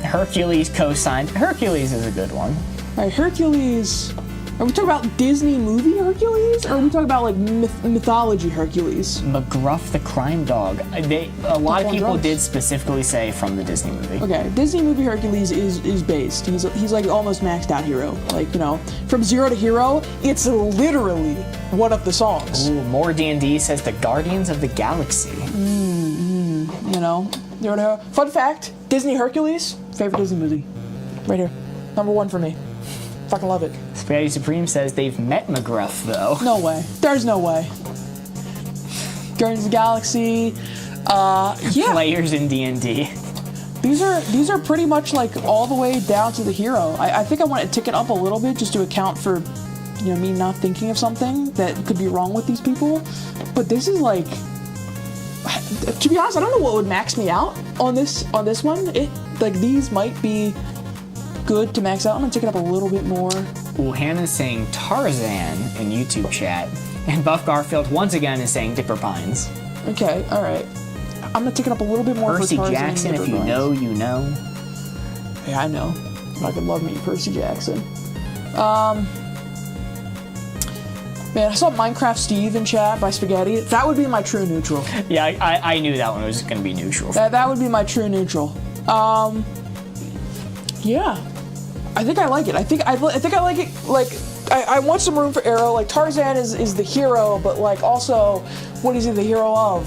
Hercules co-signed. Hercules is a good one. All right, Hercules. Are we talking about Disney movie Hercules, or are we talking about like mythology Hercules? McGruff the Crime Dog. A lot of people drugs. did specifically say from the Disney movie. Okay, Disney movie Hercules is based. He's like almost maxed out hero. Like, you know, from zero to hero, it's literally one of the songs. Ooh, more D&D says the Guardians of the Galaxy. You know, zero to hero. Fun fact: Disney Hercules, favorite Disney movie, right here, #1 for me. Fucking love it. Spaghetti Supreme says they've met McGruff though. No way. There's no way. Guardians of the Galaxy. Yeah. Players in D&D. These are pretty much like all the way down to the hero. I think I want to tick it up a little bit just to account for, you know, me not thinking of something that could be wrong with these people. But this is like, to be honest, I don't know what would max me out on this one. Like these might be good to max out. I'm gonna tick it up a little bit more. Ooh, Hannah's saying Tarzan in YouTube chat. And Buff Garfield once again is saying Dipper Pines. Okay, alright. I'm gonna tick it up a little bit more Percy for Tarzan. Jackson, if you know, you know. Yeah, I know. I could love me Percy Jackson. Man, I saw Minecraft Steve in chat by Spaghetti. That would be my true neutral. Yeah, I knew that one was gonna be neutral. That would be my true neutral. Yeah. I think I like it. I think I like it. Like, I want some room for Arrow. Like, Tarzan is the hero, but like also, what is he the hero of?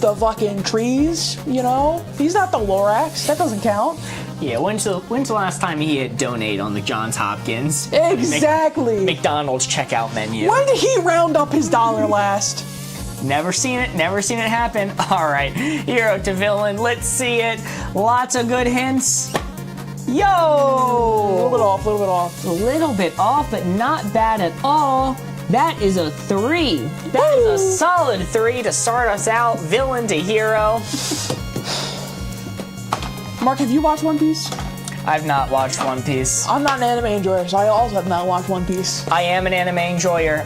The fucking trees, you know? He's not the Lorax. That doesn't count. Yeah, when's the last time he hit donate on the Johns Hopkins? Exactly. McDonald's checkout menu. When did he round up his dollar last? Never seen it happen. All right, hero to villain, let's see it. Lots of good hints. Yo! A little bit off, A little bit off, but not bad at all. That is a 3. That is a solid 3 to start us out, villain to hero. Mark, have you watched One Piece? I've not watched One Piece. I'm not an anime enjoyer, so I also have not watched One Piece. I am an anime enjoyer.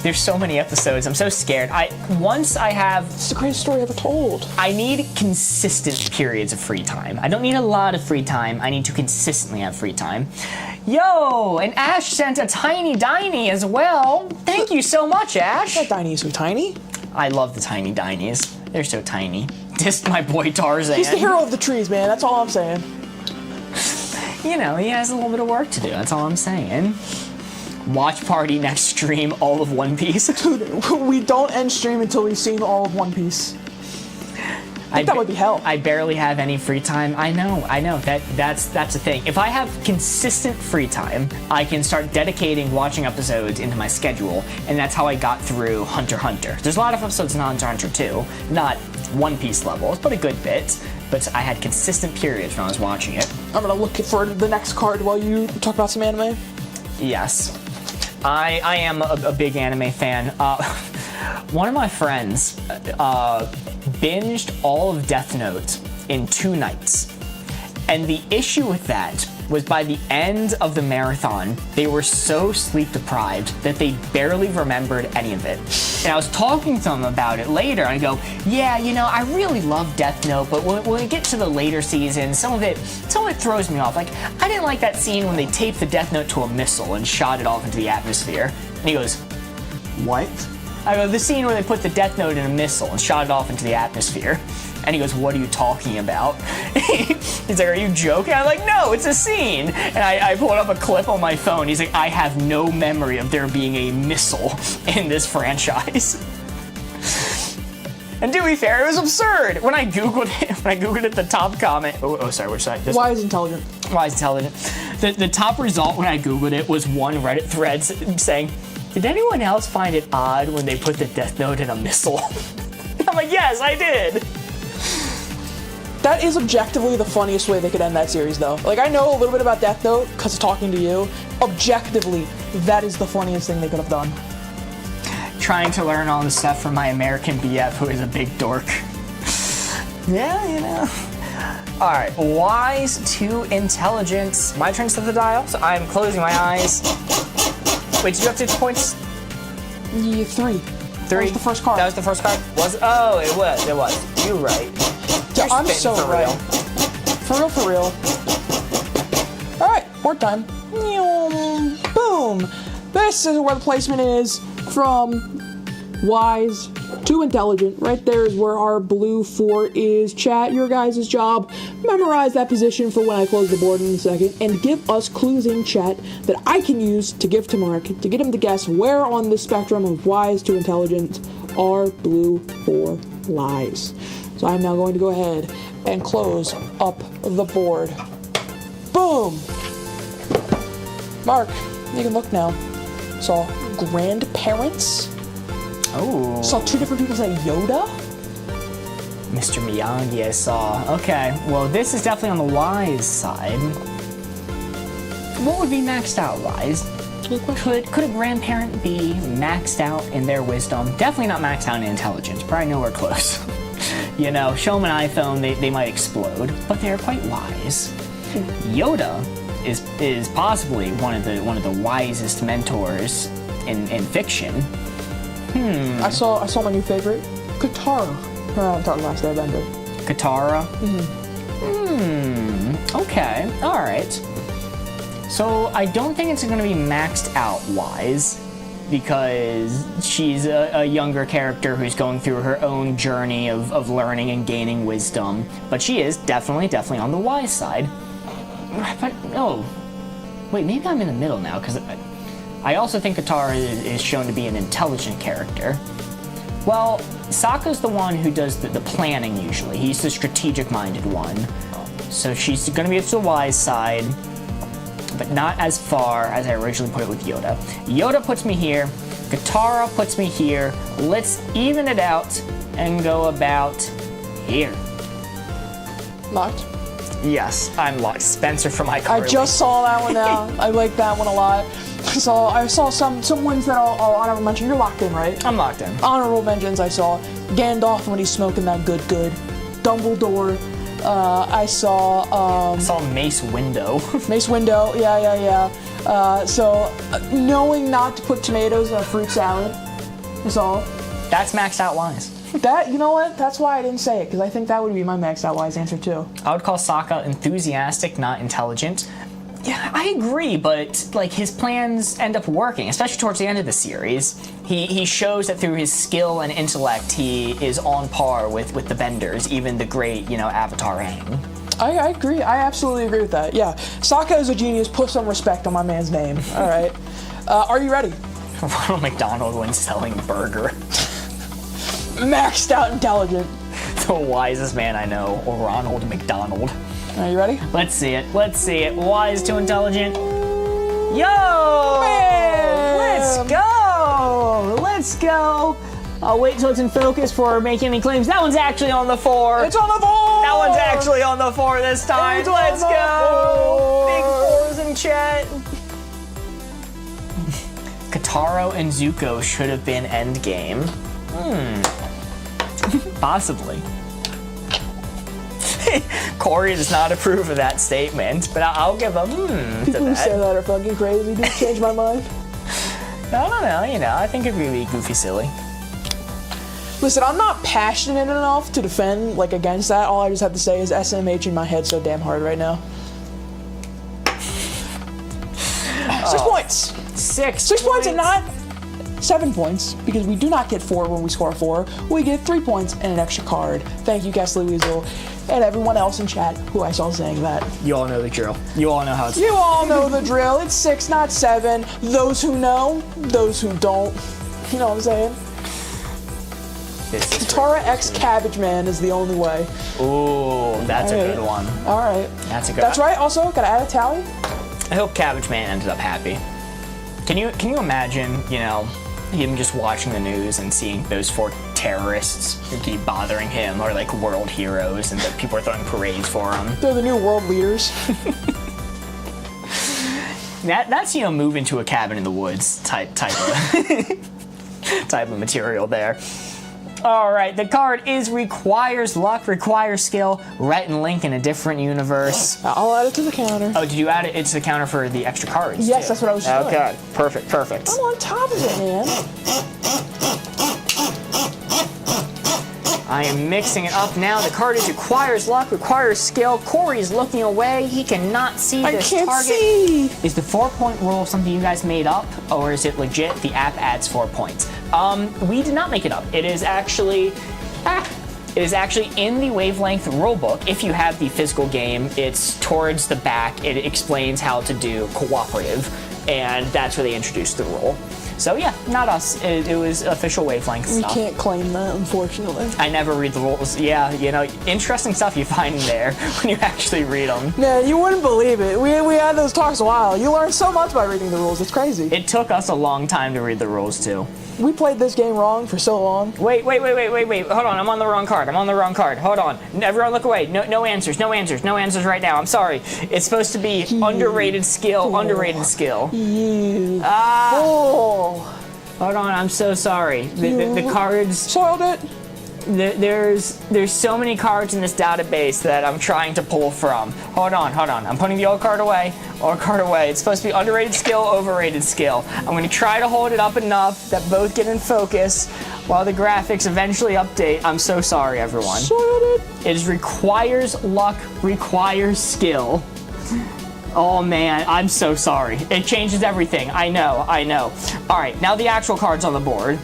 There's so many episodes. I'm so scared. Once I have... It's the greatest story ever told. I need consistent periods of free time. I don't need a lot of free time. I need to consistently have free time. Yo, and Ash sent a tiny Diny as well. Thank you so much, Ash. That Diny is so tiny. I love the tiny Dinies. They're so tiny. Dissed my boy Tarzan. He's the hero of the trees, man. That's all I'm saying. You know, he has a little bit of work to do. That's all I'm saying. Watch party next stream, all of One Piece. Dude, we don't end stream until we've seen all of One Piece. I think that would be hell. I barely have any free time. I know. That's the thing. If I have consistent free time, I can start dedicating watching episodes into my schedule, and that's how I got through Hunter x Hunter. There's a lot of episodes in Hunter x Hunter too, not One Piece levels, but a good bit. But I had consistent periods when I was watching it. I'm gonna look for the next card while you talk about some anime. Yes. I am a big anime fan. One of my friends binged all of Death Note in 2 nights. And the issue with that was by the end of the marathon, they were so sleep deprived that they barely remembered any of it. And I was talking to them about it later, and I go, yeah, you know, I really love Death Note, but when we get to the later seasons, some of it throws me off. Like, I didn't like that scene when they taped the Death Note to a missile and shot it off into the atmosphere. And he goes, what? I go, the scene where they put the Death Note in a missile and shot it off into the atmosphere. And he goes, what are you talking about? He's like, are you joking? I'm like, no, it's a scene. And I pulled up a clip on my phone. He's like, I have no memory of there being a missile in this franchise. And to be fair, it was absurd. When I Googled it, the top comment, sorry, which side? Why is intelligent? Why is intelligent? The top result when I Googled it was one Reddit thread saying, did anyone else find it odd when they put the Death Note in a missile? I'm like, yes, I did. That is objectively the funniest way they could end that series, though. Like, I know a little bit about Death Note because of talking to you. Objectively, that is the funniest thing they could have done. Trying to learn all this stuff from my American BF, who is a big dork. Yeah, you know. All right, wise to intelligence. My turn to set the dial, so I'm closing my eyes. Wait, did you have 50 points? Yeah, 3. 3? That was the first card. That was the first card? Oh, it was. You're right. Yeah, I'm so for right. real. For real. All right, board time. Boom. This is where the placement is from wise to intelligent. Right there is where our blue 4 is. Chat, your guys' job. Memorize that position for when I close the board in a second, and give us clues in chat that I can use to give to Mark to get him to guess where on the spectrum of wise to intelligent our blue 4 lies. So I'm now going to go ahead and close up the board. Boom! Mark, you can look now. Saw grandparents. Oh. Saw 2 different people say Yoda. Mr. Miyagi, I saw. Okay, well, this is definitely on the wise side. What would be maxed out wise? Could a grandparent be maxed out in their wisdom? Definitely not maxed out in intelligence. Probably nowhere close. You know, show them an iPhone, they might explode, but they're quite wise. Yoda is possibly one of the wisest mentors in fiction. I saw my new favorite, Katara. From Last Airbender. Katara? Okay, alright. So I don't think it's going to be maxed out wise, because she's a younger character who's going through her own journey of learning and gaining wisdom. But she is definitely on the wise side. But, wait, maybe I'm in the middle now, because I also think Katara is shown to be an intelligent character. Well, Sokka's the one who does the planning usually. He's the strategic-minded one. So she's going to be to the wise side, but not as far as I originally put it with Yoda. Yoda puts me here Katara puts me here. Let's even it out and go about here. Locked. Yes, I'm locked. Spencer from my I just saw that one now. I like that one a lot. So I saw some wins that I'll honorable mention. You're locked in, right? I'm locked in. Honorable mentions I saw. Gandalf when he's smoking that good. Dumbledore. I saw Mace Windu. Mace Windu. Yeah. So knowing not to put tomatoes in a fruit salad is all. That's maxed out wise. That, you know what? That's why I didn't say it, because I think that would be my maxed out wise answer too. I would call Sokka enthusiastic, not intelligent. Yeah, I agree, but like his plans end up working, especially towards the end of the series. He shows that through his skill and intellect, he is on par with the Benders, even the great, Avatar Aang. I agree. I absolutely agree with that. Yeah, Sokka is a genius. Put some respect on my man's name. All right. Are you ready? Ronald McDonald when selling burger. Maxed out intelligent. The wisest man I know, Ronald McDonald. Are you ready? Let's see it. Wise to intelligent. Yo! Bam! Let's go! I'll wait till it's in focus for making any claims. That one's actually on the 4. It's on the 4! That one's actually on the 4 this time. It's Let's on the go! 4. Big 4s in chat. Kataro and Zuko should have been endgame. Possibly. Corey does not approve of that statement, but I'll give a to People who that. say that are fucking crazy. Dude, change my mind. I don't know, I think it would be goofy silly. Listen, I'm not passionate enough to defend against that. All I just have to say is SMH in my head so damn hard right now. 6 points. 6 points and not 7 points, because we do not get 4 when we score 4. We get 3 points and an extra card. Thank you, Ghastly Weasel, and everyone else in chat who I saw saying that. You all know the drill. You all know how it's. You all know the drill. It's 6, not 7. Those who know, those who don't. You know what I'm saying? Katara X Cabbage Man is the only way. Ooh, that's a All right. good one. All right. That's a good. That's right. Also, gotta add a tally. I hope Cabbage Man ended up happy. Can you imagine, him just watching the news and seeing those 4 terrorists who keep bothering him are like world heroes and that people are throwing parades for them? They're the new world leaders. That's move into a cabin in the woods type of type of material there. All right, the card is requires luck, requires skill. Rhett and Link in a different universe. I'll add it to the counter. Oh, did you add it to the counter for the extra cards? Yes, too? that's what I was doing. Okay, perfect. I'm on top of it, man. I am mixing it up now. The card is requires luck, requires skill. Corey's looking away. He cannot see this I can't target. see. Is the 4-point rule something you guys made up, or is it legit? The app adds 4 points. We did not make it up. It is actually in the Wavelength rulebook. If you have the physical game, it's towards the back. It explains how to do cooperative, and that's where they introduced the rule. So yeah, not us. It was official Wavelength We stuff. can't claim that, unfortunately. I never read the rules. Yeah, interesting stuff you find in there when you actually read them. Man, you wouldn't believe it. We had those talks a while. You learn so much by reading the rules. It's crazy. It took us a long time to read the rules too. We played this game wrong for so long. Wait. Hold on, I'm on the wrong card. Hold on. Everyone look away. No answers right now. I'm sorry. It's supposed to be underrated skill. You. Hold on, I'm so sorry. The cards. Soiled it. There's so many cards in this database that I'm trying to pull from. Hold on. I'm putting the old card away. It's supposed to be underrated skill, overrated skill. I'm going to try to hold it up enough that both get in focus while the graphics eventually update. I'm so sorry, everyone. Soiled it. It is requires luck, requires skill. Oh man, I'm so sorry. It changes everything. I know. All right, now the actual card's on the board.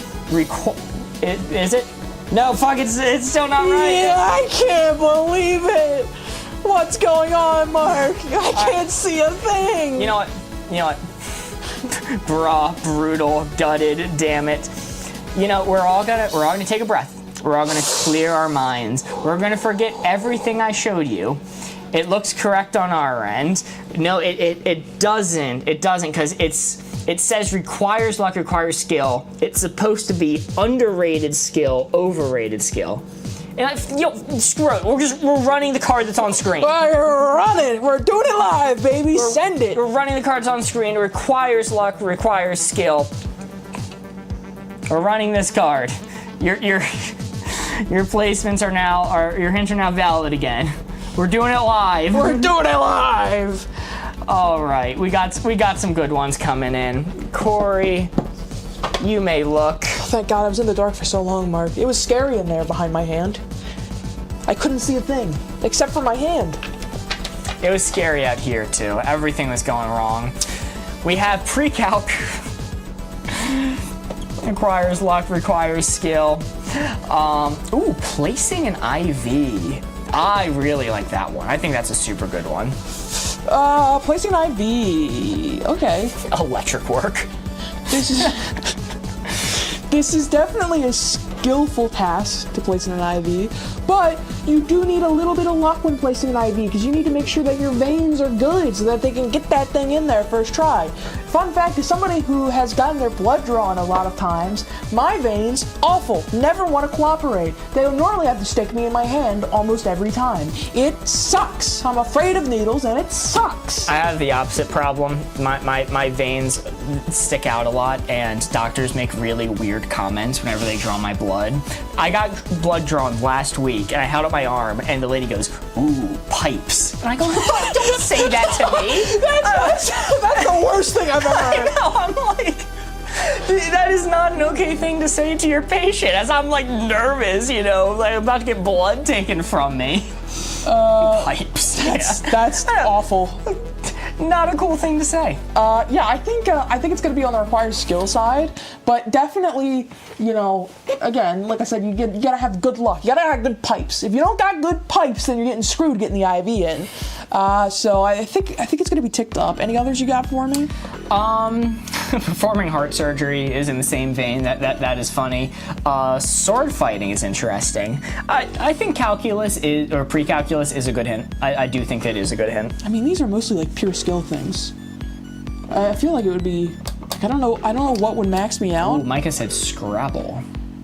Is it? No, fuck, it's still not right. Yeah, I can't believe it. What's going on, Mark? I can't see a thing. You know what? Brutal, gutted, damn it. We're all gonna take a breath. We're all gonna clear our minds. We're gonna forget everything I showed you. It looks correct on our end. No, it doesn't. It doesn't, because It says requires luck, requires skill. It's supposed to be underrated skill, overrated skill. And screw it. We're running the card that's on screen. We're running. We're doing it live, baby. Send it. We're running the cards on screen. It requires luck, requires skill. We're running this card. Your placements are now, your hints are now valid again. We're doing it live. We're doing it live. All right, we got some good ones coming in. Corey, you may look. Thank God I was in the dark for so long, Mark. It was scary in there behind my hand. I couldn't see a thing except for my hand. It was scary out here too. Everything was going wrong. We have pre-calc. Requires luck, requires skill. Placing an IV. I really like that one. I think that's a super good one. Placing an IV. Okay. Electric work. This is definitely a skillful task to place in an IV, but you do need a little bit of luck when placing an IV because you need to make sure that your veins are good so that they can get that thing in there first try. Fun fact, as somebody who has gotten their blood drawn a lot of times, my veins, awful, never want to cooperate. They would normally have to stick me in my hand almost every time. It sucks. I'm afraid of needles and it sucks. I have the opposite problem. My veins stick out a lot and doctors make really weird comments whenever they draw my blood. I got blood drawn last week and I held up my arm and the lady goes, "Ooh, pipes." And I go, "Don't say that to me." That's the worst thing I've ever heard. I know, I'm like, that is not an okay thing to say to your patient as I'm like nervous, like I'm about to get blood taken from me. Pipes. That's awful. Not a cool thing to say. Yeah, I think it's gonna be on the required skill side, but definitely, again, like I said, you gotta have good luck. You gotta have good pipes. If you don't got good pipes, then you're getting screwed getting the IV in. So I think it's gonna be ticked up. Any others you got for me? Performing heart surgery is in the same vein. That is funny. Sword fighting is interesting. I think calculus or pre-calculus is a good hint. I do think that is a good hint. I mean, these are mostly like pure skill things. I feel like it would be. I don't know what would max me out. Ooh, Micah said Scrabble.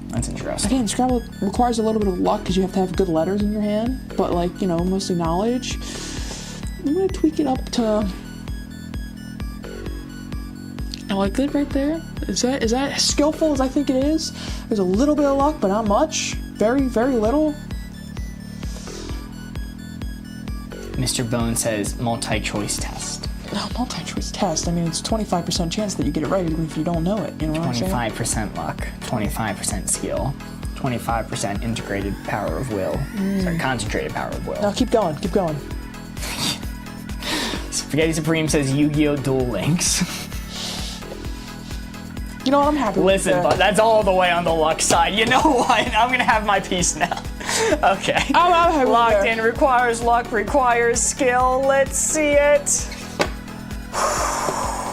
That's interesting. Again, Scrabble requires a little bit of luck because you have to have good letters in your hand, but mostly knowledge. I'm gonna tweak it up to. I like it right there. Is that as skillful as I think it is? There's a little bit of luck, but not much. Very, very little. Mr. Bone says multi-choice test. No, multi-choice test. I mean, it's 25% chance that you get it right even if you don't know it. You know what I'm saying? 25% luck, 25% skill, 25% integrated power of will. Sorry, concentrated power of will. No, keep going. Keep going. Spaghetti Supreme says Yu-Gi-Oh! Duel Links. You know what? I'm happy with Listen, but that's all the way on the luck side. You know what? I'm gonna have my piece now. Okay. I'm happy with Locked that. in. Requires luck. Requires skill. Let's see it.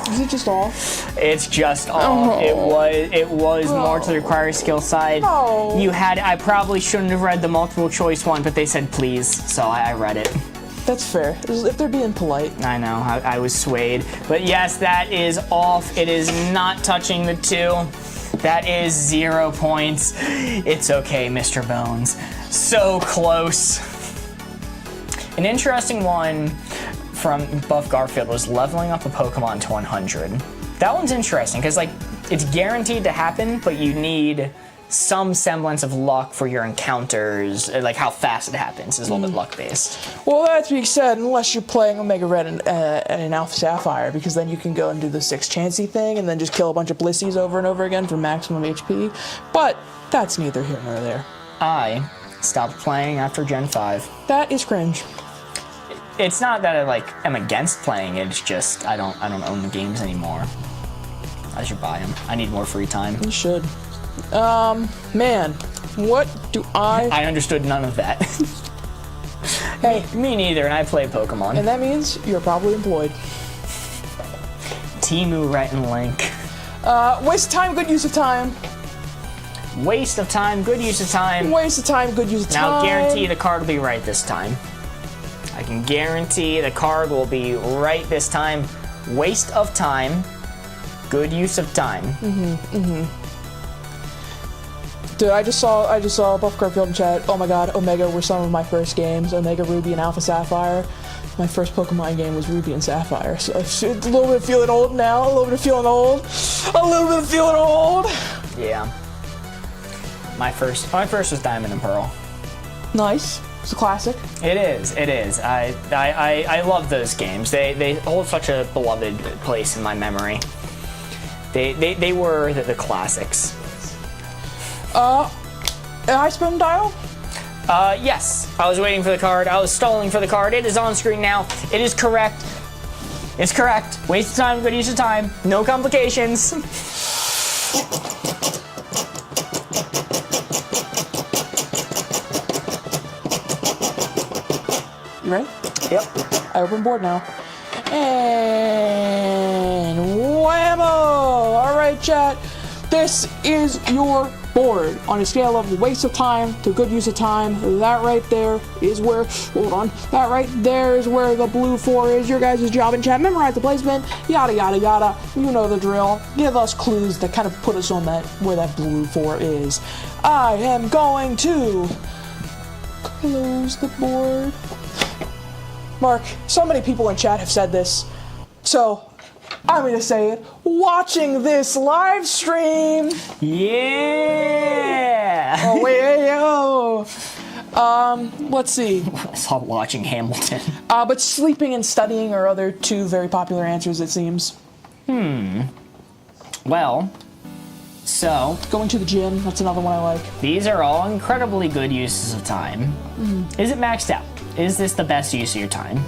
Is it just off? It's just off. It was more to the required skill side. Oh. I probably shouldn't have read the multiple choice one, but they said please, so I read it. That's fair. If they're being polite. I know, I was swayed. But yes, that is off. It is not touching the 2. That is 0 points. It's okay, Mr. Bones. So close. An interesting one from Buff Garfield was leveling up a Pokemon to 100. That one's interesting because it's guaranteed to happen, but you need some semblance of luck for your encounters, like how fast it happens is a little bit luck based. Well, that being said, unless you're playing Omega Red and an Alpha Sapphire, because then you can go and do the 6 chancey thing and then just kill a bunch of Blissies over and over again for maximum HP. But that's neither here nor there. I stopped playing after Gen 5. That is cringe. It's not that I am against playing it, it's just I don't own the games anymore. I should buy them. I need more free time. You should. Man, what do I understood none of that. Hey, me neither, and I play Pokemon. And that means you're probably employed. Timu, Rhett, and Link. Waste of time, good use of time. Waste of time, good use of time. Waste of time, good use of time. Now, guarantee the card will be right this time. I can guarantee the card will be right this time. Waste of time. Good use of time. Dude, I just saw Buff Garfield in chat. Oh my god, Omega were some of my first games. Omega Ruby and Alpha Sapphire. My first Pokemon game was Ruby and Sapphire. So it's a little bit feeling old now. A little bit of feeling old. Yeah. My first was Diamond and Pearl. Nice. It's a classic. It is. I love those games. They hold such a beloved place in my memory. They were the classics. I spin dial? Yes. I was waiting for the card. I was stalling for the card. It is on screen now. It is correct. It's correct. Waste of time, good use of time. No complications. You ready? Yep. I open board now. And whammo! Alright, chat. This is your board on a scale of waste of time to good use of time. That right there is where, hold on, that right there is where the blue 4 is. Your guys' job in chat. Memorize the placement, yada yada yada. You know the drill. Give us clues that kind of put us on that, where that blue 4 is. I am going to close the board. Mark, so many people in chat have said this, so I'm going to say it. Watching this live stream. Yeah. Oh, wait, yo. Let's see. I saw watching Hamilton. But sleeping and studying are other two very popular answers, it seems. Well, so Going to the gym, that's another one I like. these are all incredibly good uses of time. Is it maxed out? Is this the best use of your time?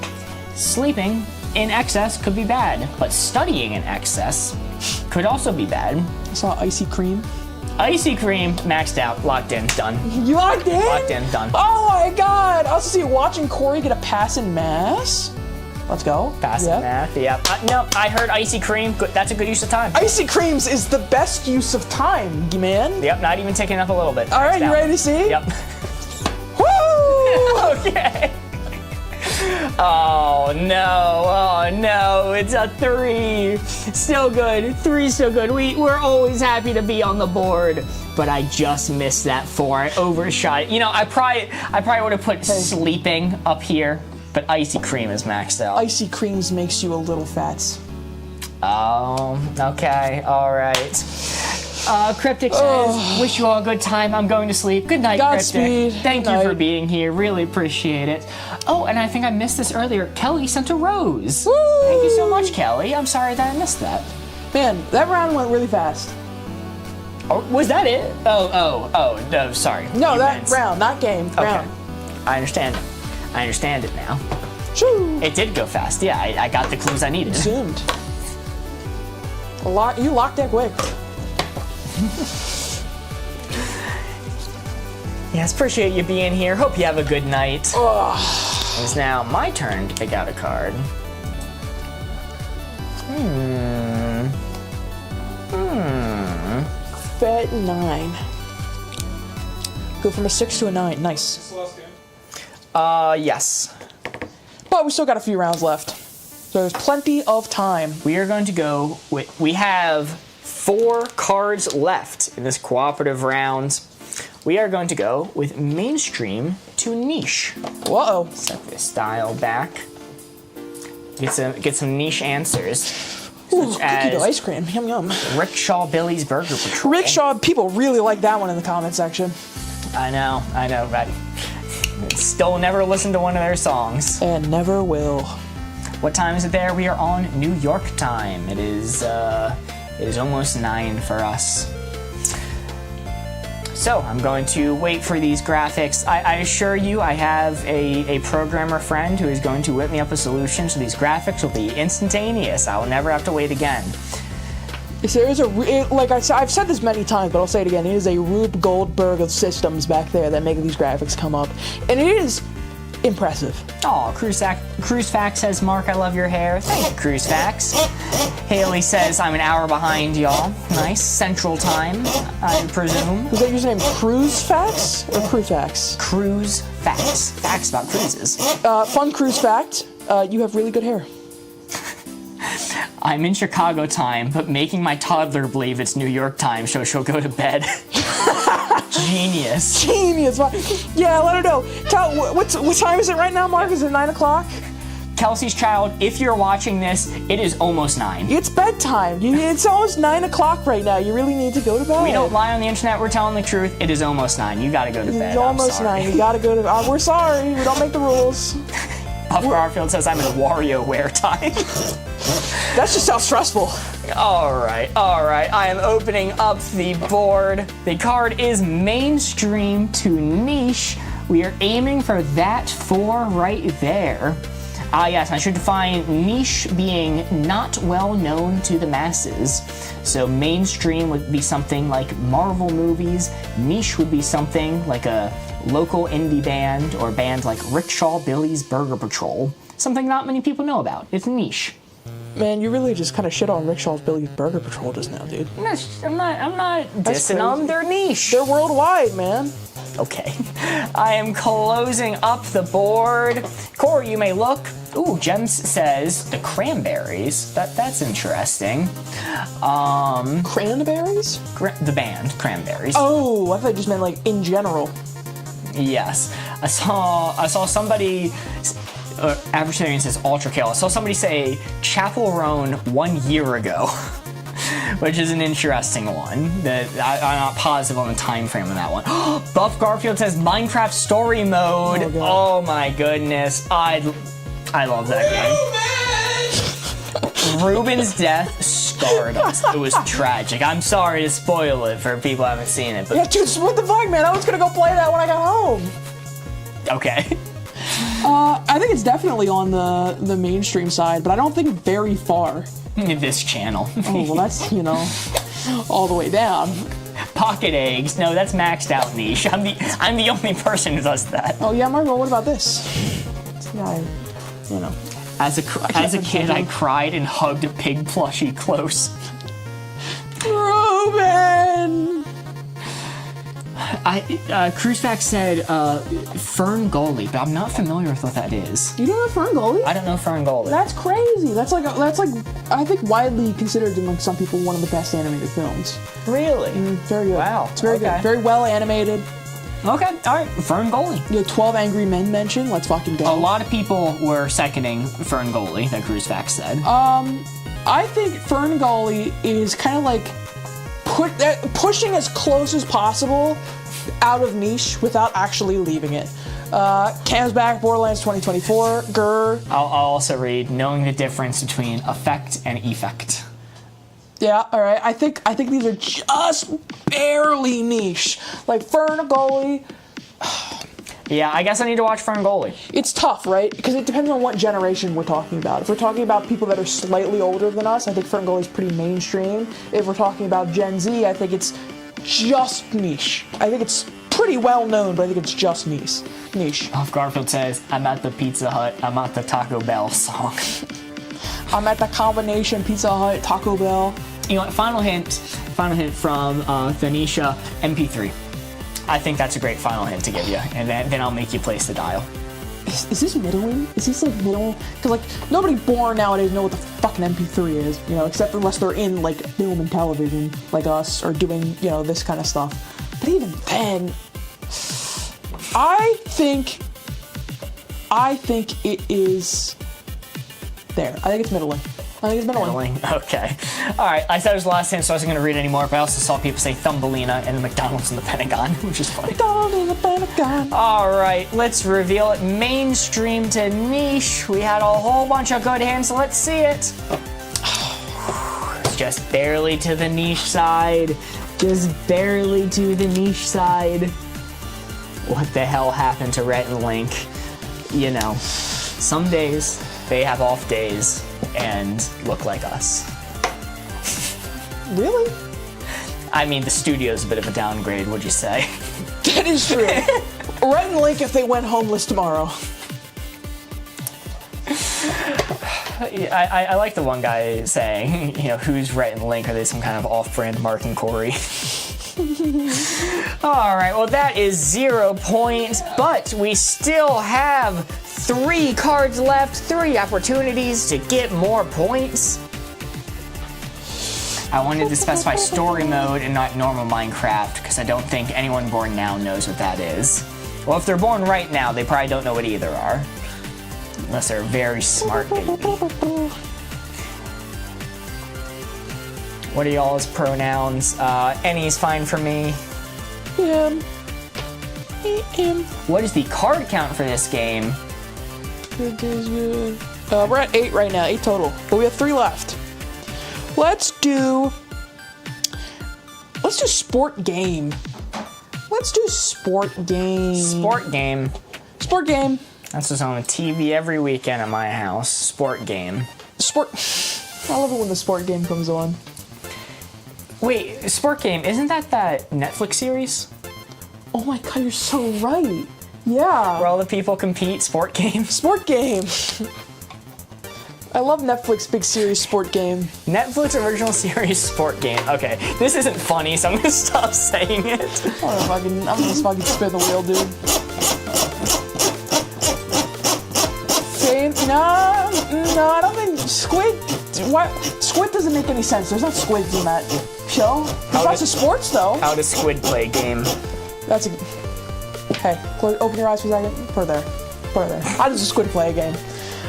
Sleeping in excess could be bad, but studying in excess could also be bad. I saw icy cream. Icy cream, maxed out, locked in, done. You locked in? Locked in, done. Oh my god! I also see watching Corey get a pass in mass. Let's go. Passing math, yeah. No, I heard icy cream. Good, that's a good use of time. Icy creams is the best use of time, man. Yep, not even taking up a little bit. All right, Maxed you out. ready to see? Yep. Woo! Okay. Oh no, it's a 3. Still good, 3 still good. We're always happy to be on the board, but I just missed that 4. I overshot it. You know, I probably would have put sleeping up here, but icy cream is maxed out. Icy creams makes you a little fats. Oh, okay, all right. Cryptic says, wish you all a good time. I'm going to sleep. Good night, Godspeed. Cryptic. Thank Good you for night. being here. Really appreciate it. Oh, and I think I missed this earlier. Kelly sent a rose. Woo! Thank you so much, Kelly. I'm sorry that I missed that. Man, that round went really fast. Oh, was that it? Oh, no, sorry. No, You that meant- round, not game. Okay. Round. I understand it. I understand it now. Shoo! It did go fast. Yeah, I got the clues I needed. Zoomed. You locked that quick. Yes, appreciate you being here. Hope you have a good night. It's now my turn to pick out a card. Bet 9. Go from a 6 to a 9. Nice. Yes. But we still got a few rounds left. So there's plenty of time. We are going to go with, we have 4 cards left in this cooperative round. We are going to go with mainstream to niche. Whoa. Set this dial back. Get some niche answers. Ooh, Such cookie dough as ice cream. Yum yum. Rickshaw Billy's Burger Patrol. Rickshaw, people really like that one in the comment section. I know, right. Still never listened to one of their songs. And never will. What time is it there? We are on New York time. It is almost 9 for us. So I'm going to wait for these graphics. I assure you I have a programmer friend who is going to whip me up a solution, so these graphics will be instantaneous. I will never have to wait again. There is I've said this many times, but I'll say it again. It is a Rube Goldberg of systems back there that make these graphics come up. And it is impressive. Oh, Cruise Fax says, Mark, I love your hair. Thank you, Cruise Fax. Haley says, I'm an hour behind y'all. Nice. Central time, I presume. Is that username Cruise Facts or Crew Facts? Cruise Facts. Facts about cruises. Fun cruise fact, you have really good hair. I'm in Chicago time, but making my toddler believe it's New York time so she'll go to bed. Genius. Genius. Yeah, let her know. What time is it right now, Mark? Is it 9 o'clock? Kelsey's child, if you're watching this, it is almost 9. It's bedtime. It's almost 9 o'clock right now. You really need to go to bed. We don't lie on the internet. We're telling the truth. It is almost 9. You gotta go to bed. It's almost 9. You gotta go to bed. We're sorry. We don't make the rules. Puff Garfield says I'm in WarioWare time. That just sounds stressful. All right. I am opening up the board. The card is mainstream to niche. We are aiming for that 4 right there. Yes, I should define niche being not well known to the masses. So mainstream would be something like Marvel movies. Niche would be something like a local indie band or band like Rickshaw Billy's Burger Patrol. Something not many people know about. It's niche. Man, you really just kind of shit on Rickshaw's Billy's Burger Patrol just now, dude. I'm not dissing them. They're niche. They're worldwide, man. Okay. I am closing up the board. Corey, you may look. Ooh, Jems says the Cranberries. That's interesting. Cranberries? The band, Cranberries. Oh, I thought you just meant like in general. Yes. I saw somebody, Adversarian says Ultra Kale. I saw somebody say Chapel Roan 1 year ago, which is an interesting one. That I'm not positive on the time frame of that one. Buff Garfield says Minecraft Story Mode. Oh my goodness. I love that game. Ruben's death scarred us. It was tragic. I'm sorry to spoil it for people who haven't seen it. But yeah, dude, what the fuck, man? I was gonna go play that when I got home. Okay. I think it's definitely on the mainstream side, but I don't think very far. This channel. Oh, well, that's, all the way down. Pocket eggs. No, that's maxed out niche. I'm the only person who does that. Oh, yeah, Margot, what about this? Yeah, As a kid, I cried and hugged a pig plushie close. Ruben! Cruisefax said Fern Gully, but I'm not familiar with what that is. You don't know Fern Gully? I don't know Fern Gully. That's crazy. That's like I think widely considered among some people one of the best animated films. Really? Very good. Wow. It's very good. Very well animated. Okay, all right. Fern Gully. 12 Angry Men mention. Let's fucking go. A lot of people were seconding Fern Gully, that Cruisefax said. I think Fern Gully is kind of like pushing as close as possible out of niche without actually leaving it. Cam's back, Borderlands 2024, grr. I'll also read, knowing the difference between effect and effect. Yeah, all right. I think these are just barely niche. Like Fern Gully. Yeah, I guess I need to watch Fern Gully. It's tough, right? Because it depends on what generation we're talking about. If we're talking about people that are slightly older than us, I think Fern Gully's pretty mainstream. If we're talking about Gen Z, I think it's just niche. I think it's pretty well known, but I think it's just niche. Off Garfield says, I'm at the Pizza Hut, I'm at the Taco Bell song. I'm at the combination Pizza Hut, Taco Bell. You know what, final hint from Thanisha, MP3. I think that's a great final hint to give you, and then I'll make you place the dial. Is this middling? Is this like middle? Because like nobody born nowadays know what the fucking MP3 is, except unless they're in like film and television, like us, or doing this kind of stuff. But even then, I think it is there. I think it's middling. Okay. All right. I said it was the last hint, so I wasn't going to read anymore, but I also saw people say Thumbelina and the McDonald's and the Pentagon, which is funny. McDonald's and the Pentagon. All right. Let's reveal it. Mainstream to niche. We had a whole bunch of good hints. Let's see it. It's just barely to the niche side. Just barely to the niche side. What the hell happened to Rhett and Link? Some days they have off days and look like us. Really? I mean, the studio's a bit of a downgrade, would you say? That is true. Rhett and Link if they went homeless tomorrow. I like the one guy saying, who's Rhett and Link? Are they some kind of off-brand Mark and Corey? All right, well, that is 0 points, but we still have 3 cards left, 3 opportunities to get more points. I wanted to specify story mode and not normal Minecraft because I don't think anyone born now knows what that is. Well, if they're born right now, they probably don't know what either are. Unless they're a very smart baby. What are y'all's pronouns? Any's fine for me. What is the card count for this game? We're at 8 right now, 8 total. But we have 3 left. Let's do sport game. Let's do sport game. Sport game. Sport game. That's what's on the TV every weekend at my house. Sport game. Sport. I love it when the sport game comes on. Wait, sport game, isn't that Netflix series? Oh my god, you're so right. Yeah. Where all the people compete, sport game? Sport game. I love Netflix big series sport game. Netflix original series sport game. Okay, this isn't funny, so I'm gonna stop saying it. I'm gonna fucking spin the wheel, dude. No, I don't think Squid. What? Squid doesn't make any sense. There's not squids in that show. There's lots of sports though. How does Squid play game? That's a. Hey, open your eyes for a second. Put it there. How does a squid play a game?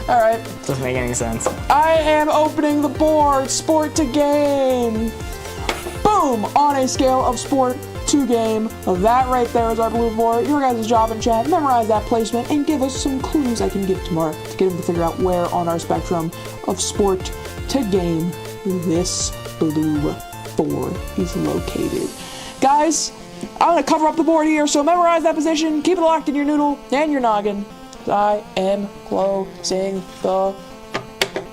All right. Doesn't make any sense. I am opening the board. Sport to game. Boom! On a scale of sport to game. That right there is our blue board. Your guys' job in chat. Memorize that placement and give us some clues I can give to Mark to get him to figure out where on our spectrum of sport to game this blue board is located. Guys, I'm going to cover up the board here, so memorize that position. Keep it locked in your noodle and your noggin. I am closing the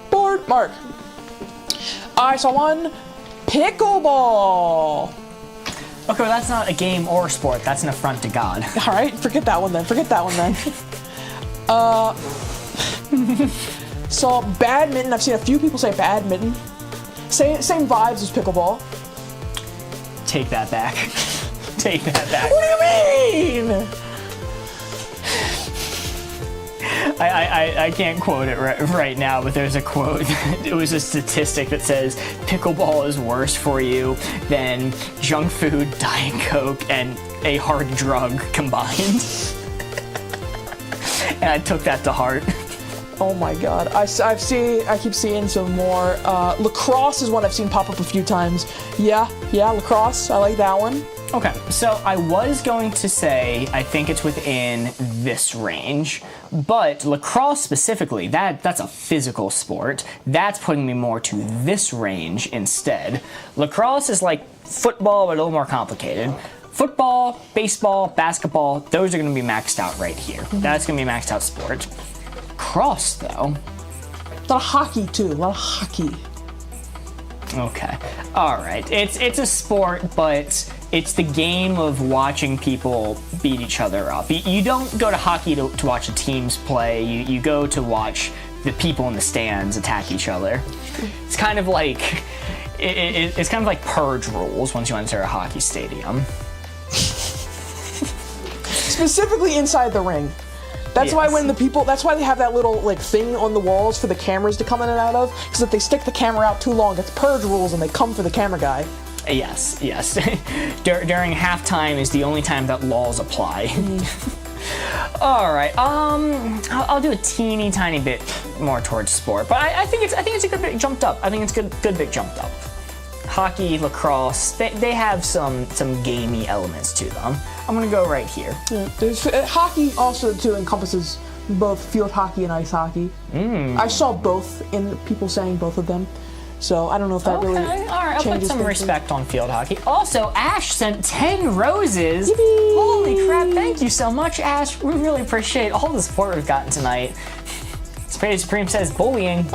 board. Mark. I saw one. Pickleball. Okay, well, that's not a game or a sport. That's an affront to God. All right, forget that one then. So badminton. I've seen a few people say badminton. Same vibes as pickleball. Take that back. Take that back. What do you mean? I can't quote it right now, but there's a quote. It was a statistic that says pickleball is worse for you than junk food, Diet Coke, and a hard drug combined. And I took that to heart. Oh my god. I keep seeing some more. Lacrosse is one I've seen pop up a few times. Yeah, lacrosse. I like that one. Okay, so I was going to say I think it's within this range, but lacrosse specifically, that's a physical sport. That's putting me more to this range instead. Lacrosse is like football, but a little more complicated. Football, baseball, basketball, those are going to be maxed out right here. That's going to be a maxed out sport. Cross, though. A lot of hockey, too. A lot of hockey. Okay. All right. It's a sport, but it's the game of watching people beat each other up. You don't go to hockey to watch the teams play. You go to watch the people in the stands attack each other. It's kind of like it's kind of like purge rules once you enter a hockey stadium. Specifically inside the ring. That's why that's why they have that little like thing on the walls for the cameras to come in and out of, because if they stick the camera out too long, it's purge rules and they come for the camera guy. Yes. During halftime is the only time that laws apply. All right. I'll do a teeny tiny bit more towards sport, but I think it's a good bit jumped up. I think it's good bit jumped up. Hockey, lacrosse, they have some gamey elements to them. I'm gonna go right here. Yeah, there's hockey also too encompasses both field hockey and ice hockey. I saw both in people saying both of them, so I don't know if that really. All right, I'll put some things. respect on field hockey. Also, Ash sent 10 roses. Yippee! Holy crap! Thank you so much, Ash. We really appreciate all the support we've gotten tonight. Spade Supreme says bullying.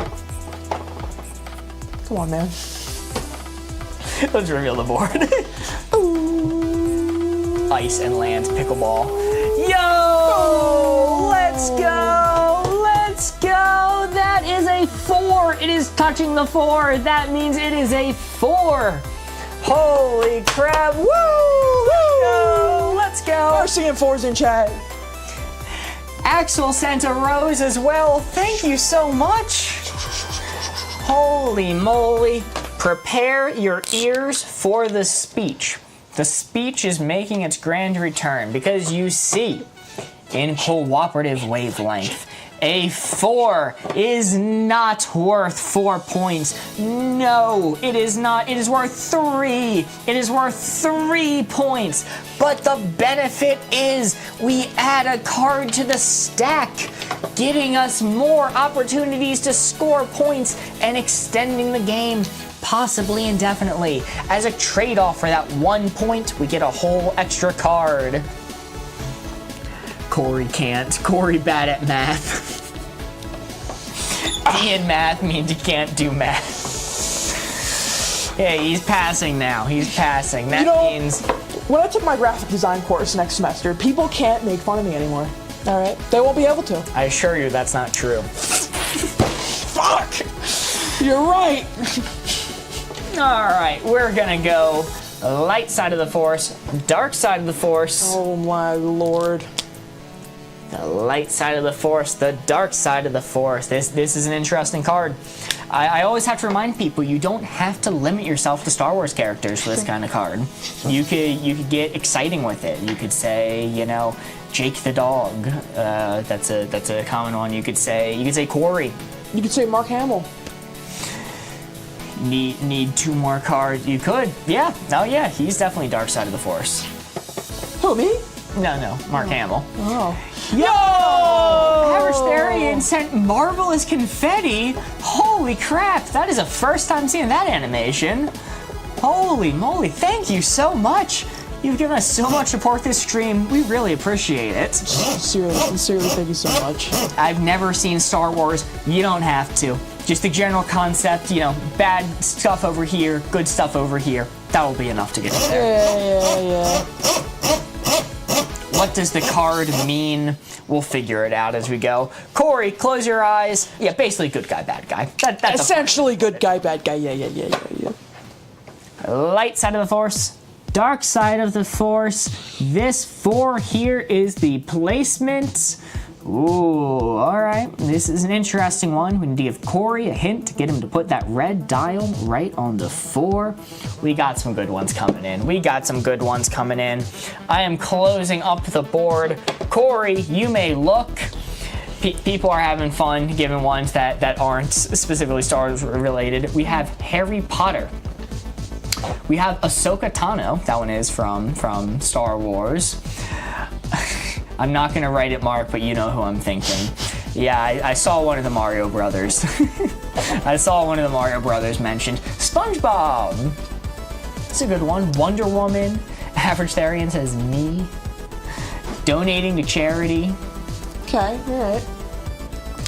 Come on, man. Let's reveal the board. Ice and land pickleball. Yo! Let's go! That is a 4. It is touching the 4. That means it is a 4. Holy crap! Woo! Let's go! We're seeing 4s in chat. Axel sent a rose as well. Thank you so much. Holy moly. Prepare your ears for the speech. The speech is making its grand return because you see, in cooperative wavelength, a 4 is not worth 4 points. No, it is not. It is worth 3. It is worth 3 points. But the benefit is we add a card to the stack, giving us more opportunities to score points and extending the game, possibly indefinitely. As a trade-off for that 1 point, we get a whole extra card. Corey can't. Corey bad at math. D in math means you can't do math. Yeah, he's passing now. He's passing. That means... When I took my graphic design course next semester, people can't make fun of me anymore. All right? They won't be able to. I assure you that's not true. Fuck! You're right. All right, we're gonna go light side of the Force, dark side of the Force. Oh my lord. The light side of the Force, the dark side of the Force. This is an interesting card. I always have to remind people you don't have to limit yourself to Star Wars characters for this kind of card. You could get exciting with it. You could say, you know, Jake the dog. That's a common one. You could say Corey. You could say Mark Hamill. Need 2 more cards. You could. Yeah. Oh yeah. He's definitely dark side of the Force. Who, me? No. Mark Hamill. Oh. Yo! Average Therian sent marvelous confetti. Holy crap! That is the first time seeing that animation. Holy moly! Thank you so much. You've given us so much support this stream. We really appreciate it. Sincerely, thank you so much. I've never seen Star Wars. You don't have to. Just the general concept, you know, bad stuff over here, good stuff over here. That will be enough to get us there. Yeah. What does the card mean? We'll figure it out as we go. Corey, close your eyes. Yeah, basically good guy, bad guy. That's essentially good guy, bad guy. Yeah. Light side of the Force, dark side of the Force. This 4 here is the placement. Ooh, alright. This is an interesting one. We need to give Corey a hint to get him to put that red dial right on the 4. We got some good ones coming in. I am closing up the board. Corey, you may look. People are having fun giving ones that aren't specifically Star Wars related. We have Harry Potter. We have Ahsoka Tano. That one is from Star Wars. I'm not gonna write it, Mark, but you know who I'm thinking. Yeah, I saw one of the Mario Brothers. Mentioned. SpongeBob! It's a good one. Wonder Woman. Average Therian says me. Donating to charity. Okay, alright.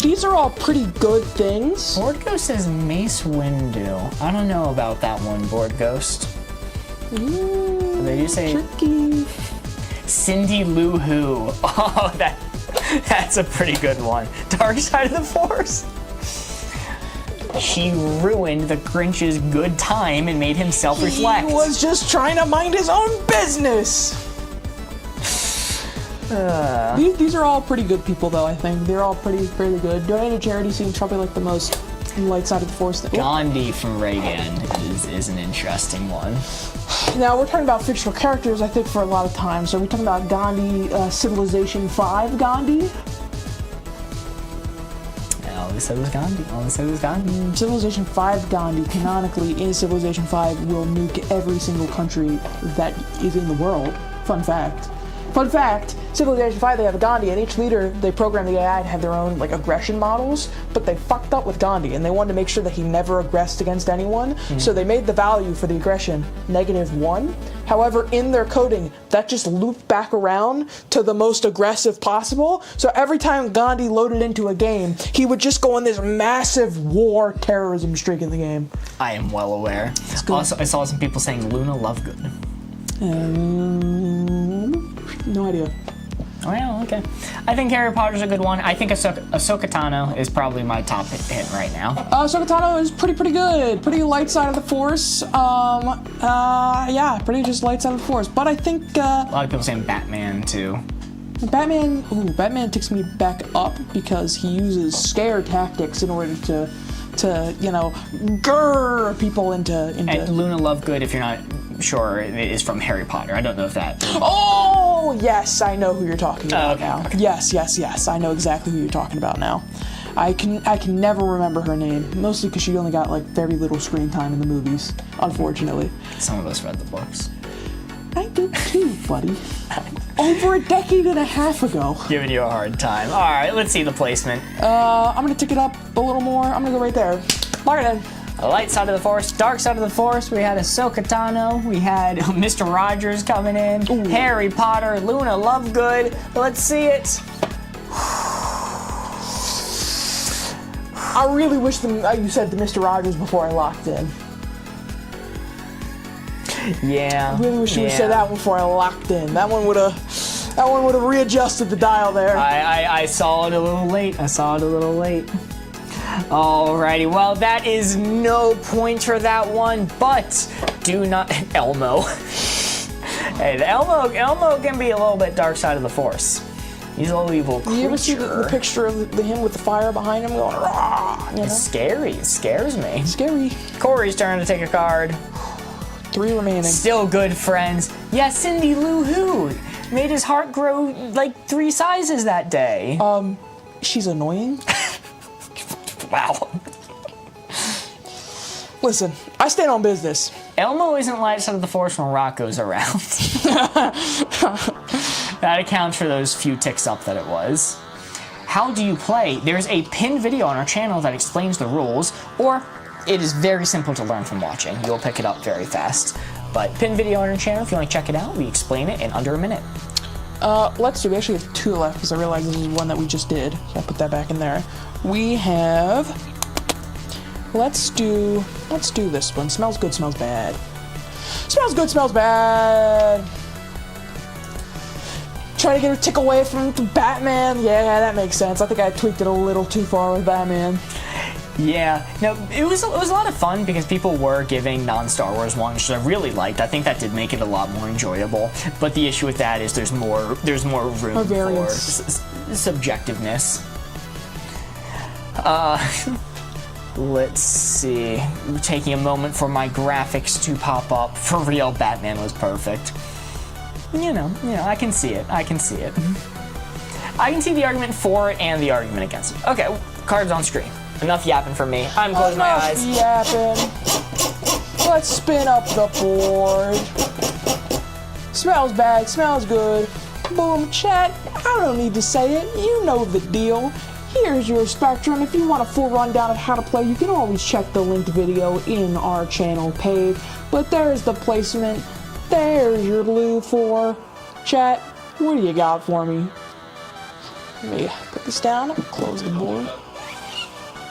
These are all pretty good things. Board Ghost says Mace Windu. I don't know about that one, Board Ghost. Ooh, they do say tricky. Cindy Lou Who. Oh, that's a pretty good one. Dark side of the Force. She ruined the Grinch's good time and made him self-reflect. He was just trying to mind his own business. These are all pretty good people, though. I think they're all fairly good. Donating to charity seems probably like the most light side of the Force. Gandhi from Reagan is an interesting one. Now, we're talking about fictional characters, I think, for a lot of times. So are we talking about Gandhi, Civilization 5 Gandhi? All they said was Gandhi. Civilization 5 Gandhi, canonically, in Civilization 5, will nuke every single country that is in the world. Fun fact, Civilization 5, they have a Gandhi, and each leader, they program the AI to have their own, like, aggression models, but they fucked up with Gandhi, and they wanted to make sure that he never aggressed against anyone, so they made the value for the aggression -1. However, in their coding, that just looped back around to the most aggressive possible, so every time Gandhi loaded into a game, he would just go on this massive war terrorism streak in the game. I am well aware. Also, I saw some people saying Luna Lovegood. No idea. Oh, yeah, okay. I think Harry Potter's a good one. I think Ahsoka Tano is probably my top hit right now. Ahsoka Tano is pretty good. Pretty light side of the Force. Yeah, pretty just light side of the Force. But I think, a lot of people saying Batman, too. Batman takes me back up because he uses scare tactics in order to to grr people into. And Luna Lovegood, if you're not sure, is from Harry Potter. I don't know if that. Oh yes, I know who you're talking about okay, now. okay. Yes, I know exactly who you're talking about now. I can never remember her name, mostly because she only got like very little screen time in the movies, unfortunately. Some of us read the books. I did too, buddy. Over a decade and a half ago. Giving you a hard time. All right, let's see the placement. I'm gonna tick it up a little more. I'm gonna go right there. Lock it in. Light side of the Force, dark side of the Force. We had Ahsoka Tano. We had Mr. Rogers coming in. Ooh. Harry Potter, Luna Lovegood. Let's see it. I really wish you said the Mr. Rogers before I locked in. Yeah. I really wish you would have said that before I locked in. That one would have readjusted the dial there. I saw it a little late. Alrighty, well, that is no point for that one, but do not... Elmo. Hey, the Elmo can be a little bit dark side of the Force. He's a little evil creature. You ever see the picture of him with the fire behind him going, rah, It's scary. It scares me. Scary. Corey's turn to take a card. 3 remaining. Still good friends. Yeah, Cindy Lou Who made his heart grow like 3 sizes that day. She's annoying. Wow. Listen, I stand on business. Elmo isn't light side of the Force when Rocco's around. That accounts for those few ticks up that it was. How do you play? There's a pinned video on our channel that explains the rules, or it is very simple to learn from watching. You'll pick it up very fast. But pinned video on our channel, if you want to check it out, we explain it in under a minute. Let's do. We actually have 2 left because I realized this is one that we just did. So I'll put that back in there. We have. Let's do this one. Smells good, smells bad. Smells good, smells bad. Try to get a tick away from Batman. Yeah, that makes sense. I think I tweaked it a little too far with Batman. Yeah, no, it was a lot of fun because people were giving non-Star Wars ones, which I really liked. I think that did make it a lot more enjoyable. But the issue with that is there's more room for subjectiveness. Let's see. Taking a moment for my graphics to pop up. For real, Batman was perfect. You know, I can see it. I can see the argument for it and the argument against it. Okay, cards on screen. Enough yapping for me. I'm closing my eyes. Yapping. Let's spin up the board. Smells bad, smells good. Boom, chat. I don't need to say it. You know the deal. Here's your Spectrum. If you want a full rundown of how to play, you can always check the linked video in our channel page. But there's the placement. There's your blue 4. Chat, what do you got for me? Let me put this down and close the board.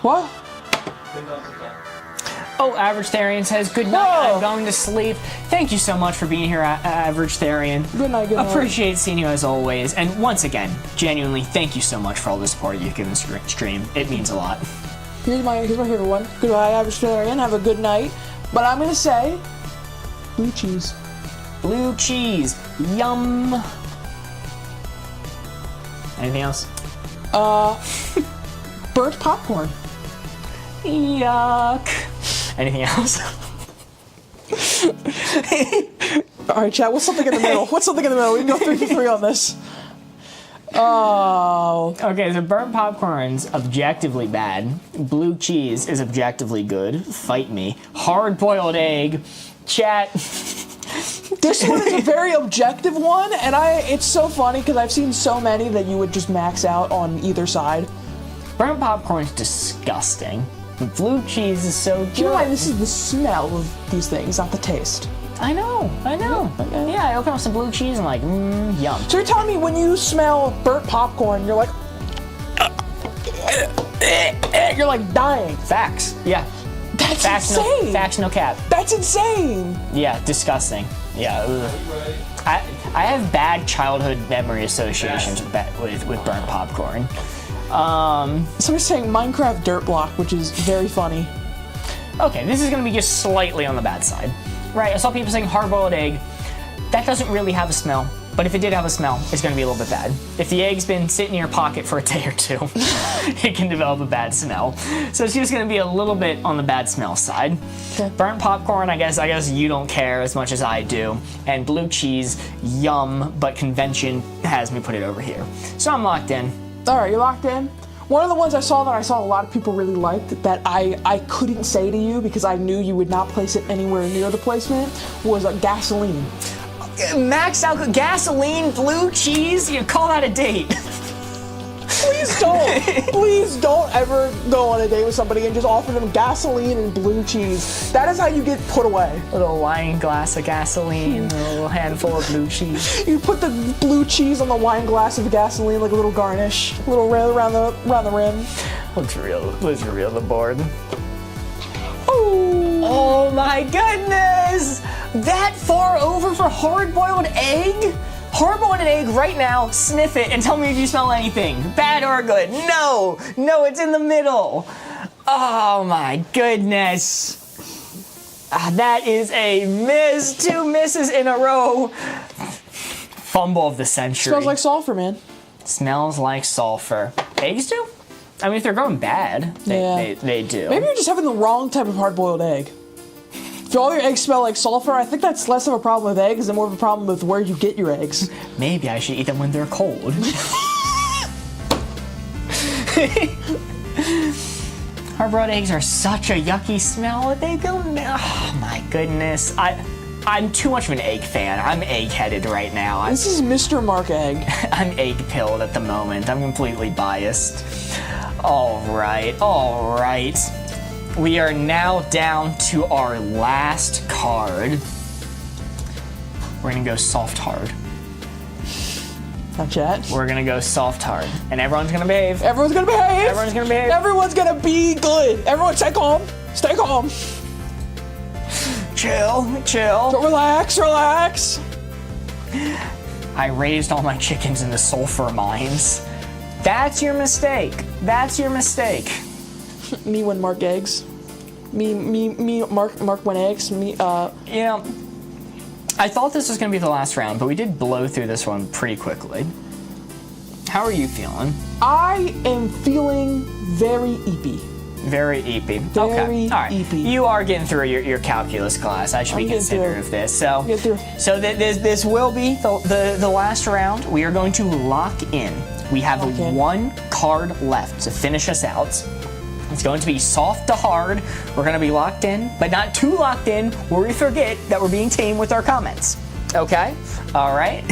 What? Oh, Average Therian says, good night, Whoa. I'm going to sleep. Thank you so much for being here, Average Therian. Good night, good night. Appreciate seeing you as always. And once again, genuinely, thank you so much for all the support you've given stream. It means a lot. Here's my favorite one. Goodbye, Average Therian. Have a good night. But I'm gonna say, blue cheese. Blue cheese. Yum. Anything else? Burnt popcorn. Yuck. Anything else? All right, chat. What's something in the middle? What's something in the middle? We can go 3 for 3 on this. Oh. Okay, so burnt popcorn's objectively bad. Blue cheese is objectively good. Fight me. Hard-boiled egg. Chat. This one is a very objective one, and it's so funny because I've seen so many that you would just max out on either side. Burnt popcorn's disgusting. Blue cheese is so good. Keep in mind, this is the smell of these things, not the taste. I know. Okay. Yeah, I open up some blue cheese and like, yum. So you're telling me when you smell burnt popcorn, you're like, you're like dying. Facts. Yeah. That's Facts, insane. Facts, no cap. That's insane. Yeah, disgusting. Yeah. Ugh. I have bad childhood memory associations with burnt popcorn. Somebody's saying Minecraft Dirt Block, which is very funny. Okay, this is gonna be just slightly on the bad side. Right, I saw people saying hard-boiled egg. That doesn't really have a smell. But if it did have a smell, it's going to be a little bit bad. If the egg's been sitting in your pocket for a day or two, it can develop a bad smell. So it's just going to be a little bit on the bad smell side. Okay. Burnt popcorn, I guess you don't care as much as I do. And blue cheese, yum, but convention has me put it over here. So I'm locked in. All right, you're locked in. One of the ones I saw a lot of people really liked that I couldn't say to you because I knew you would not place it anywhere near the placement was gasoline. Max out gasoline, blue cheese, you call that a date. Please don't. Please don't ever go on a date with somebody and just offer them gasoline and blue cheese. That is how you get put away. A little wine glass of gasoline, a little handful of blue cheese. You put the blue cheese on the wine glass of gasoline like a little garnish, a little around the rim. Let's reveal the board. Ooh. Oh my goodness! That far over for hard-boiled egg? Hard-boiled egg right now, sniff it and tell me if you smell anything. Bad or good. No, it's in the middle. Oh my goodness. That is a miss. 2 misses in a row. Fumble of the century. Smells like sulfur, man. Smells like sulfur. Eggs do? I mean, if they're going bad, they do. Maybe you're just having the wrong type of hard-boiled egg. If all your eggs smell like sulfur, I think that's less of a problem with eggs and more of a problem with where you get your eggs. Maybe I should eat them when they're cold. Hard-boiled eggs are such a yucky smell. They go. Oh my goodness. I'm too much of an egg fan. I'm egg-headed right now. This is Mr. Mark Egg. I'm egg-pilled at the moment. I'm completely biased. All right. We are now down to our last card. We're gonna go soft hard. Not yet. We're gonna go soft hard. And everyone's gonna behave. Everyone's gonna behave. Everyone's gonna behave. Everyone's gonna be good. Everyone stay calm. Stay calm. Chill. Relax. I raised all my chickens in the sulfur mines. That's your mistake. Me when Mark eggs. Me Mark when eggs. Me I thought this was gonna be the last round, but we did blow through this one pretty quickly. How are you feeling? I am feeling very eepy. Very eepy. Very okay. All right. eepy. You are getting through your calculus class. I should be considerate of this. So this will be the last round. We are going to lock in. We have one card left to finish us out. It's going to be soft to hard. We're going to be locked in, but not too locked in where we forget that we're being tame with our comments. Okay? All right.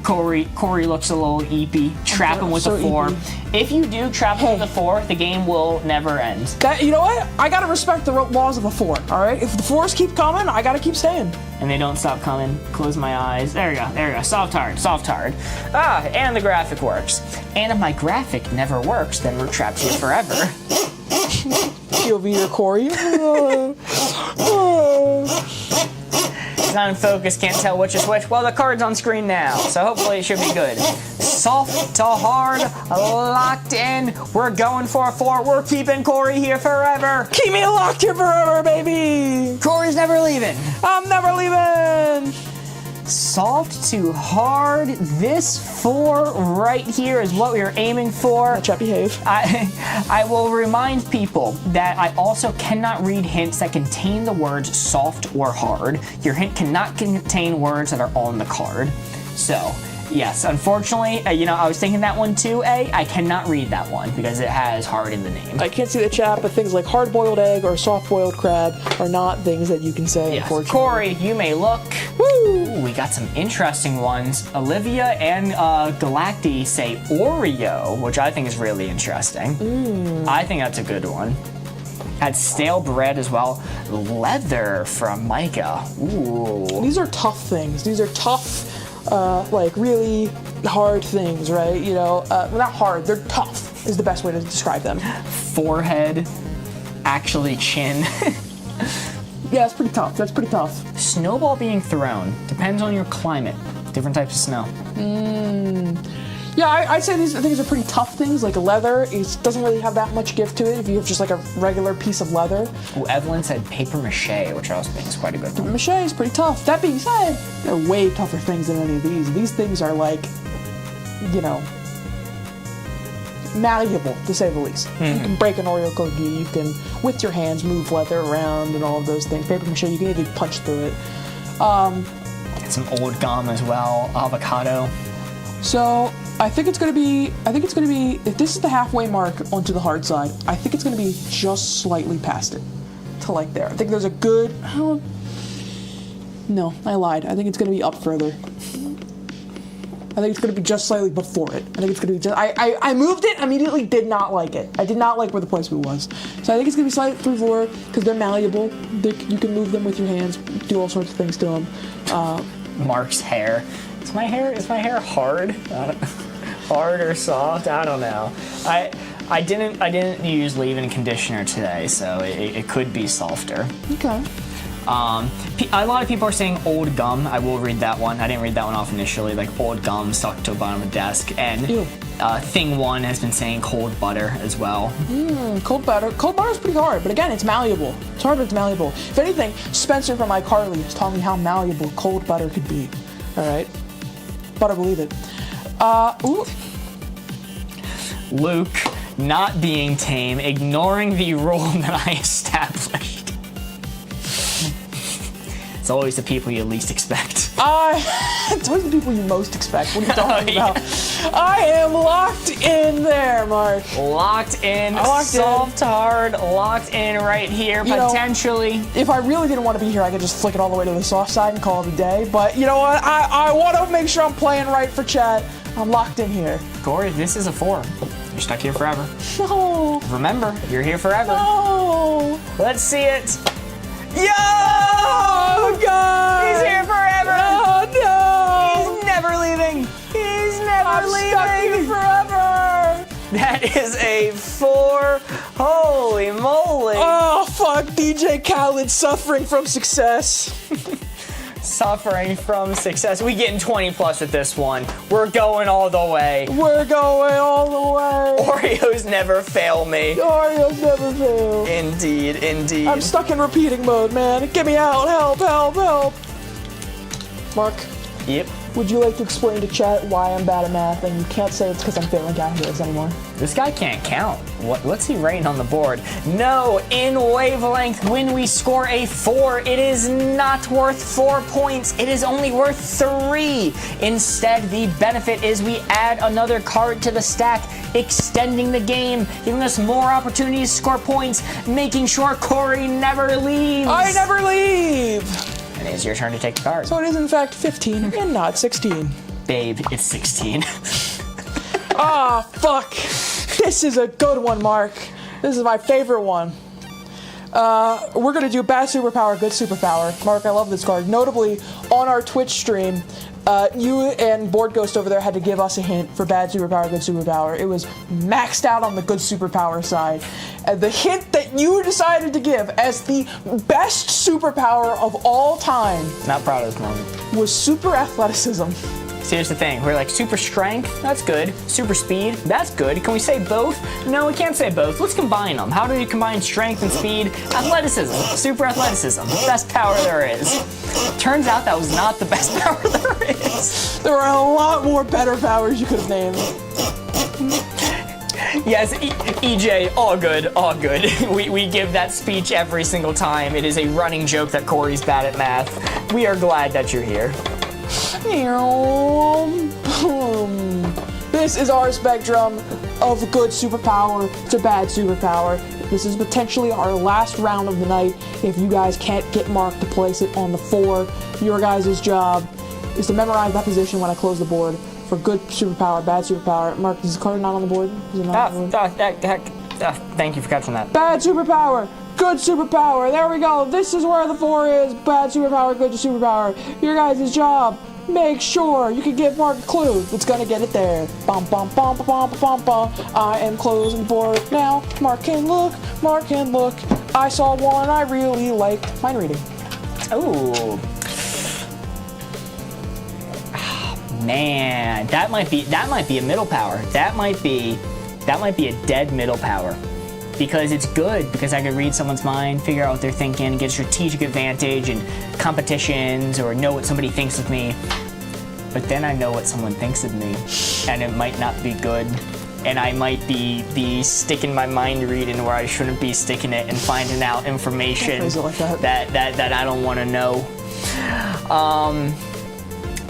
Corey looks a little eepy. Trap him with a 4. Eepy. If you do trap him with a 4, the game will never end. You know what? I gotta respect the laws of the 4. All right. If the 4s keep coming, I gotta keep staying. And they don't stop coming. Close my eyes. There we go. Soft hard. And the graphic works. And if my graphic never works, then we're trapped here forever. Over here, Corey. It's not in focus, can't tell which is which. Well, the card's on screen now, so hopefully it should be good. Soft to hard, locked in. We're going for a 4. We're keeping Corey here forever. Keep me locked here forever, baby. Corey's never leaving. I'm never leaving. Soft to hard. This 4 right here is what we are aiming for. Chat behave. I will remind people that I also cannot read hints that contain the words soft or hard. Your hint cannot contain words that are on the card. So, yes, unfortunately, I was thinking that one too, I cannot read that one because it has hard in the name. I can't see the chat, but things like hard-boiled egg or soft-boiled crab are not things that you can say, yes. Unfortunately. Corey, you may look. Woo! Ooh, we got some interesting ones. Olivia and Galacti say Oreo, which I think is really interesting. I think that's a good one. Had stale bread as well. Leather from Micah. Ooh. These are tough things. These are tough, really hard things, right? Not hard. They're tough is the best way to describe them. Forehead, actually chin. Yeah, that's pretty tough. Snowball being thrown. Depends on your climate. Different types of snow. Yeah, I'd say these things are pretty tough things. Like leather, it doesn't really have that much gift to it if you have just like a regular piece of leather. Ooh, Evelyn said paper mache, which I also think is quite a good one. Mache is pretty tough. That being said, there are way tougher things than any of these. These things are like, you know, malleable, to say the least. You can break an Oreo cookie, you can, with your hands, move leather around and all of those things. Paper mache, you can even punch through it. Some old gum as well, avocado. So, I think it's gonna be, if this is the halfway mark onto the hard side, I think it's gonna be just slightly past it. To like there. I think there's a good, no, I lied. I think it's gonna be up further. I think it's going to be just slightly before it. I think it's going to be just... I moved it, immediately did not like it. I did not like where the placement was. So I think it's going to be slightly before, because they're malleable. You can move them with your hands, do all sorts of things to them. Mark's hair. Is my hair hard? Hard or soft? I don't know. I didn't use leave-in conditioner today, so it could be softer. Okay. A lot of people are saying old gum. I will read that one. I didn't read that one off initially. Like old gum stuck to the bottom of the desk. And Thing One has been saying cold butter as well. Cold butter. Cold butter is pretty hard, but again, it's malleable. It's hard, but it's malleable. If anything, Spencer from iCarly has taught me how malleable cold butter could be. All right, better believe it. Ooh. Luke, not being tame, ignoring the rule that I established. It's always the people you least expect. It's always the people you most expect. What are you talking about? I am locked in there, Mark. Locked in, soft, hard, locked in right here, potentially. If I really didn't want to be here, I could just flick it all the way to the soft side and call it a day. But you know what? I want to make sure I'm playing right for chat. I'm locked in here. Corey, this is a 4. You're stuck here forever. No. Remember, you're here forever. No. Let's see it. Yo! Oh, God! He's here forever! Oh, no! He's never leaving! He's never leaving! I'm stuck here forever! That is a 4. Holy moly! Oh, fuck. DJ Khaled suffering from success. Suffering from success. We getting 20 plus with this one. We're going all the way. We're going all the way. Oreos never fail me. Oreos never fail. Indeed, indeed. I'm stuck in repeating mode, man. Get me out. Help, help, help. Mark. Yep. Would you like to explain to chat why I'm bad at math and you can't say it's because I'm failing calculus anymore? This guy can't count. What's he writing on the board? No, in Wavelength, when we score a 4, it is not worth 4 points. It is only worth 3. Instead, the benefit is we add another card to the stack, extending the game, giving us more opportunities to score points, making sure Corey never leaves. I never leave! It is your turn to take the card. So it is in fact 15 and not 16. Babe, it's 16. Ah, fuck. This is a good one, Mark. This is my favorite one. We're gonna do bad superpower, good superpower. Mark, I love this card. Notably, on our Twitch stream, you and Board Ghost over there had to give us a hint for bad superpower, good superpower. It was maxed out on the good superpower side. The hint that you decided to give as the best superpower of all time Not proud of this moment. was super athleticism. See, here's the thing. We're like, super strength, that's good. Super speed, that's good. Can we say both? No, we can't say both. Let's combine them. How do you combine strength and speed? Athleticism. Super athleticism. Best power there is. Turns out that was not the best power there is. There are a lot more better powers you could have named. Yes, EJ, all good, all good. We give that speech every single time. It is a running joke that Corey's bad at math. We are glad that you're here. This is our spectrum of good superpower to bad superpower. This is potentially our last round of the night. If you guys can't get Mark to place it on the 4, your guys' job is to memorize that position when I close the board for good superpower, bad superpower. Mark, is the card not on the board? Is it not on the board? Thank you for catching that. Bad superpower, good superpower. There we go. This is where the 4 is. Bad superpower, good superpower. Your guys' job. Make sure you can give Mark a clue. It's gonna get it there. Bum bum bum bum bum bum bum. I am closing the board now. Mark can look. Mark can look. I saw one I really liked. Mind reading. Ooh. Man, that might be a middle power. That might be a dead middle power. Because it's good, because I could read someone's mind, figure out what they're thinking, get strategic advantage in competitions, or know what somebody thinks of me. But then I know what someone thinks of me, and it might not be good. And I might be sticking my mind reading where I shouldn't be sticking it and finding out information like that I don't want to know.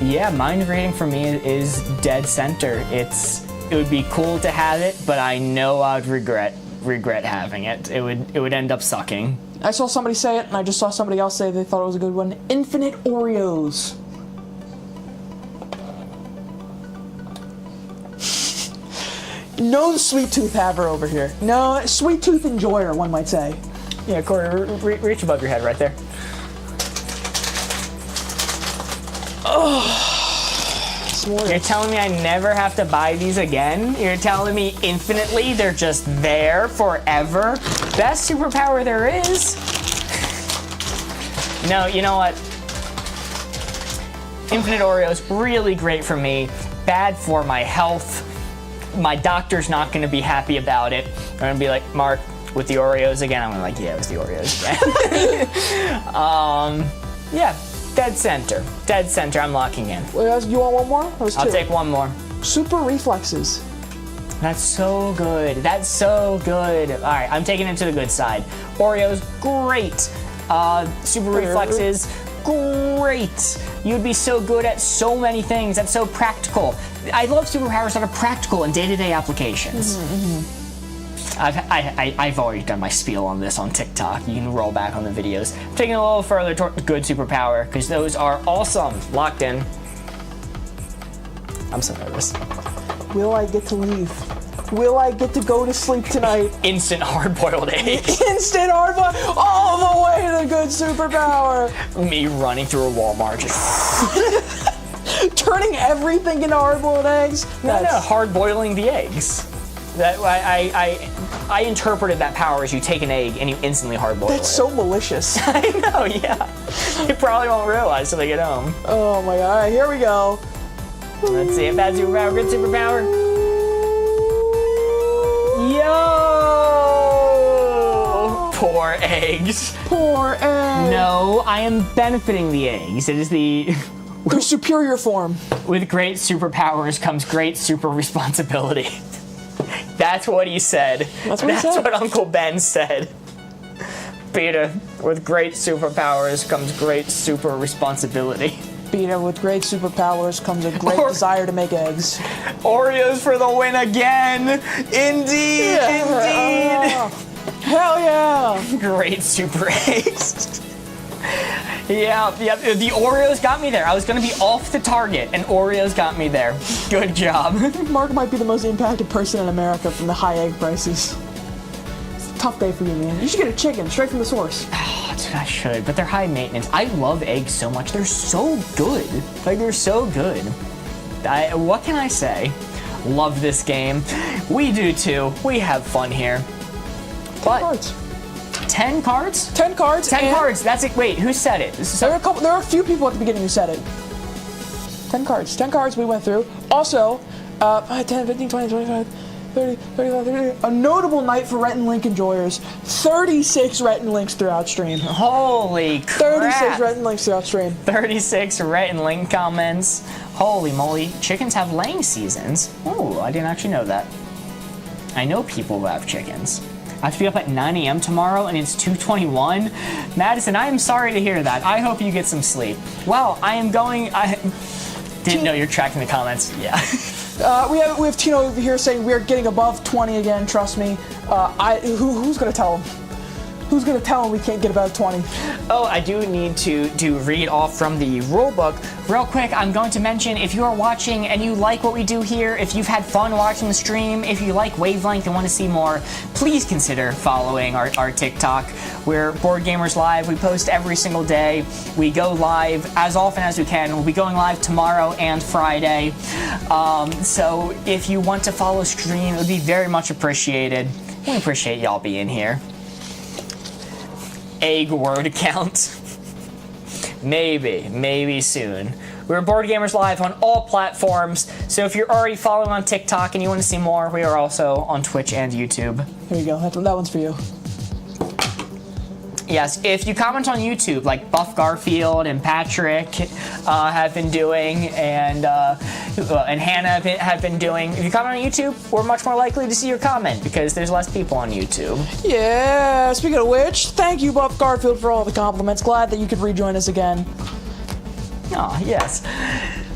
Yeah, mind reading for me is dead center. It would be cool to have it, but I know I'd regret having it. It would end up sucking. I saw somebody say it, and I just saw somebody else say they thought it was a good one. Infinite Oreos. No sweet tooth haver over here. No sweet tooth enjoyer, one might say. Yeah, Corey, reach above your head right there. You're telling me I never have to buy these again? You're telling me infinitely they're just there forever? Best superpower there is? No, you know what? Infinite Oreos, really great for me. Bad for my health. My doctor's not gonna be happy about it. I'm gonna be like, Mark, with the Oreos again? I'm gonna be like, yeah, it was the Oreos again. Yeah. Dead center. Dead center. I'm locking in. You want one more? I'll take one more. Super reflexes. That's so good. That's so good. All right, I'm taking it to the good side. Oreos, great. Super reflexes, great. You'd be so good at so many things. That's so practical. I love superpowers that are practical in day-to-day applications. I've already done my spiel on this on TikTok. You can roll back on the videos. I'm taking it a little further toward good superpower because those are awesome. Locked in. I'm so nervous. Will I get to leave? Will I get to go to sleep tonight? Instant hard-boiled egg. Instant hard-boiled, all the way to the good superpower. Me running through a Walmart, just turning everything into hard-boiled eggs. No, hard-boiling the eggs. That I interpreted that power as you take an egg and you instantly hard-boil it. That's so malicious. I know, yeah. You probably won't realize till they get home. Oh my god! All right, here we go. Let's see, bad superpower, good superpower. Yo! Poor eggs. Poor eggs. No, I am benefiting the eggs. It is the superior form. With great superpowers comes great super responsibility. That's what he said. That's what Uncle Ben said. Peter, with great superpowers comes great super responsibility. Peter, with great superpowers comes a great desire to make eggs. Oreos for the win again! Indeed! Indeed! Hell yeah! Great super eggs. Yeah, the Oreos got me there. I was gonna be off the target, and Oreos got me there. Good job. Mark might be the most impacted person in America from the high egg prices. It's a tough day for you, man. You should get a chicken straight from the source. Oh, dude, I should, but they're high maintenance. I love eggs so much. They're so good. Like, they're so good. What can I say? Love this game. We do too. We have fun here. 10 cards. 10 cards? 10 cards. 10 cards. That's it. Wait, who said it? There are a few people at the beginning who said it. 10 cards. 10 cards we went through. Also, 10, 15, 20, 25, 30, 35, 30. A notable night for Rhett and Link enjoyers. 36 Rhett and Links throughout stream. Holy crap. 36 Rhett and Links throughout stream. 36 Rhett and Link comments. Holy moly. Chickens have laying seasons. Oh, I didn't actually know that. I know people who have chickens. I have to be up at 9 a.m. tomorrow, and it's 2:21. Madison, I am sorry to hear that. I hope you get some sleep. Well, I didn't know you're tracking the comments. Yeah. We have Tino over here saying we're getting above 20 again. Trust me. Who's gonna tell him? Who's gonna tell him we can't get above 20? Oh, I do need to read off from the rulebook real quick. I'm going to mention, if you are watching and you like what we do here, if you've had fun watching the stream, if you like Wavelength and want to see more, please consider following our TikTok. We're Board Gamers Live. We post every single day. We go live as often as we can. We'll be going live tomorrow and Friday. So if you want to follow stream, it would be very much appreciated. We appreciate y'all being here. Egg word count. Maybe soon. We're Board Gamers Live on all platforms. So if you're already following on TikTok and you want to see more, we are also on Twitch and YouTube. Here you go. That one's for you. Yes, if you comment on YouTube, like Buff Garfield and Patrick have been doing, and Hannah have been doing, if you comment on YouTube, we're much more likely to see your comment because there's less people on YouTube. Yeah, speaking of which, thank you, Buff Garfield, for all the compliments. Glad that you could rejoin us again. Oh, yes.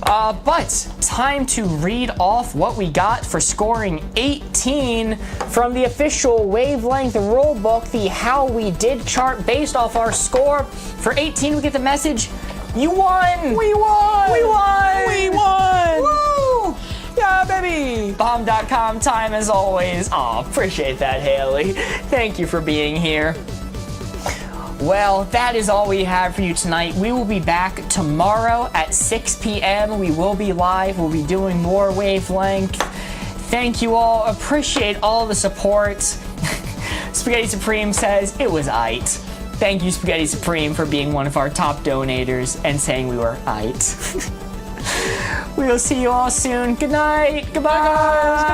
But time to read off what we got for scoring 18 from the official Wavelength rulebook, the How We Did chart based off our score. For 18, we get the message, you won! We won! We won! We won! Woo! Yeah, baby! Bomb.com time as always. Aw, appreciate that, Haley. Thank you for being here. Well, that is all we have for you tonight. We will be back tomorrow at 6 p.m. We will be live. We'll be doing more Wavelength. Thank you all. Appreciate all the support. Spaghetti Supreme says it was aight. Thank you, Spaghetti Supreme, for being one of our top donators and saying we were aight. We will see you all soon. Good night. Goodbye, guys.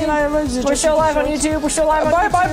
Good night. We're still live on YouTube. We're still live on YouTube. Bye.